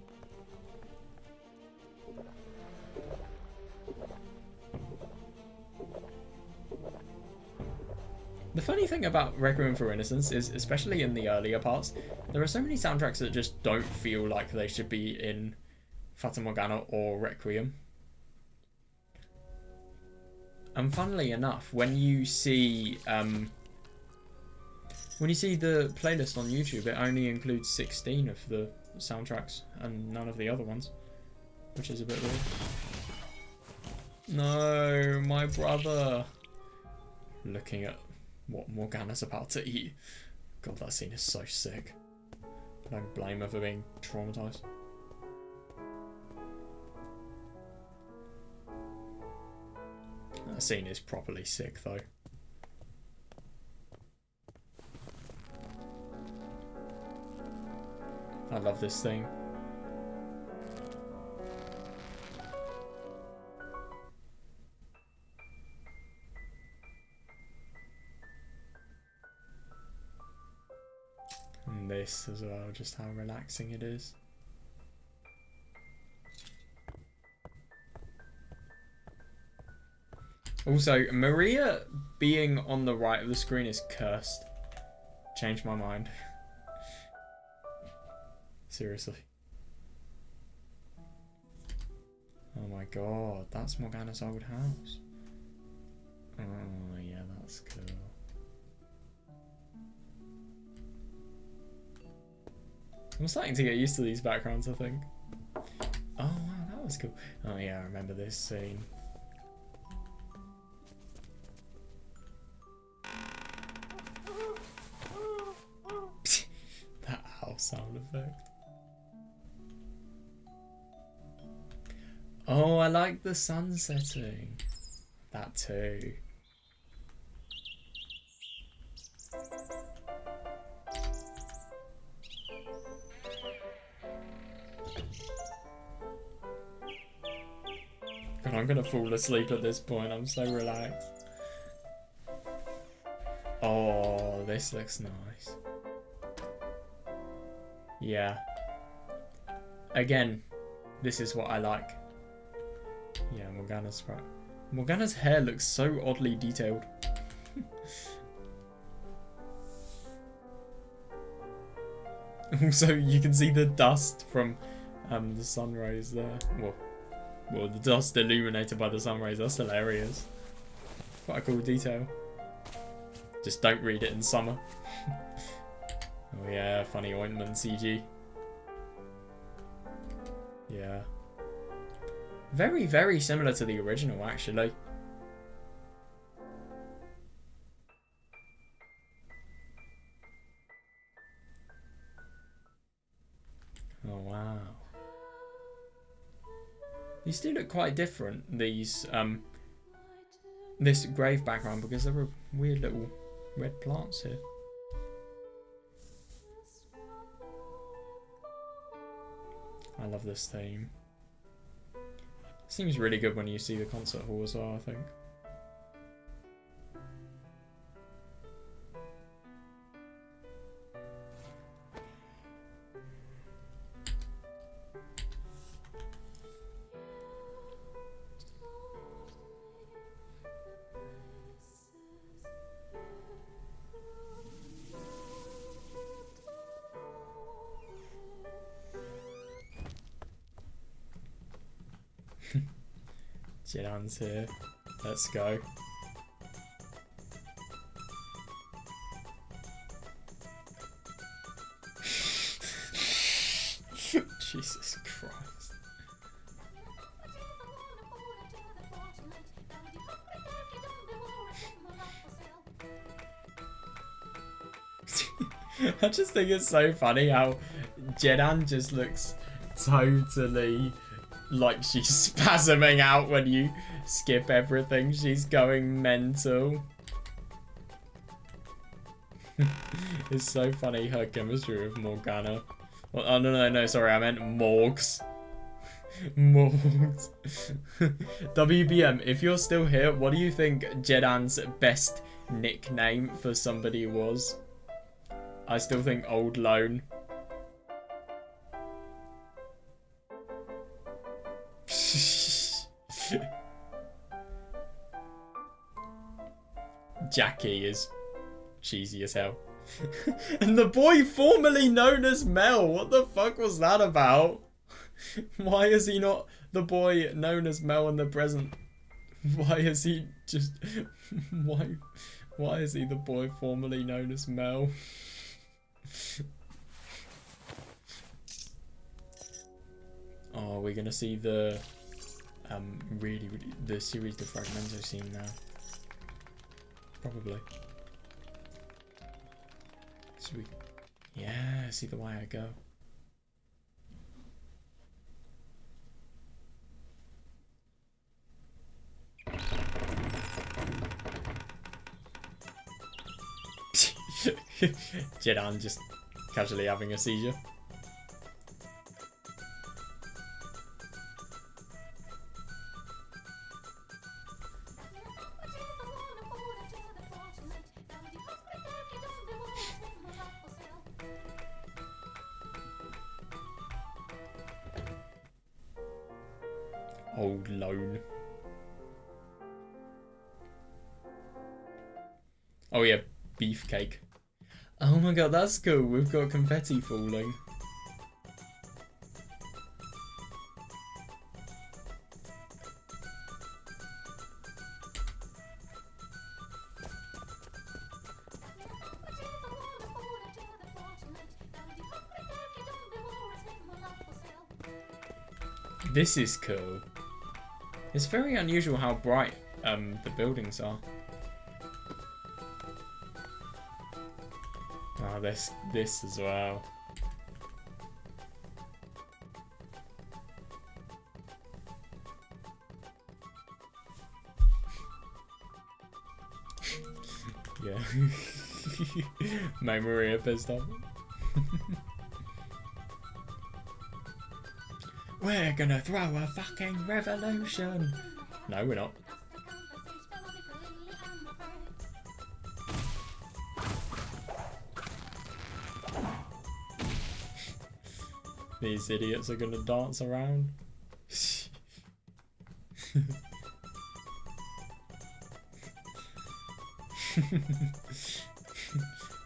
A: The funny thing about Requiem for Innocence is, especially in the earlier parts, there are so many soundtracks that just don't feel like they should be in Fata Morgana or Requiem. And funnily enough, when you see the playlist on YouTube, it only includes 16 of the soundtracks and none of the other ones, which is a bit weird. No, my brother. Looking at what Morgana's about to eat. God, that scene is so sick. I don't blame her for being traumatized. That scene is properly sick, though. I love this thing. And this as well, just how relaxing it is. Also, Maria being on the right of the screen is cursed. Changed my mind. Seriously. Oh my god, that's Morgana's old house. Oh yeah, that's cool. I'm starting to get used to these backgrounds, I think. Oh wow, that was cool. Oh yeah, I remember this scene. That owl sound effect. Oh, I like the sun setting. That too. God, I'm gonna fall asleep at this point. I'm so relaxed. Oh, this looks nice. Yeah. Again, this is what I like. Yeah, Morgana's hair looks so oddly detailed. Also, you can see the dust from the sun rays there. Well, the dust illuminated by the sun rays. That's hilarious. Quite a cool detail. Just don't read it in summer. Oh yeah, funny ointment CG. Yeah. Very, very similar to the original, actually. These do look quite different, these, this grave background, because there are weird little red plants here. I love this theme. Seems really good when you see the concert hall as well, I think. Jedan's here. Let's go. Jesus Christ. I just think it's so funny how Jedan just looks totally like she's spasming out when you skip everything. She's going mental. It's so funny, her chemistry with Morgana. Well, oh, no, sorry, I meant Morgs. Morgs. WBM, if you're still here, what do you think Jedan's best nickname for somebody was? I still think Old Lone. Jackie is cheesy as hell. And the boy formerly known as Mel, what the fuck was that about? Why is he not the boy known as Mel in the present? Why is he just... Why is he the boy formerly known as Mel? Oh, we're gonna see the really the series the Fragmento scene now. Probably. Sweet. Yeah, see the way I go. Jedan just casually having a seizure. Old Lone. Oh yeah, beefcake. Oh my god, that's cool. We've got confetti falling. This is cool. It's very unusual how bright the buildings are. Oh, this as well. Yeah. My Maria pissed off. We're gonna throw a fucking revolution. No, we're not. These idiots are gonna dance around.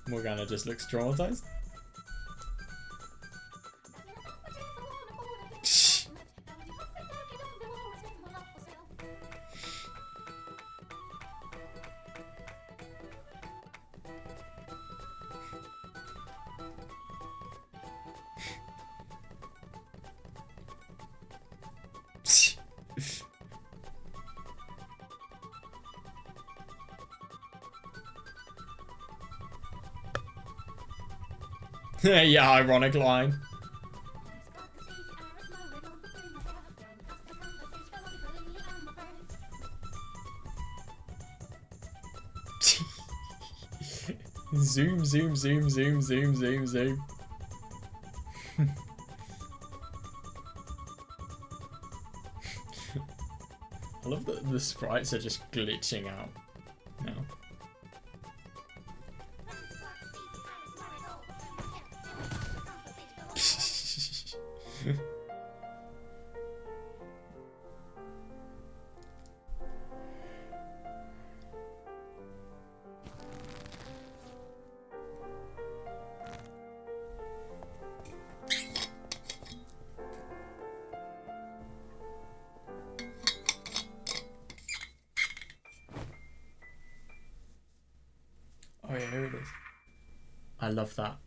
A: Morgana just looks traumatized. Yeah, ironic line. Zoom, zoom, zoom, zoom, zoom, zoom, zoom. I love that the sprites are just glitching out now. Oh yeah, here it is. I love that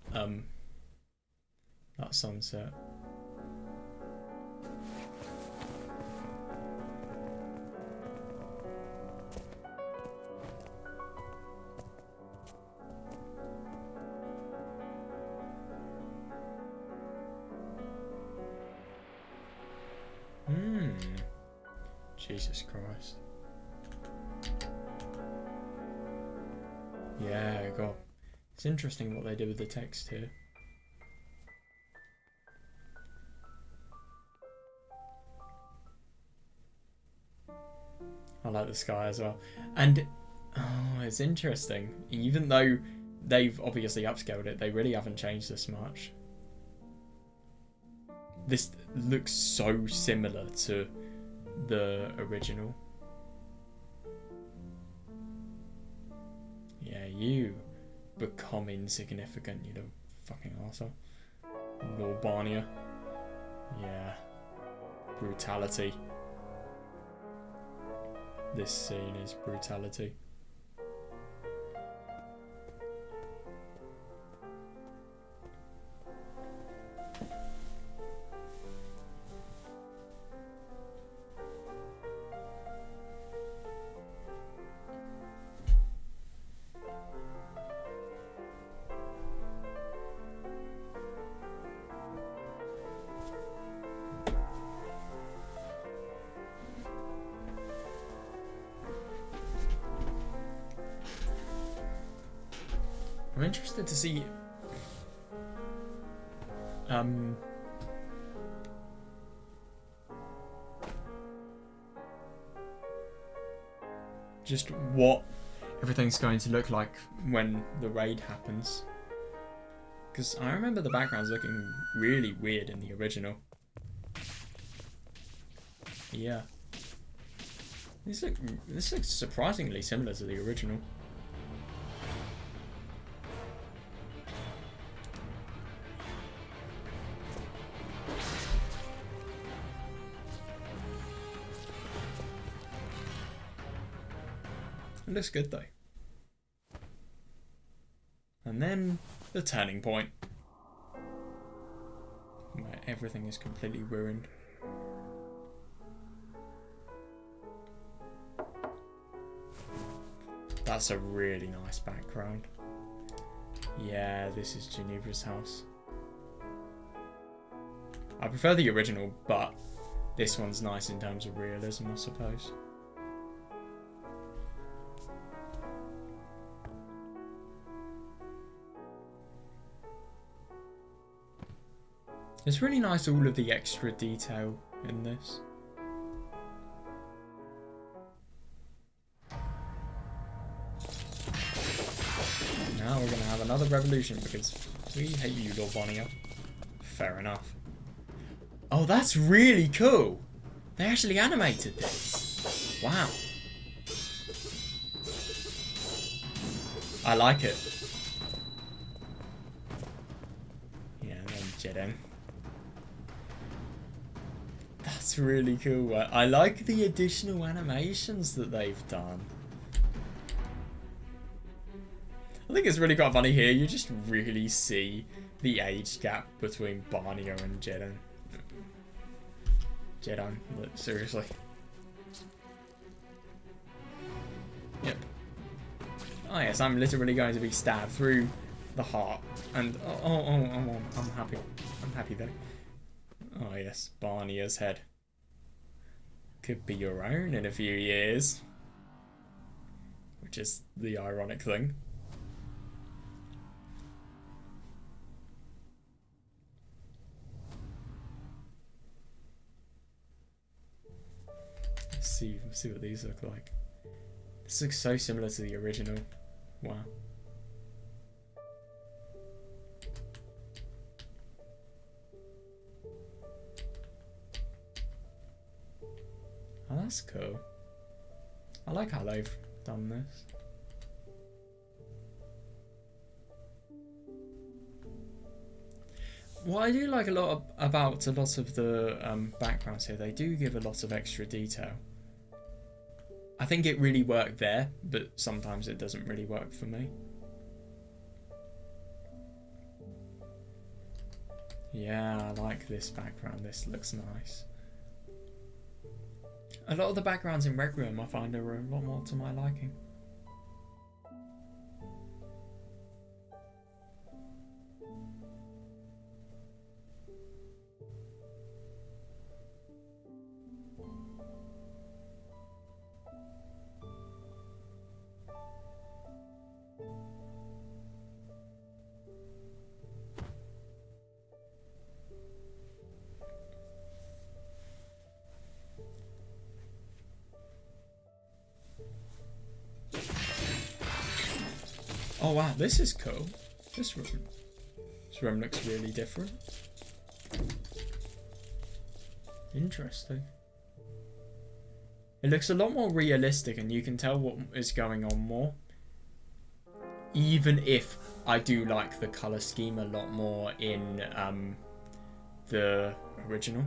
A: that sunset. Jesus Christ. Yeah, God. It's interesting what they did with the text here. I like the sky as well. And, oh, it's interesting. Even though they've obviously upscaled it, they really haven't changed this much. This looks so similar to the original. Yeah, you become insignificant, you little fucking arsehole. Lord Barnier. Yeah. Brutality. This scene is brutality. I'm interested to see just what everything's going to look like when the raid happens. Because I remember the backgrounds looking really weird in the original. Yeah. This looks surprisingly similar to the original. It looks good though. And then the turning point, where everything is completely ruined. That's a really nice background. Yeah, this is Geneva's house. I prefer the original, but this one's nice in terms of realism, I suppose. It's really nice, all of the extra detail in this. Now we're going to have another revolution because we hate you, Lord Bonnier. Fair enough. Oh, that's really cool. They actually animated this. Wow. I like it. Yeah, and then Jeden. That's really cool. I like the additional animations that they've done. I think it's really quite funny here. You just really see the age gap between Barnier and Jeden. Jeden, seriously. Yep. Oh yes, I'm literally going to be stabbed through the heart. And I'm happy. I'm happy though. Oh yes, Barnier's head. Could be your own in a few years. Which is the ironic thing. see what these look like. This looks so similar to the original. Wow. Oh, that's cool. I like how they've done this. What I do like about a lot of the backgrounds here, they do give a lot of extra detail. I think it really worked there, but sometimes it doesn't really work for me. Yeah, I like this background. This looks nice. A lot of the backgrounds in Requiem I find are a lot more to my liking. Oh wow, this is cool. This room looks really different. Interesting. It looks a lot more realistic and you can tell what is going on more. Even if I do like the colour scheme a lot more in the original.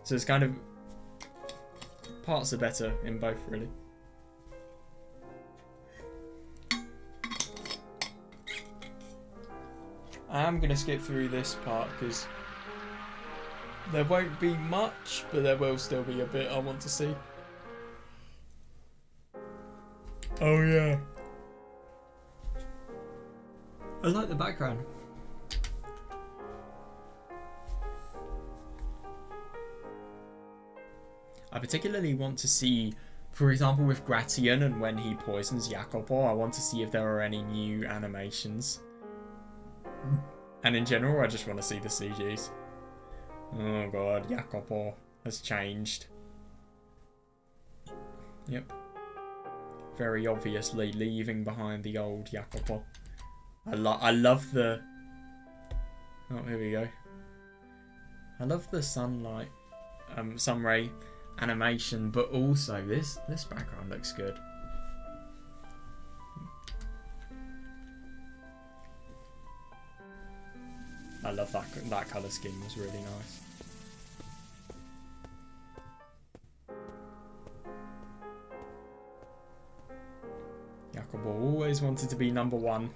A: So it's kind of... parts are better in both, really. I am going to skip through this part because there won't be much, but there will still be a bit I want to see. Oh yeah. I like the background. I particularly want to see, for example, with Gratian and when he poisons Jacopo, I want to see if there are any new animations. And in general, I just want to see the CGs. Oh god, Jacopo has changed. Yep. Very obviously leaving behind the old Jacopo. I love the... Oh, here we go. I love the sunlight, sunray animation, but also this background looks good. I love that colour scheme, was really nice. Jacopo always wanted to be number one.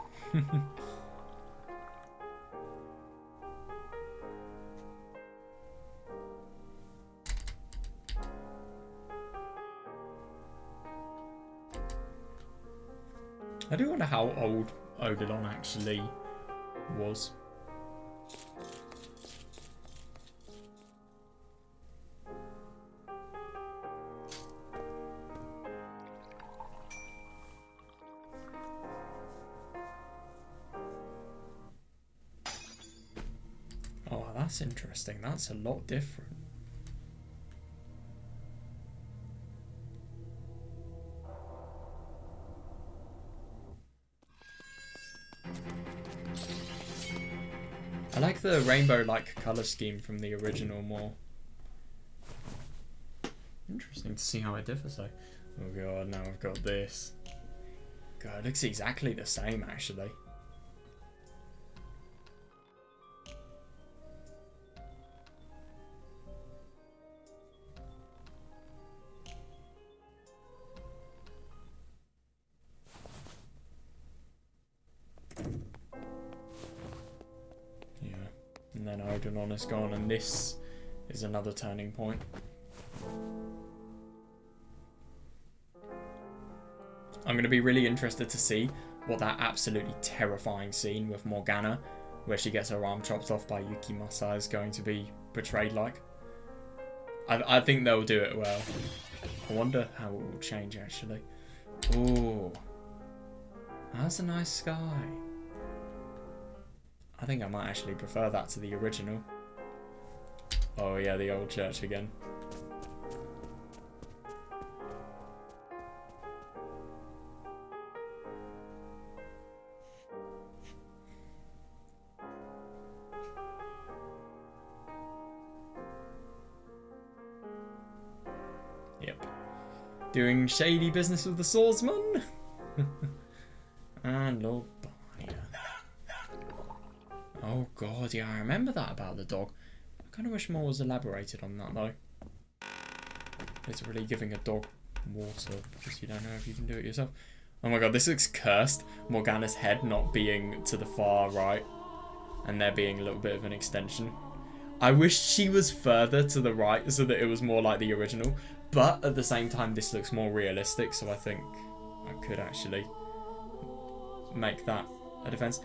A: I do wonder how old Odilon actually was. Oh, that's interesting. That's a lot different. I like the rainbow-like colour scheme from the original more. Interesting to see how it differs though. Oh god, now I've got this. God, it looks exactly the same actually. And then Odilon is gone, and this is another turning point. I'm going to be really interested to see what that absolutely terrifying scene with Morgana, where she gets her arm chopped off by Yukimasa, is going to be portrayed like. I think they'll do it well. I wonder how it will change actually. Ooh, that's a nice sky. I think I might actually prefer that to the original. Oh yeah, the old church again. Yep. Doing shady business with the swordsman. And Lord Barney. Oh god, yeah, I remember that about the dog. I kind of wish more was elaborated on that though. Literally giving a dog water because you don't know if you can do it yourself. Oh my god, this looks cursed. Morgana's head not being to the far right and there being a little bit of an extension. I wish she was further to the right so that it was more like the original, but at the same time this looks more realistic, so I think I could actually make that a defense.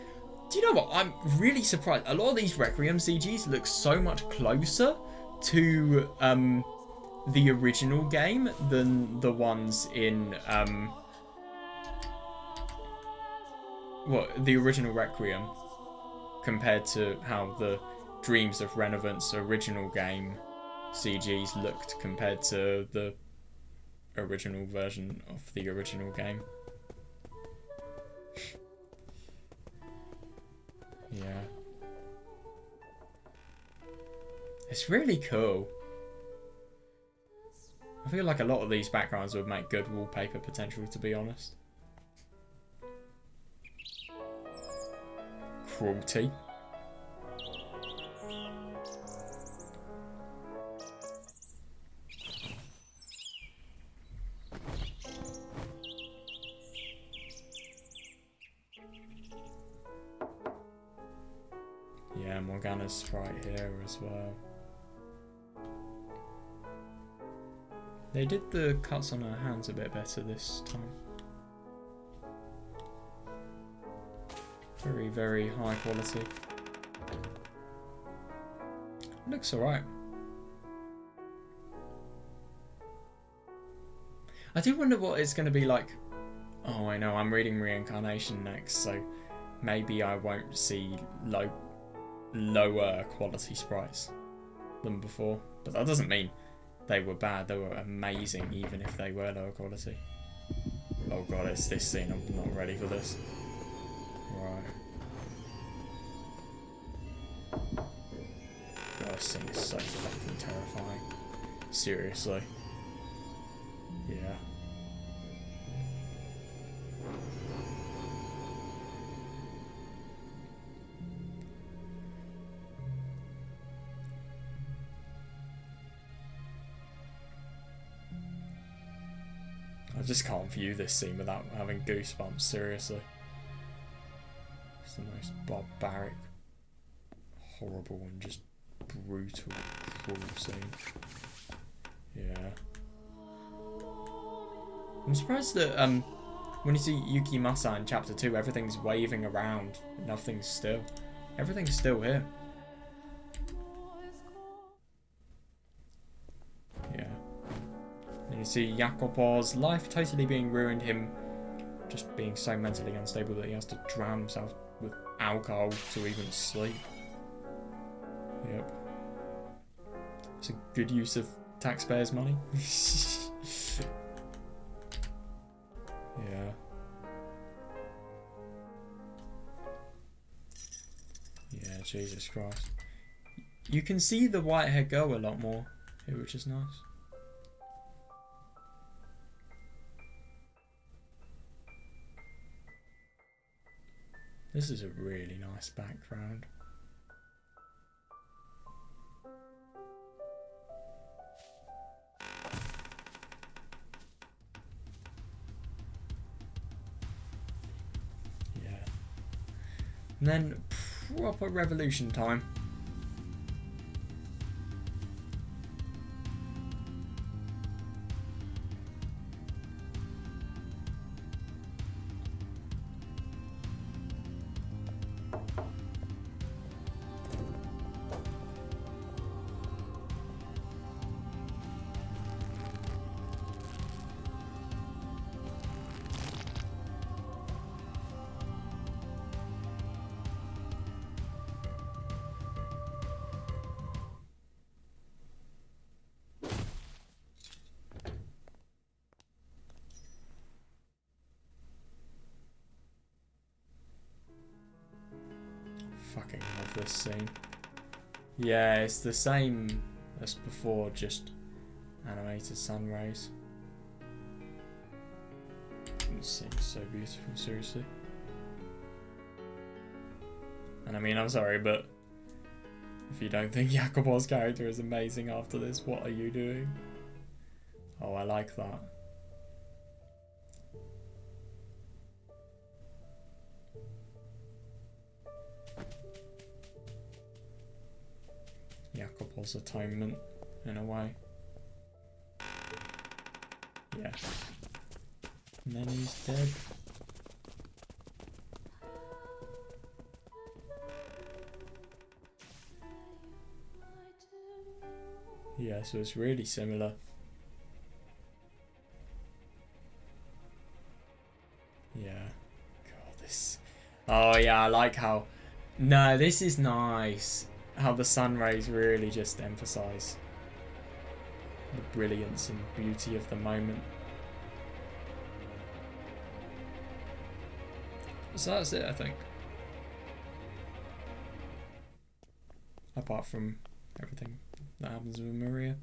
A: Do you know what? I'm really surprised. A lot of these Requiem CGs look so much closer to the original game than the ones in the original Requiem compared to how the Dreams of Revenants original game CGs looked compared to the original version of the original game. Yeah. It's really cool. I feel like a lot of these backgrounds would make good wallpaper potential, to be honest. Cruelty. Yeah, Morgana's right here as well. They did the cuts on her hands a bit better this time. Very, very high quality. Looks alright. I do wonder what it's going to be like. Oh, I know, I'm reading Reincarnation next, so maybe I won't see lower quality sprites than before. But that doesn't mean they were bad. They were amazing, even if they were lower quality. Oh god, it's this scene. I'm not ready for this. Right. God, this scene is so fucking terrifying. Seriously. Yeah. I just can't view this scene without having goosebumps, seriously. It's the most barbaric, horrible and just brutal, cruel scene. Yeah. I'm surprised that when you see Yuki Masa in chapter 2, everything's waving around, nothing's still. Everything's still here. Yeah. And you see Jakob's life totally being ruined, him just being so mentally unstable that he has to drown himself with alcohol to even sleep. Yep. It's a good use of taxpayers' money. Yeah. Yeah, Jesus Christ. You can see the white hair go a lot more here, which is nice. This is a really nice background. Yeah. And then proper revolution time. Fucking love this scene. Yeah, it's the same as before, just Animated sun rays. It seems so beautiful, seriously. And I mean, I'm sorry, but if you don't think Jakobov's character is amazing after this, what are you doing? Oh, I like that. Jakobov's atonement, in a way. Yeah. And then he's dead. Yeah, so it's really similar. Yeah. God, this... Oh, yeah, I like how... No, this is nice. How the sun rays really just emphasize the brilliance and beauty of the moment. So that's it, I think. Apart from everything that happens with Maria.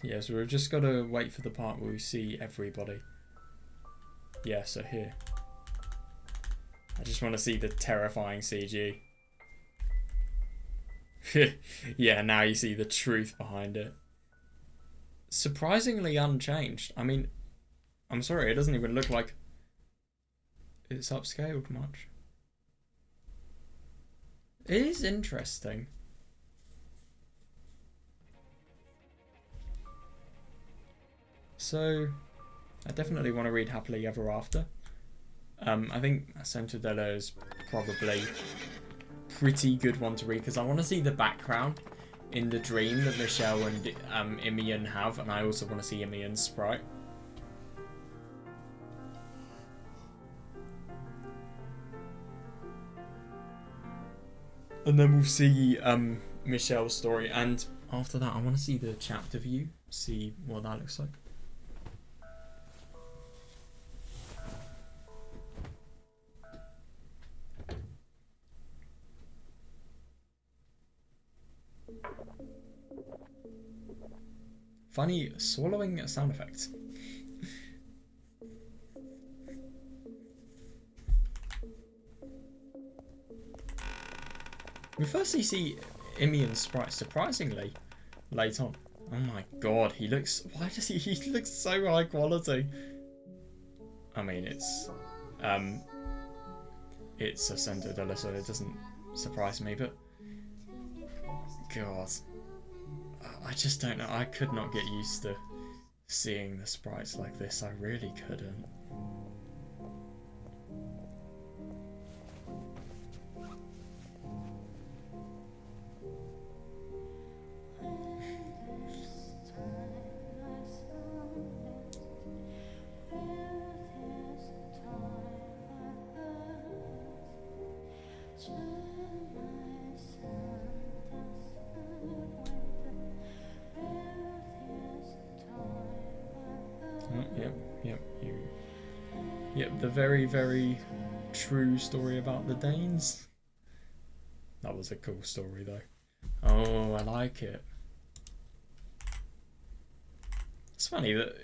A: Yeah, so we've just got to wait for the part where we see everybody. Yeah, so here. I just want to see the terrifying CG. Yeah, now you see the truth behind it. Surprisingly unchanged. I mean, I'm sorry, it doesn't even look like it's upscaled much. It is interesting. So, I definitely want to read Happily Ever After. I think Centodella is probably a pretty good one to read because I want to see the background in the dream that Michelle and Imian have, and I also want to see Imian's sprite. And then we'll see Michelle's story, and after that I want to see the chapter view, see what that looks like. Funny swallowing sound effects. We firstly see Imian's sprite surprisingly late on. Oh my god, he looks... Why does he looks so high quality? I mean, it's a Centodella, so it doesn't surprise me, but... God... I just don't know. I could not get used to seeing the sprites like this. I really couldn't. Yep, the very, very true story about the Danes. That was a cool story, though. Oh, I like it. It's funny that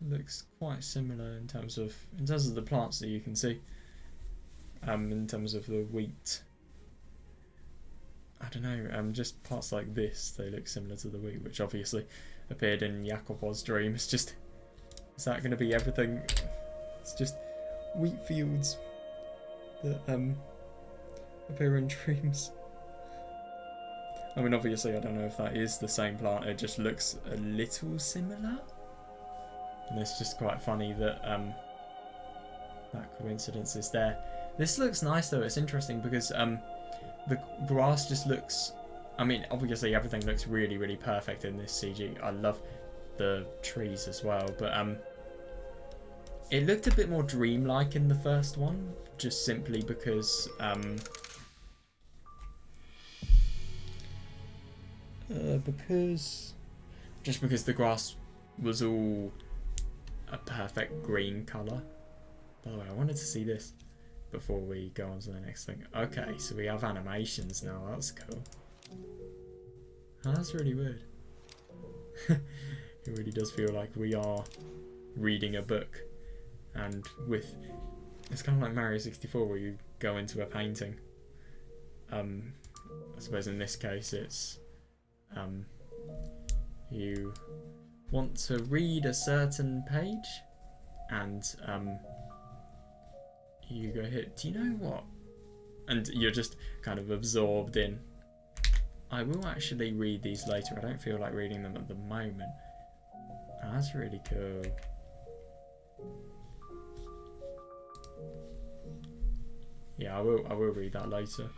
A: looks quite similar in terms of the plants that you can see. In terms of the wheat. I don't know, just parts like this, they look similar to the wheat, which obviously appeared in Jakobov's dream. It's just... Is that going to be everything? It's just wheat fields that appear in dreams. I mean, obviously, I don't know if that is the same plant. It just looks a little similar, and it's just quite funny that that coincidence is there. This looks nice though. It's interesting because the grass just looks. I mean, obviously, everything looks really, really perfect in this CG. I love the trees as well, but it looked a bit more dreamlike in the first one, just simply because Because the grass was all a perfect green colour. By the way, I wanted to see this before we go on to the next thing. Okay, so we have animations now. That's cool. Oh, that's really weird. It really does feel like we are reading a book, and it's kind of like Mario 64 where you go into a painting. I suppose in this case it's you want to read a certain page, and you go here. Do you know what? And you're just kind of absorbed in. I will actually read these later. I don't feel like reading them at the moment. Oh, that's really cool. Yeah, I will read that later.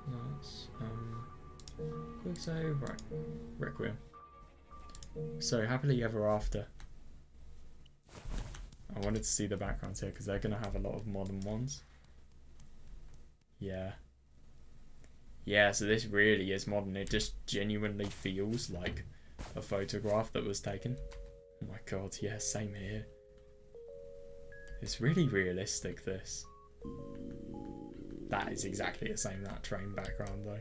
A: That's quick save, right. Requiem. So happily ever after. I wanted to see the backgrounds here because they're gonna have a lot of modern ones. Yeah. Yeah, so this really is modern. It just genuinely feels like a photograph that was taken. Oh my god, yeah, same here. It's really realistic, this. That is exactly the same, that train background, though.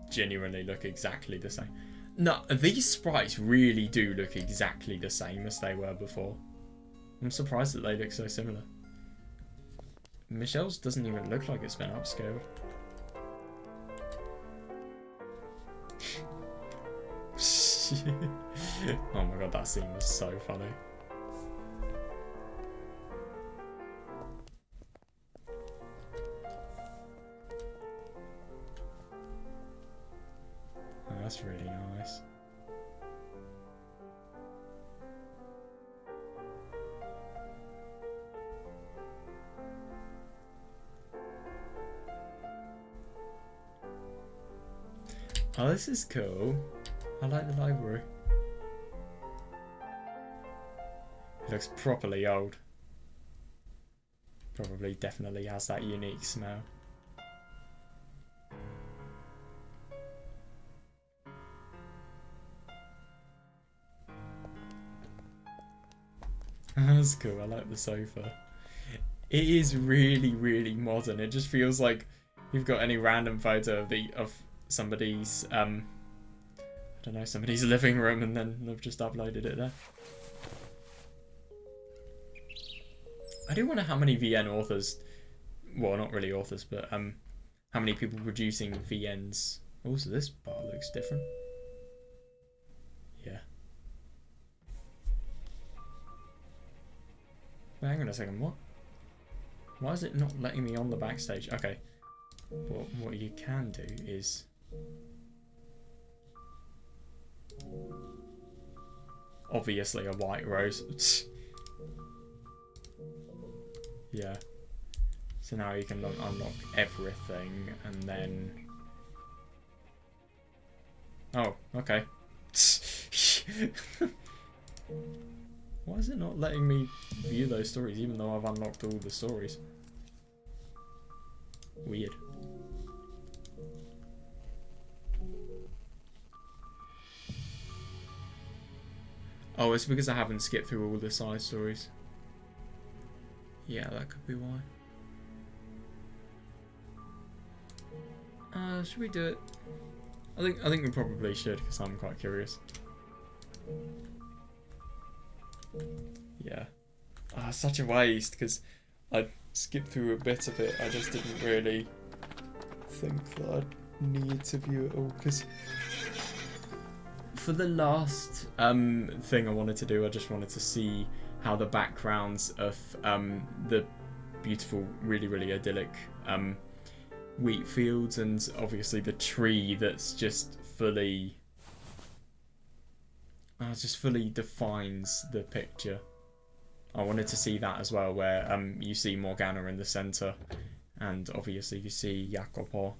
A: Genuinely look exactly the same. No, these sprites really do look exactly the same as they were before. I'm surprised that they look so similar. Michelle's doesn't even look like it's been upscaled. Oh my god, that scene was so funny. Oh, that's really nice. Oh, this is cool. I like the library. It looks properly old. Probably definitely has that unique smell. That's cool. I like the sofa. It is really, really modern. It just feels like you've got any random photo of somebody's I don't know, somebody's living room, and then they've just uploaded it there. I do wonder how many VN authors, well, not really authors, but how many people producing VNs. Also, this bar looks different. Yeah. Wait, hang on a second. What? Why is it not letting me on the backstage? Okay. Well, what you can do is. Obviously a white rose. Yeah. So now you can unlock everything, and then... Oh, okay. Why is it not letting me view those stories, even though I've unlocked all the stories? Weird. Oh, it's because I haven't skipped through all the side stories. Yeah, that could be why. Should we do it? I think we probably should, because I'm quite curious. Yeah. Ah, such a waste, because I skipped through a bit of it. I just didn't really think that I'd need to view it all, because for the last thing I wanted to do, I just wanted to see how the backgrounds of the beautiful, really, really idyllic wheat fields, and obviously the tree that's just fully defines the picture. I wanted to see that as well, where you see Morgana in the centre, and obviously you see Jacopo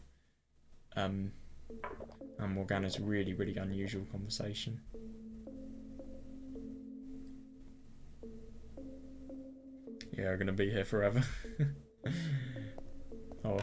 A: and Morgana's really, really unusual conversation. Yeah, we're gonna be here forever. Oh.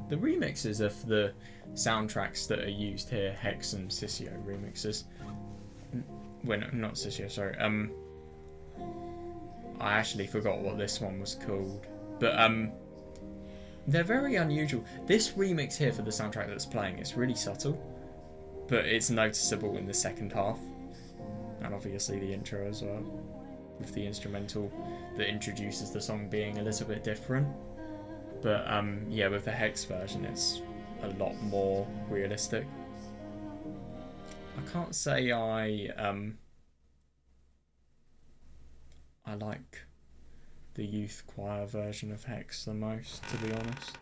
A: The remixes of the soundtracks that are used here, Hex and Sissio remixes. Well, not Sissio, sorry. I actually forgot what this one was called. But, they're very unusual. This remix here for the soundtrack that's playing is really subtle, but it's noticeable in the second half. And obviously the intro as well, with the instrumental that introduces the song being a little bit different. But yeah, with the Hex version, it's a lot more realistic. I can't say I like the youth choir version of Hex the most, to be honest.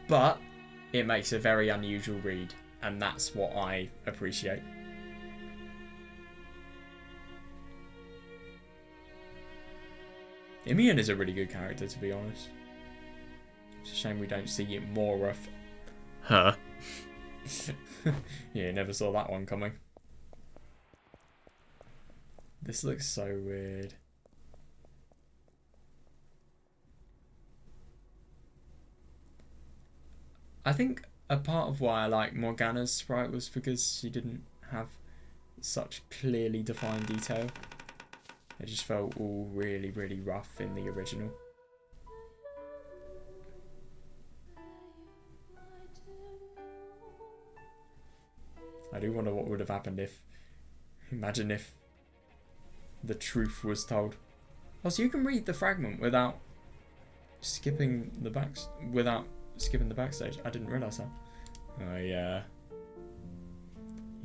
A: But it makes a very unusual read, and that's what I appreciate. Imian is a really good character, to be honest. It's a shame we don't see more of her. Yeah, never saw that one coming. This looks so weird. I think a part of why I like Morgana's sprite was because she didn't have such clearly defined detail. It just felt all really, really rough in the original. I do wonder what would have happened if... Imagine if the truth was told. Oh, so you can read the fragment without skipping the backstage. I didn't realise that. Oh, yeah.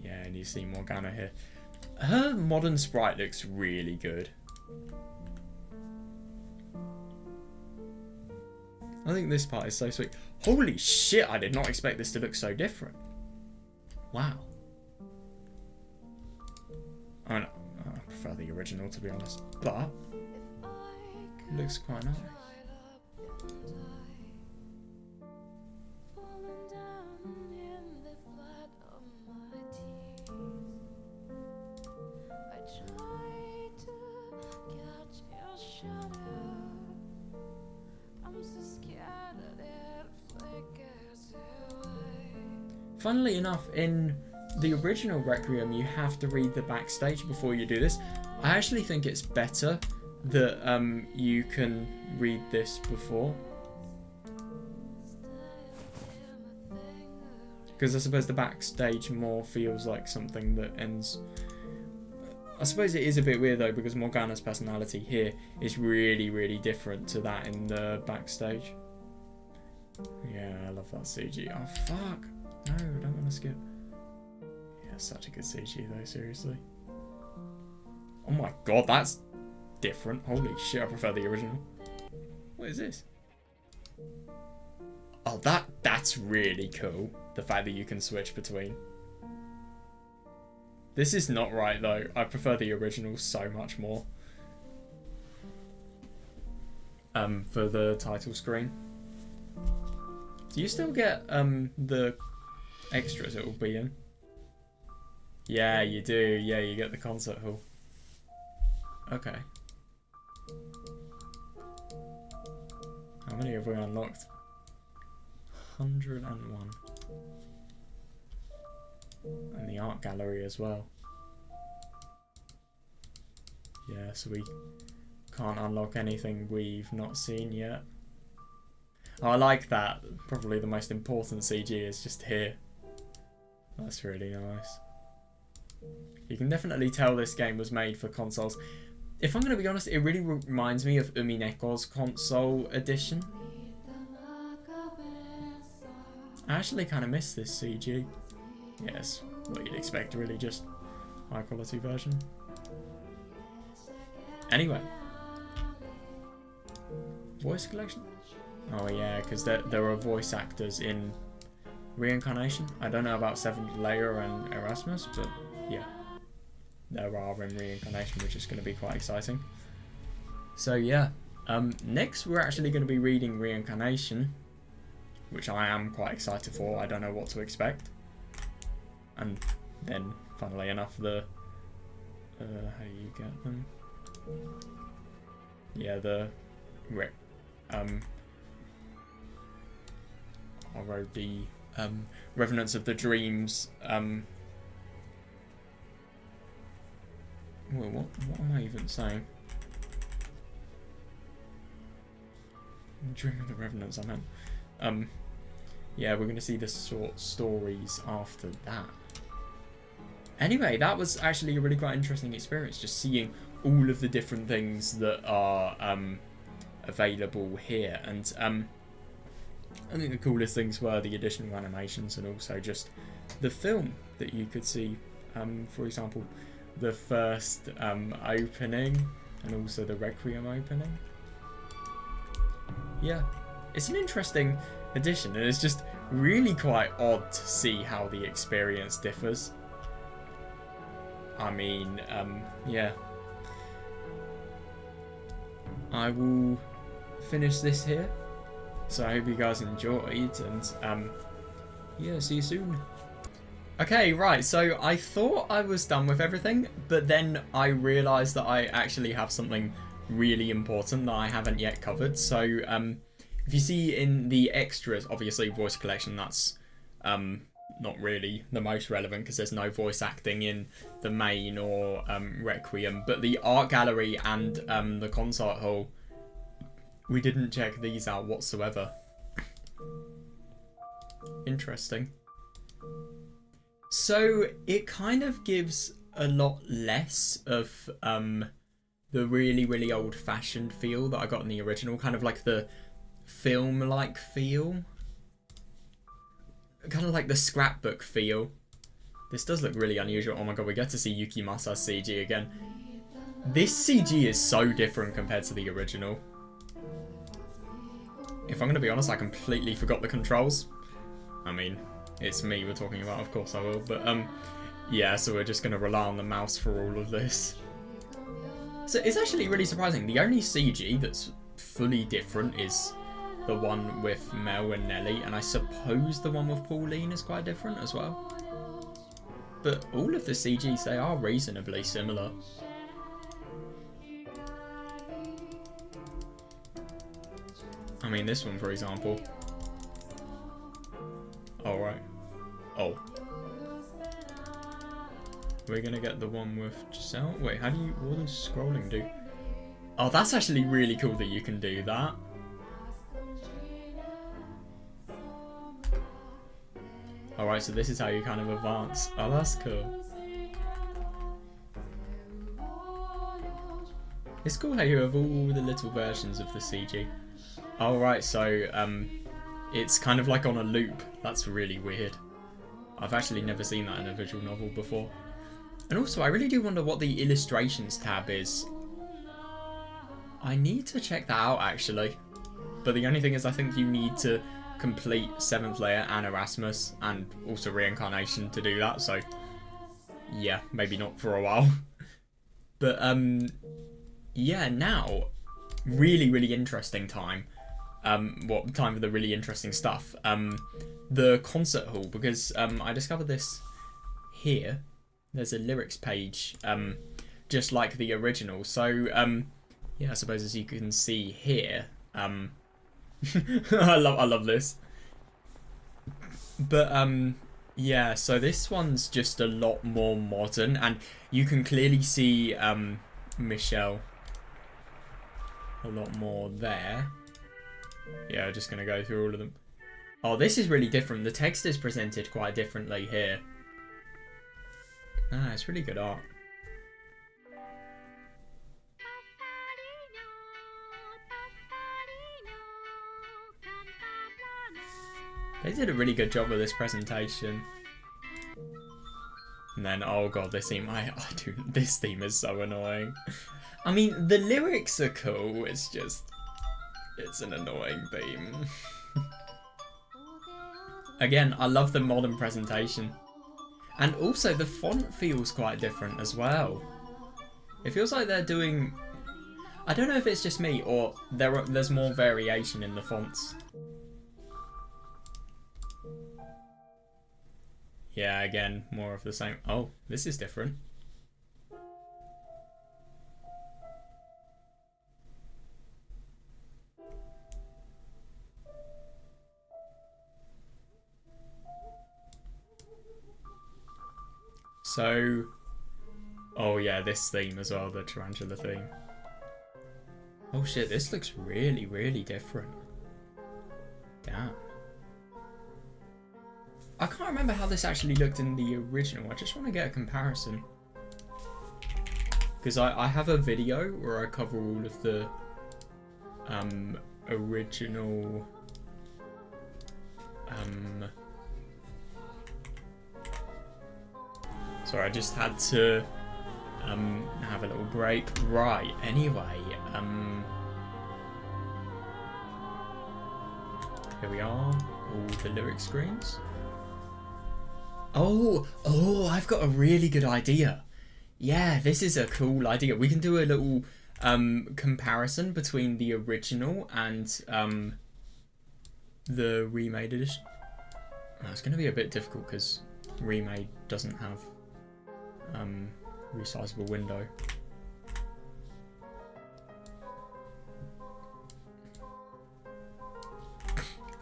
A: Yeah, and you see Morgana here. Her modern sprite looks really good. I think this part is so sweet. Holy shit, I did not expect this to look so different. Wow. I prefer the original, to be honest, but it looks quite nice. Funnily enough, in the original Requiem, you have to read the backstage before you do this. I actually think it's better that you can read this before. Because I suppose the backstage more feels like something that ends... I suppose it is a bit weird though, because Morgana's personality here is really, really different to that in the backstage. Yeah, I love that CG. Oh, fuck. No, I don't want to skip. Yeah, such a good CG though, seriously. Oh my god, that's different. Holy shit, I prefer the original. What is this? Oh, that's really cool. The fact that you can switch between. This is not right though. I prefer the original so much more. For the title screen. Do you still get the extras it will be in? Yeah, you do. Yeah, you get the concert hall. Okay. How many have we unlocked? 101. And the art gallery as well. Yeah, so we can't unlock anything we've not seen yet. Oh, I like that. Probably the most important CG is just here. That's really nice. You can definitely tell this game was made for consoles. If I'm going to be honest, it really reminds me of Umineko's console edition. I actually kind of miss this CG. Yes, what you'd expect, really, just high quality version. Anyway. Voice collection? Oh yeah, because there are voice actors in reincarnation. I don't know about Seventh Layer and Erasmus, but yeah, there are in reincarnation, which is going to be quite exciting. So yeah, next we're actually going to be reading Reincarnation, which I am quite excited for. I don't know what to expect. And then, funnily enough, the how do you get them? Yeah, the ROD, Revenants of the Dreams. Well, what am I even saying? Dream of the Revenants, I meant. Yeah, we're going to see the stories after that. Anyway, that was actually a really quite interesting experience, just seeing all of the different things that are available here. And I think the coolest things were the additional animations and also just the film that you could see. For example, the first opening and also the Requiem opening. Yeah, it's an interesting addition, and it's just really quite odd to see how the experience differs. I mean, yeah. I will finish this here. So I hope you guys enjoyed, and yeah, see you soon. Okay, right, so I thought I was done with everything, but then I realised that I actually have something really important that I haven't yet covered. So if you see in the extras, obviously voice collection, that's not really the most relevant because there's no voice acting in the main or Requiem, but the art gallery and the concert hall, we didn't check these out whatsoever. Interesting. So it kind of gives a lot less of the really old-fashioned feel that I got in the original, kind of like the film-like feel. Kind of like the scrapbook feel. This does look really unusual. Oh my god, we get to see Yukimasa's CG again. This CG is so different compared to the original. If I'm going to be honest, I completely forgot the controls. I mean, it's me we're talking about, of course I will. But, yeah, so we're just going to rely on the mouse for all of this. So it's actually really surprising. The only CG that's fully different is the one with Mel and Nelly, and I suppose the one with Pauline is quite different as well. But all of the CGs, they are reasonably similar. I mean, this one, for example. Alright. Oh. We're gonna get the one with Giselle. Wait, how do you... what does scrolling do? Oh, that's actually really cool that you can do that. Alright, so this is how you kind of advance. Oh, that's cool. It's cool how you have all the little versions of the CG. Alright, so it's kind of like on a loop. That's really weird. I've actually never seen that in a visual novel before. And also, I really do wonder what the illustrations tab is. I need to check that out, actually. But the only thing is, I think you need to complete 7th Layer and Erasmus, and also Reincarnation to do that, so yeah, maybe not for a while. But yeah, now, really interesting time. What time for the really interesting stuff? The concert hall, because I discovered this here. There's a lyrics page, just like the original. So yeah, I suppose as you can see here, I love this. But yeah, so this one's just a lot more modern, and you can clearly see Michelle a lot more there. Yeah, just gonna go through all of them. Oh, this is really different. The text is presented quite differently here. Ah, it's really good art. They did a really good job of this presentation. And then, oh god, this theme, this theme is so annoying. I mean, the lyrics are cool, it's just, it's an annoying theme. Again, I love the modern presentation. And also the font feels quite different as well. It feels like they're doing... I don't know if it's just me or there's more variation in the fonts. Yeah, again, more of the same. Oh, this is different. So, oh yeah, this theme as well, the tarantula theme. Oh shit, this looks really, really different. Damn. I can't remember how this actually looked in the original. I just want to get a comparison. Because I have a video where I cover all of the original sorry, I just had to have a little break. Right, anyway, here we are, all the lyric screens. Oh, I've got a really good idea. Yeah, this is a cool idea. We can do a little comparison between the original and the remade edition. Oh, it's going to be a bit difficult because remade doesn't have resizable window.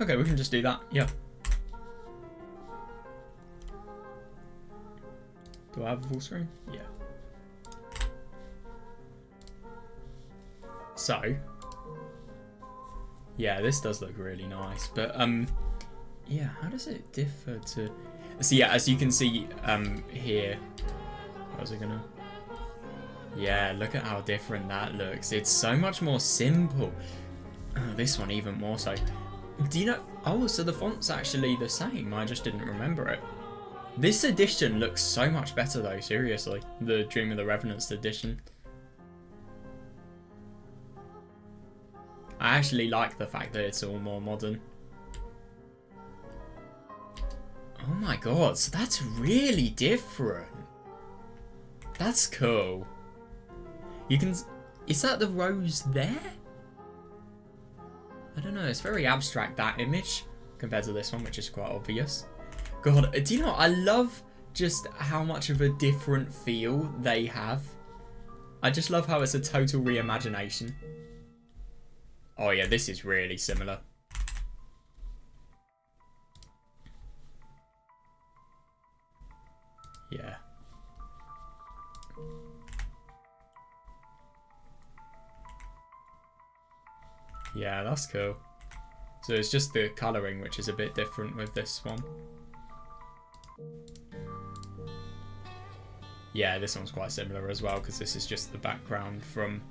A: Okay, we can just do that. Yeah. Do I have a full screen? Yeah. So, yeah, this does look really nice, but yeah, how does it differ to? So yeah, as you can see here, how's it gonna? Yeah, look at how different that looks. It's so much more simple. Oh, this one even more so. Do you know? Oh, so the font's actually the same. I just didn't remember it. This edition looks so much better though, seriously. The Dream of the Revenants edition. I actually like the fact that it's all more modern. Oh my god, so that's really different. That's cool. You can... Is that the rose there? I don't know, it's very abstract, that image, compared to this one, which is quite obvious. God, do you know what? I love just how much of a different feel they have. I just love how it's a total reimagination. Oh yeah, this is really similar. Yeah. Yeah, that's cool. So it's just the colouring which is a bit different with this one. Yeah, this one's quite similar as well because this is just the background from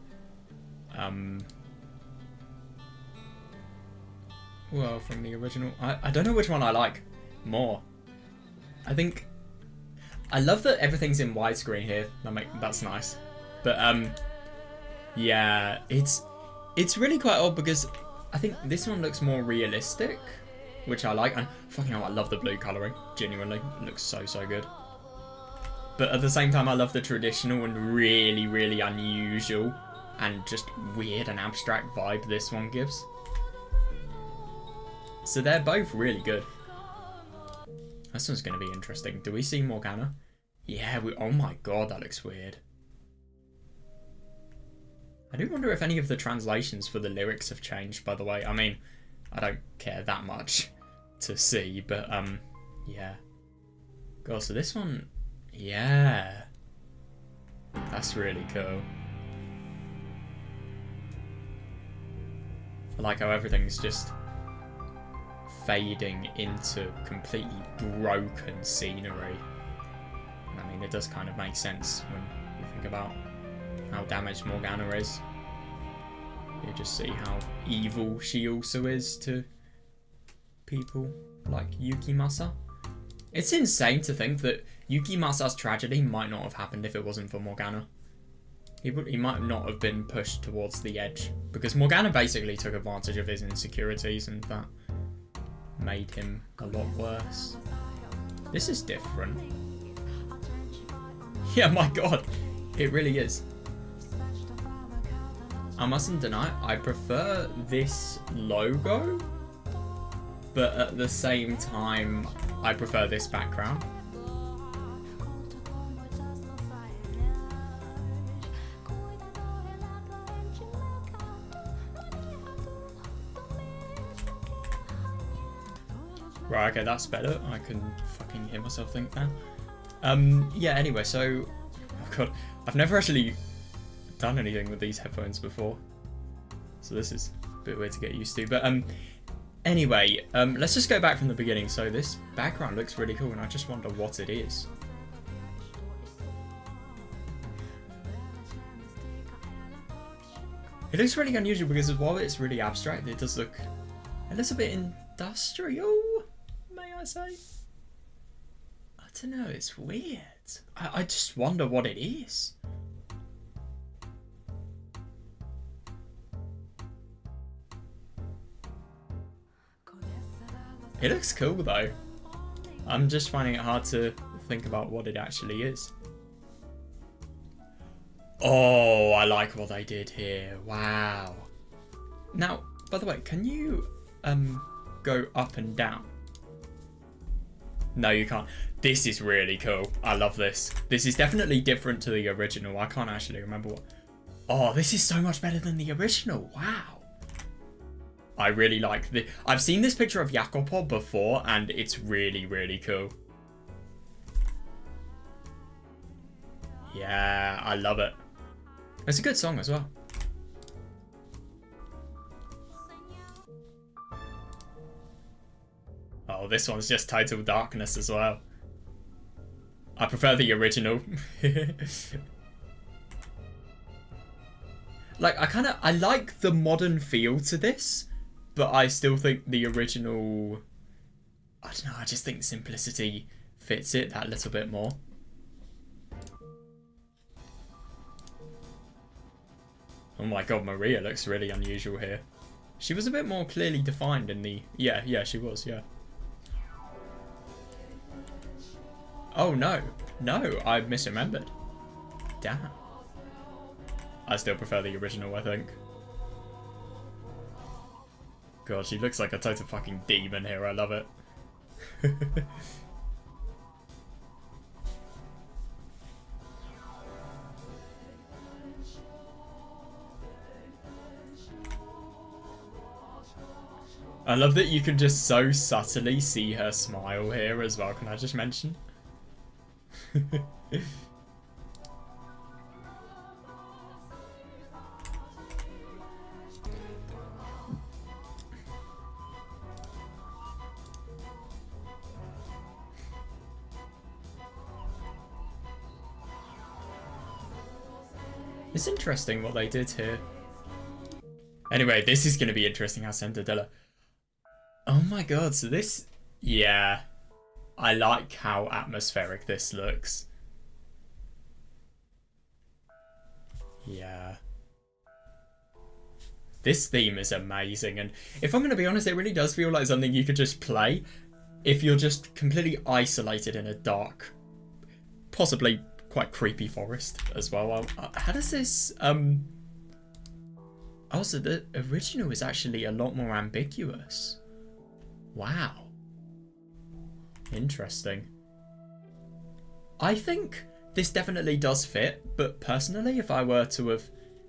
A: well, from the original. I don't know which one I like more. I think I love that everything's in widescreen here. That's nice. But yeah, it's really quite odd because I think this one looks more realistic, which I like, and fucking hell, I love the blue colouring. Genuinely, it looks so good. But at the same time, I love the traditional and really, really unusual and just weird and abstract vibe this one gives. So they're both really good. This one's going to be interesting. Do we see Morgana? Yeah, oh my god, that looks weird. I do wonder if any of the translations for the lyrics have changed, by the way. I mean, I don't care that much to see, but yeah. God, so this one, yeah. That's really cool. I like how everything's just fading into completely broken scenery. And I mean, it does kind of make sense when you think about how damaged Morgana is. You just see how evil she also is to people like Yukimasa. It's insane to think that Yukimasa's tragedy might not have happened if it wasn't for Morgana. He might not have been pushed towards the edge because Morgana basically took advantage of his insecurities and that made him a lot worse. This is different. Yeah, my god, it really is. I mustn't deny, I prefer this logo, but at the same time, I prefer this background. Right, okay, that's better. I can fucking hear myself think now. Yeah, anyway, so... Oh god, I've never actually done anything with these headphones before. So this is a bit weird to get used to. But anyway, let's just go back from the beginning. So this background looks really cool and I just wonder what it is. It looks really unusual because while it's really abstract, it does look a little bit industrial, may I say? I don't know, it's weird. I just wonder what it is. It looks cool though. I'm just finding it hard to think about what it actually is. Oh, I like what they did here. Wow. Now, by the way, can you go up and down? No, you can't. This is really cool. I love this. This is definitely different to the original. I can't actually remember what... Oh, this is so much better than the original. Wow. I really like the... I've seen this picture of Jacopo before, and it's really, really cool. Yeah, I love it. It's a good song as well. Oh, this one's just titled Darkness as well. I prefer the original. Like, I like the modern feel to this, but I still think the original... I don't know, I just think simplicity fits it that little bit more. Oh my god, Maria looks really unusual here. She was a bit more clearly defined in the... Yeah, she was, yeah. Oh no, I misremembered. Damn. I still prefer the original, I think. God, she looks like a total fucking demon here, I love it. I love that you can just so subtly see her smile here as well, can I just mention? It's interesting what they did here. Anyway, this is going to be interesting, Ascendadilla. Oh my god, so this... Yeah. I like how atmospheric this looks. Yeah. This theme is amazing, and if I'm going to be honest, it really does feel like something you could just play if you're just completely isolated in a dark, possibly quite creepy forest as well. How does this... Also, the original is actually a lot more ambiguous. Wow. Interesting. I think this definitely does fit, but personally, if I were to have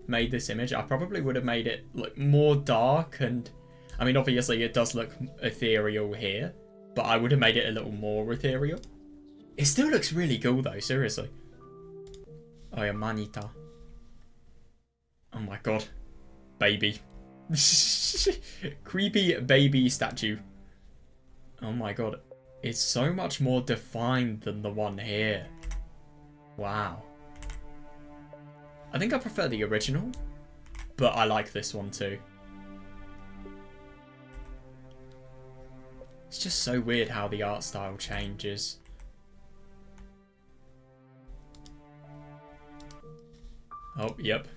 A: made this image, I probably would have made it look more dark, and I mean, obviously it does look ethereal here, but I would have made it a little more ethereal. It still looks really cool though, seriously. Oh yeah, Manita. Oh my god. Baby. Creepy baby statue. Oh my god. It's so much more defined than the one here. Wow. I think I prefer the original, but I like this one too. It's just so weird how the art style changes. Oh, yep.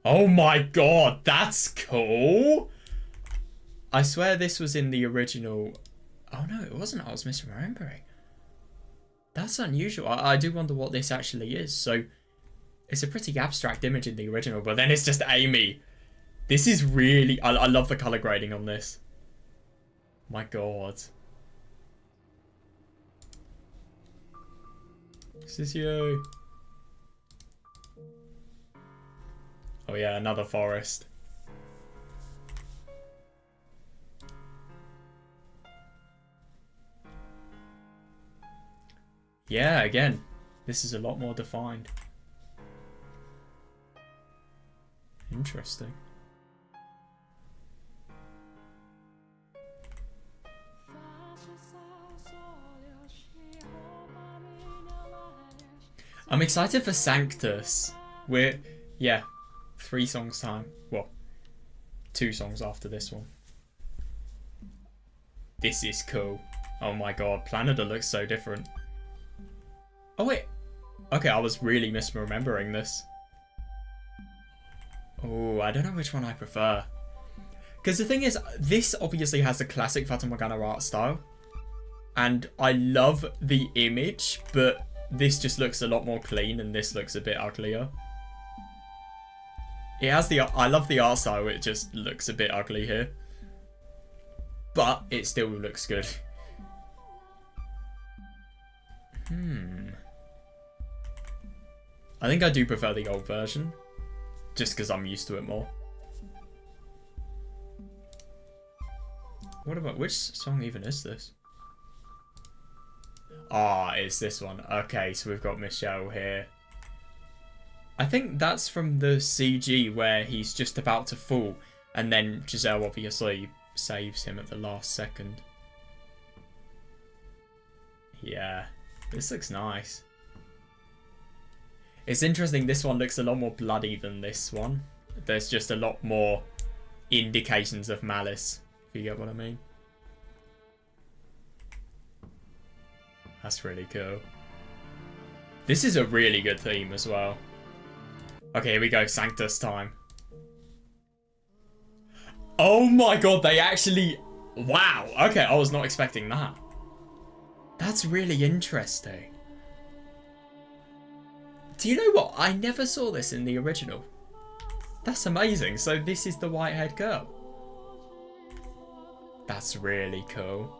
A: Oh my god, that's cool! I swear this was in the original. Oh no, it wasn't. I was misremembering. That's unusual. I do wonder what this actually is. So it's a pretty abstract image in the original, but then it's just Amy. This is really... I love the colour grading on this. My god. This is you. Oh yeah, another forest. Yeah, again, this is a lot more defined. Interesting. I'm excited for Sanctus. Yeah, 3 songs time. Well, 2 songs after this one. This is cool. Oh my god, Planeta looks so different. Oh wait. Okay, I was really misremembering this. Oh, I don't know which one I prefer. Because the thing is, this obviously has the classic Fata Morgana art style. And I love the image, but this just looks a lot more clean and this looks a bit uglier. It has the... I love the art style, it just looks a bit ugly here. But it still looks good. I think I do prefer the old version. Just because I'm used to it more. What about... which song even is this? Ah, it's this one. Okay, so we've got Michelle here. I think that's from the CG where he's just about to fall. And then Giselle obviously saves him at the last second. Yeah, this looks nice. It's interesting, this one looks a lot more bloody than this one. There's just a lot more indications of malice, if you get what I mean. That's really cool. This is a really good theme as well. Okay, here we go, Sanctus time. Oh my god, they actually... Wow, okay, I was not expecting that. That's really interesting. Do you know what? I never saw this in the original. That's amazing. So this is the white-haired girl. That's really cool.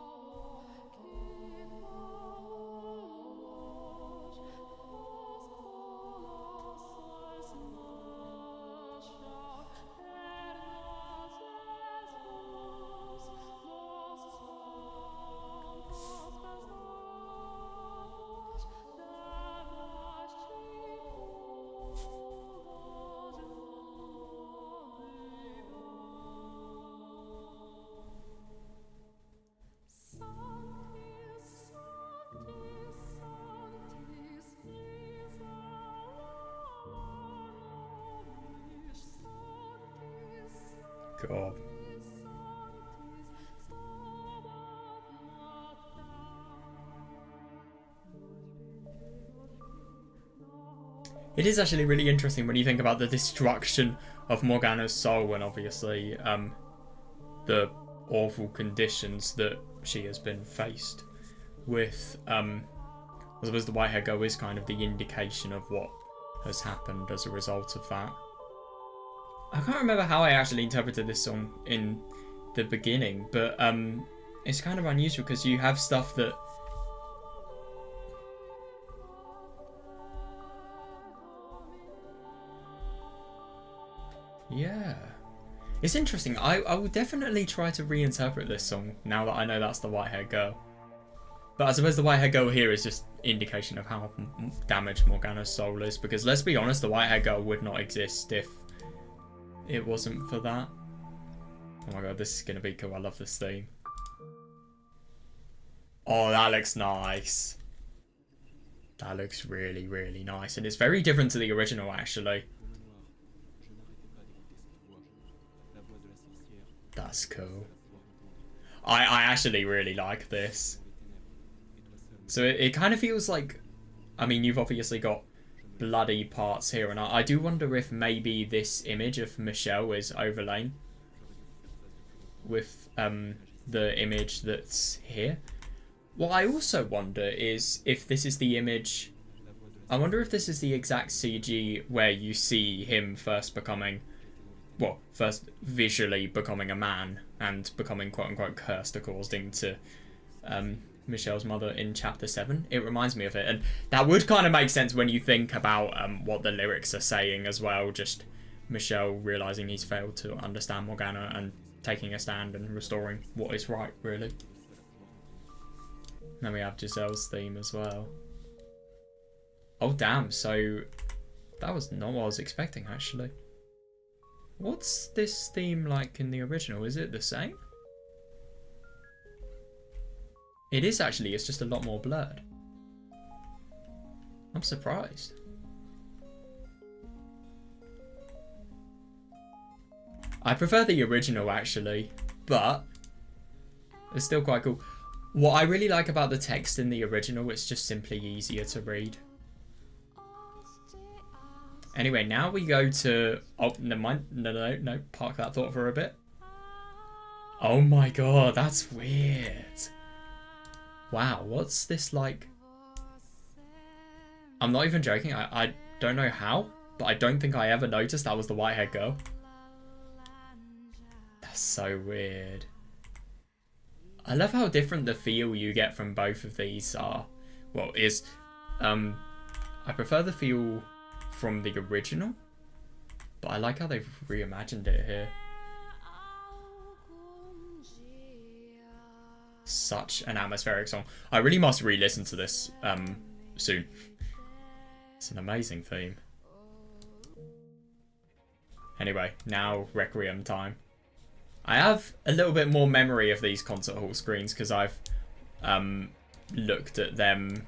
A: God. It is actually really interesting when you think about the destruction of Morgana's soul and obviously the awful conditions that she has been faced with. I suppose the white-haired girl is kind of the indication of what has happened as a result of that. I can't remember how I actually interpreted this song in the beginning, but it's kind of unusual because you have stuff that... Yeah. It's interesting. I will definitely try to reinterpret this song now that I know that's the white-haired girl. But I suppose the white-haired girl here is just indication of how damaged Morgana's soul is, because let's be honest, the white-haired girl would not exist if it wasn't for that. Oh my god, this is going to be cool. I love this theme. Oh, that looks nice. That looks really, really nice. And it's very different to the original, actually. That's cool. I actually really like this. So it kind of feels like... I mean, you've obviously got bloody parts here, and I do wonder if maybe this image of Michelle is overlain. with the image that's here. What I also wonder is if this is the image... I wonder if this is the exact CG where you see him first becoming... Well, first visually becoming a man and becoming quote-unquote cursed according to Michelle's mother in Chapter 7. It reminds me of it. And that would kind of make sense when you think about what the lyrics are saying as well. Just Michelle realising he's failed to understand Morgana and taking a stand and restoring what is right, really. Then we have Giselle's theme as well. Oh, damn. So that was not what I was expecting, actually. What's this theme like in the original? Is it the same? It is actually. It's just a lot more blurred. I'm surprised. I prefer the original, actually, but it's still quite cool. What I really like about the text in the original, it's just simply easier to read. Anyway, now we go to... Oh, never mind. No. Park that thought for a bit. Oh my god, that's weird. Wow, what's this like? I'm not even joking. I don't know how, but I don't think I ever noticed that was the white-haired girl. That's so weird. I love how different the feel you get from both of these are. Well, I prefer the feel from the original, but I like how they've reimagined it here. Such an atmospheric song. I really must re-listen to this soon. It's an amazing theme. Anyway, now Requiem time. I have a little bit more memory of these concert hall screens because I've looked at them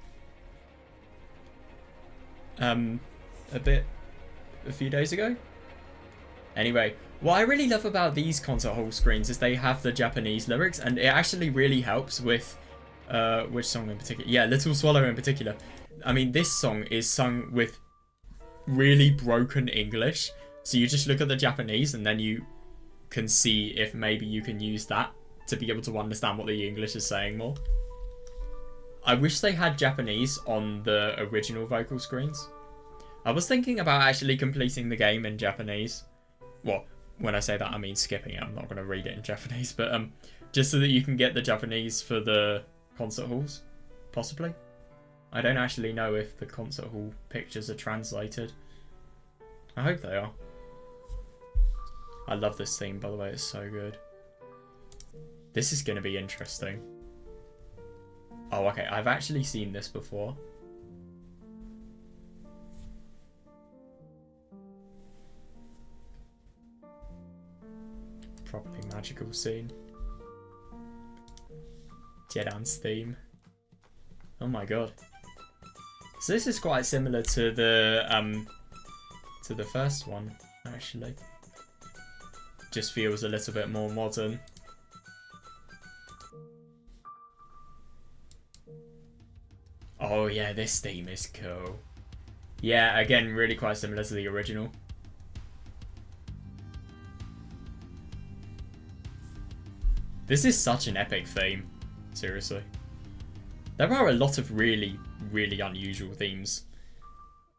A: a few days ago. Anyway, what I really love about these concert hall screens is they have the Japanese lyrics, and it actually really helps with which song in particular? Yeah, Little Swallow in particular. I mean, this song is sung with really broken English, so you just look at the Japanese and then you can see if maybe you can use that to be able to understand what the English is saying more. I wish they had Japanese on the original vocal screens. I was thinking about actually completing the game in Japanese. Well, when I say that, I mean skipping it. I'm not going to read it in Japanese, but just so that you can get the Japanese for the concert halls, possibly. I don't actually know if the concert hall pictures are translated. I hope they are. I love this theme, by the way. It's so good. This is going to be interesting. Oh, okay. I've actually seen this before. Probably magical scene. Jedan's theme. Oh my god. So this is quite similar to the first one, actually. Just feels a little bit more modern. Oh yeah, this theme is cool. Yeah, again, really quite similar to the original. This is such an epic theme. Seriously. There are a lot of really, really unusual themes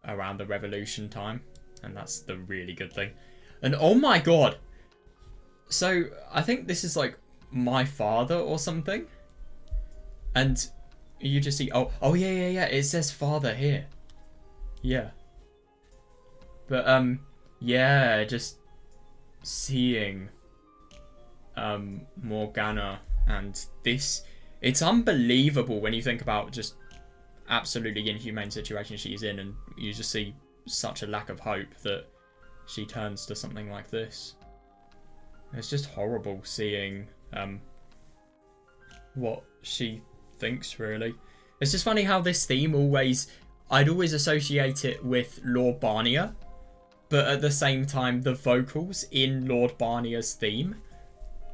A: around the Revolution time. And that's the really good thing. And oh my god! So, I think this is like My Father or something. And you just see... Oh yeah. It says Father here. Yeah. But, yeah, just seeing Morgana and this... It's unbelievable when you think about just absolutely inhumane situation she's in, and you just see such a lack of hope that she turns to something like this. It's just horrible seeing what she thinks, really. It's just funny how this theme I'd always associate it with Lord Barnier, but at the same time the vocals in Lord Barnier's theme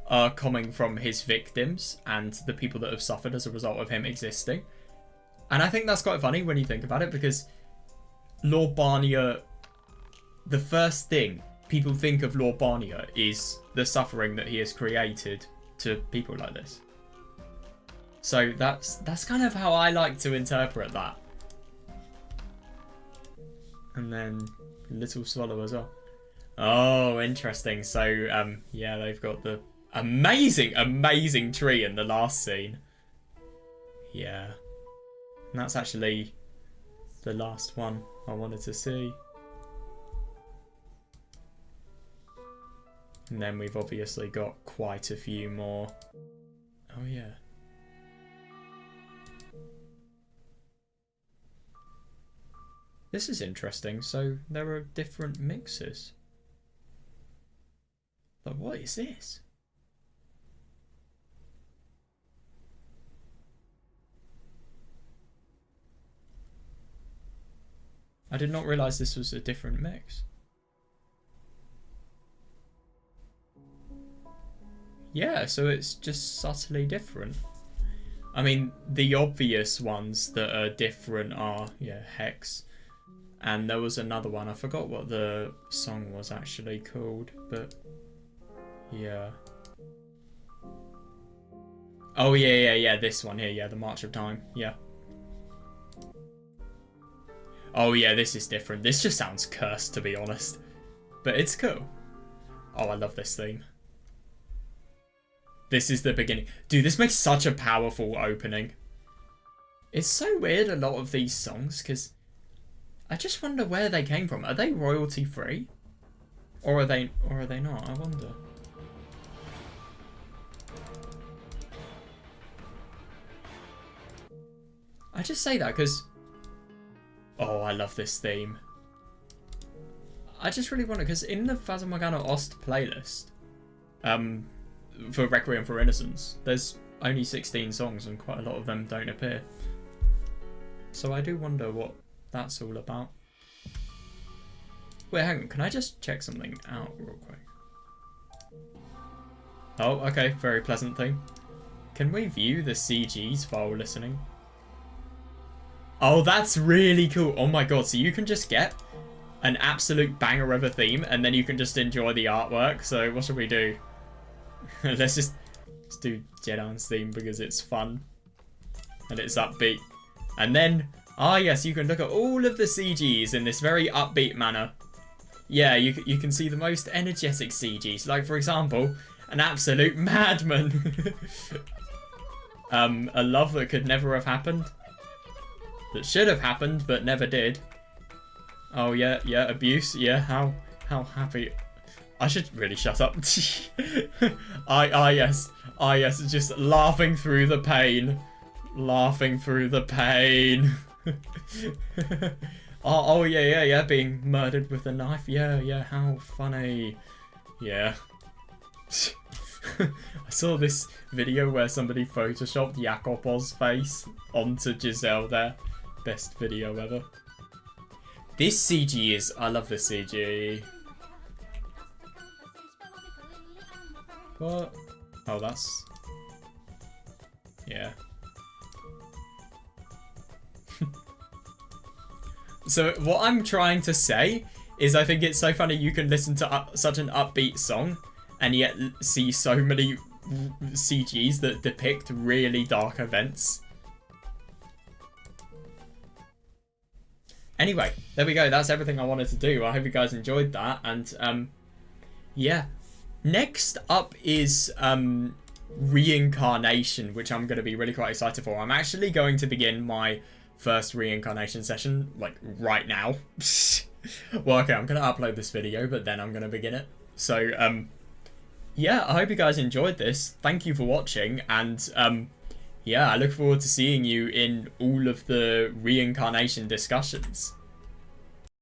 A: are coming from his victims and the people that have suffered as a result of him existing. And I think that's quite funny when you think about it, because Lord Barnier, the first thing people think of Lord Barnier is the suffering that he has created to people like this. So that's kind of how I like to interpret that. And then Little Swallow as well. Oh, interesting. So yeah, they've got the amazing tree in the last scene. Yeah. And that's actually the last one I wanted to see. And then we've obviously got quite a few more. Oh yeah. This is interesting. So there are different mixes. But what is this? I did not realise this was a different mix. Yeah, so it's just subtly different. I mean, the obvious ones that are different are, yeah, Hex. And there was another one, I forgot what the song was actually called, but yeah. Oh yeah, this one here, yeah, the March of Time, yeah. Oh yeah, this is different. This just sounds cursed, to be honest. But it's cool. Oh, I love this theme. This is the beginning. Dude, this makes such a powerful opening. It's so weird, a lot of these songs, because I just wonder where they came from. Are they royalty free? Or are they not? I wonder. I just say that because, oh, I love this theme. I just really wonder, because in the Fata Morgana Ost playlist, for Requiem for Innocence, there's only 16 songs and quite a lot of them don't appear. So I do wonder what that's all about. Wait, hang on, can I just check something out real quick? Oh, okay, very pleasant thing. Can we view the CGs while listening? Oh, that's really cool. Oh my god, so you can just get an absolute banger of a theme and then you can just enjoy the artwork. So what should we do? let's do Jedan's theme because it's fun and it's upbeat. And then, ah yes, you can look at all of the CGs in this very upbeat manner. Yeah, you can see the most energetic CGs. Like, for example, an absolute madman. A love that could never have happened. That should have happened, but never did. Oh, yeah, abuse. Yeah, how happy. I should really shut up. Yes, just laughing through the pain. Laughing through the pain. oh, yeah, being murdered with a knife. Yeah, how funny. Yeah. I saw this video where somebody photoshopped Jakob's face onto Giselle there. Best video ever. This CG is... I love this CG. What? Oh, that's... Yeah. So what I'm trying to say is I think it's so funny you can listen to such an upbeat song and yet see so many CGs that depict really dark events. Anyway, there we go. That's everything I wanted to do. I hope you guys enjoyed that. And yeah. Next up is reincarnation, which I'm going to be really quite excited for. I'm actually going to begin my first reincarnation session, like, right now. Well, okay, I'm going to upload this video, but then I'm going to begin it. So, yeah, I hope you guys enjoyed this. Thank you for watching, and yeah, I look forward to seeing you in all of the reincarnation discussions.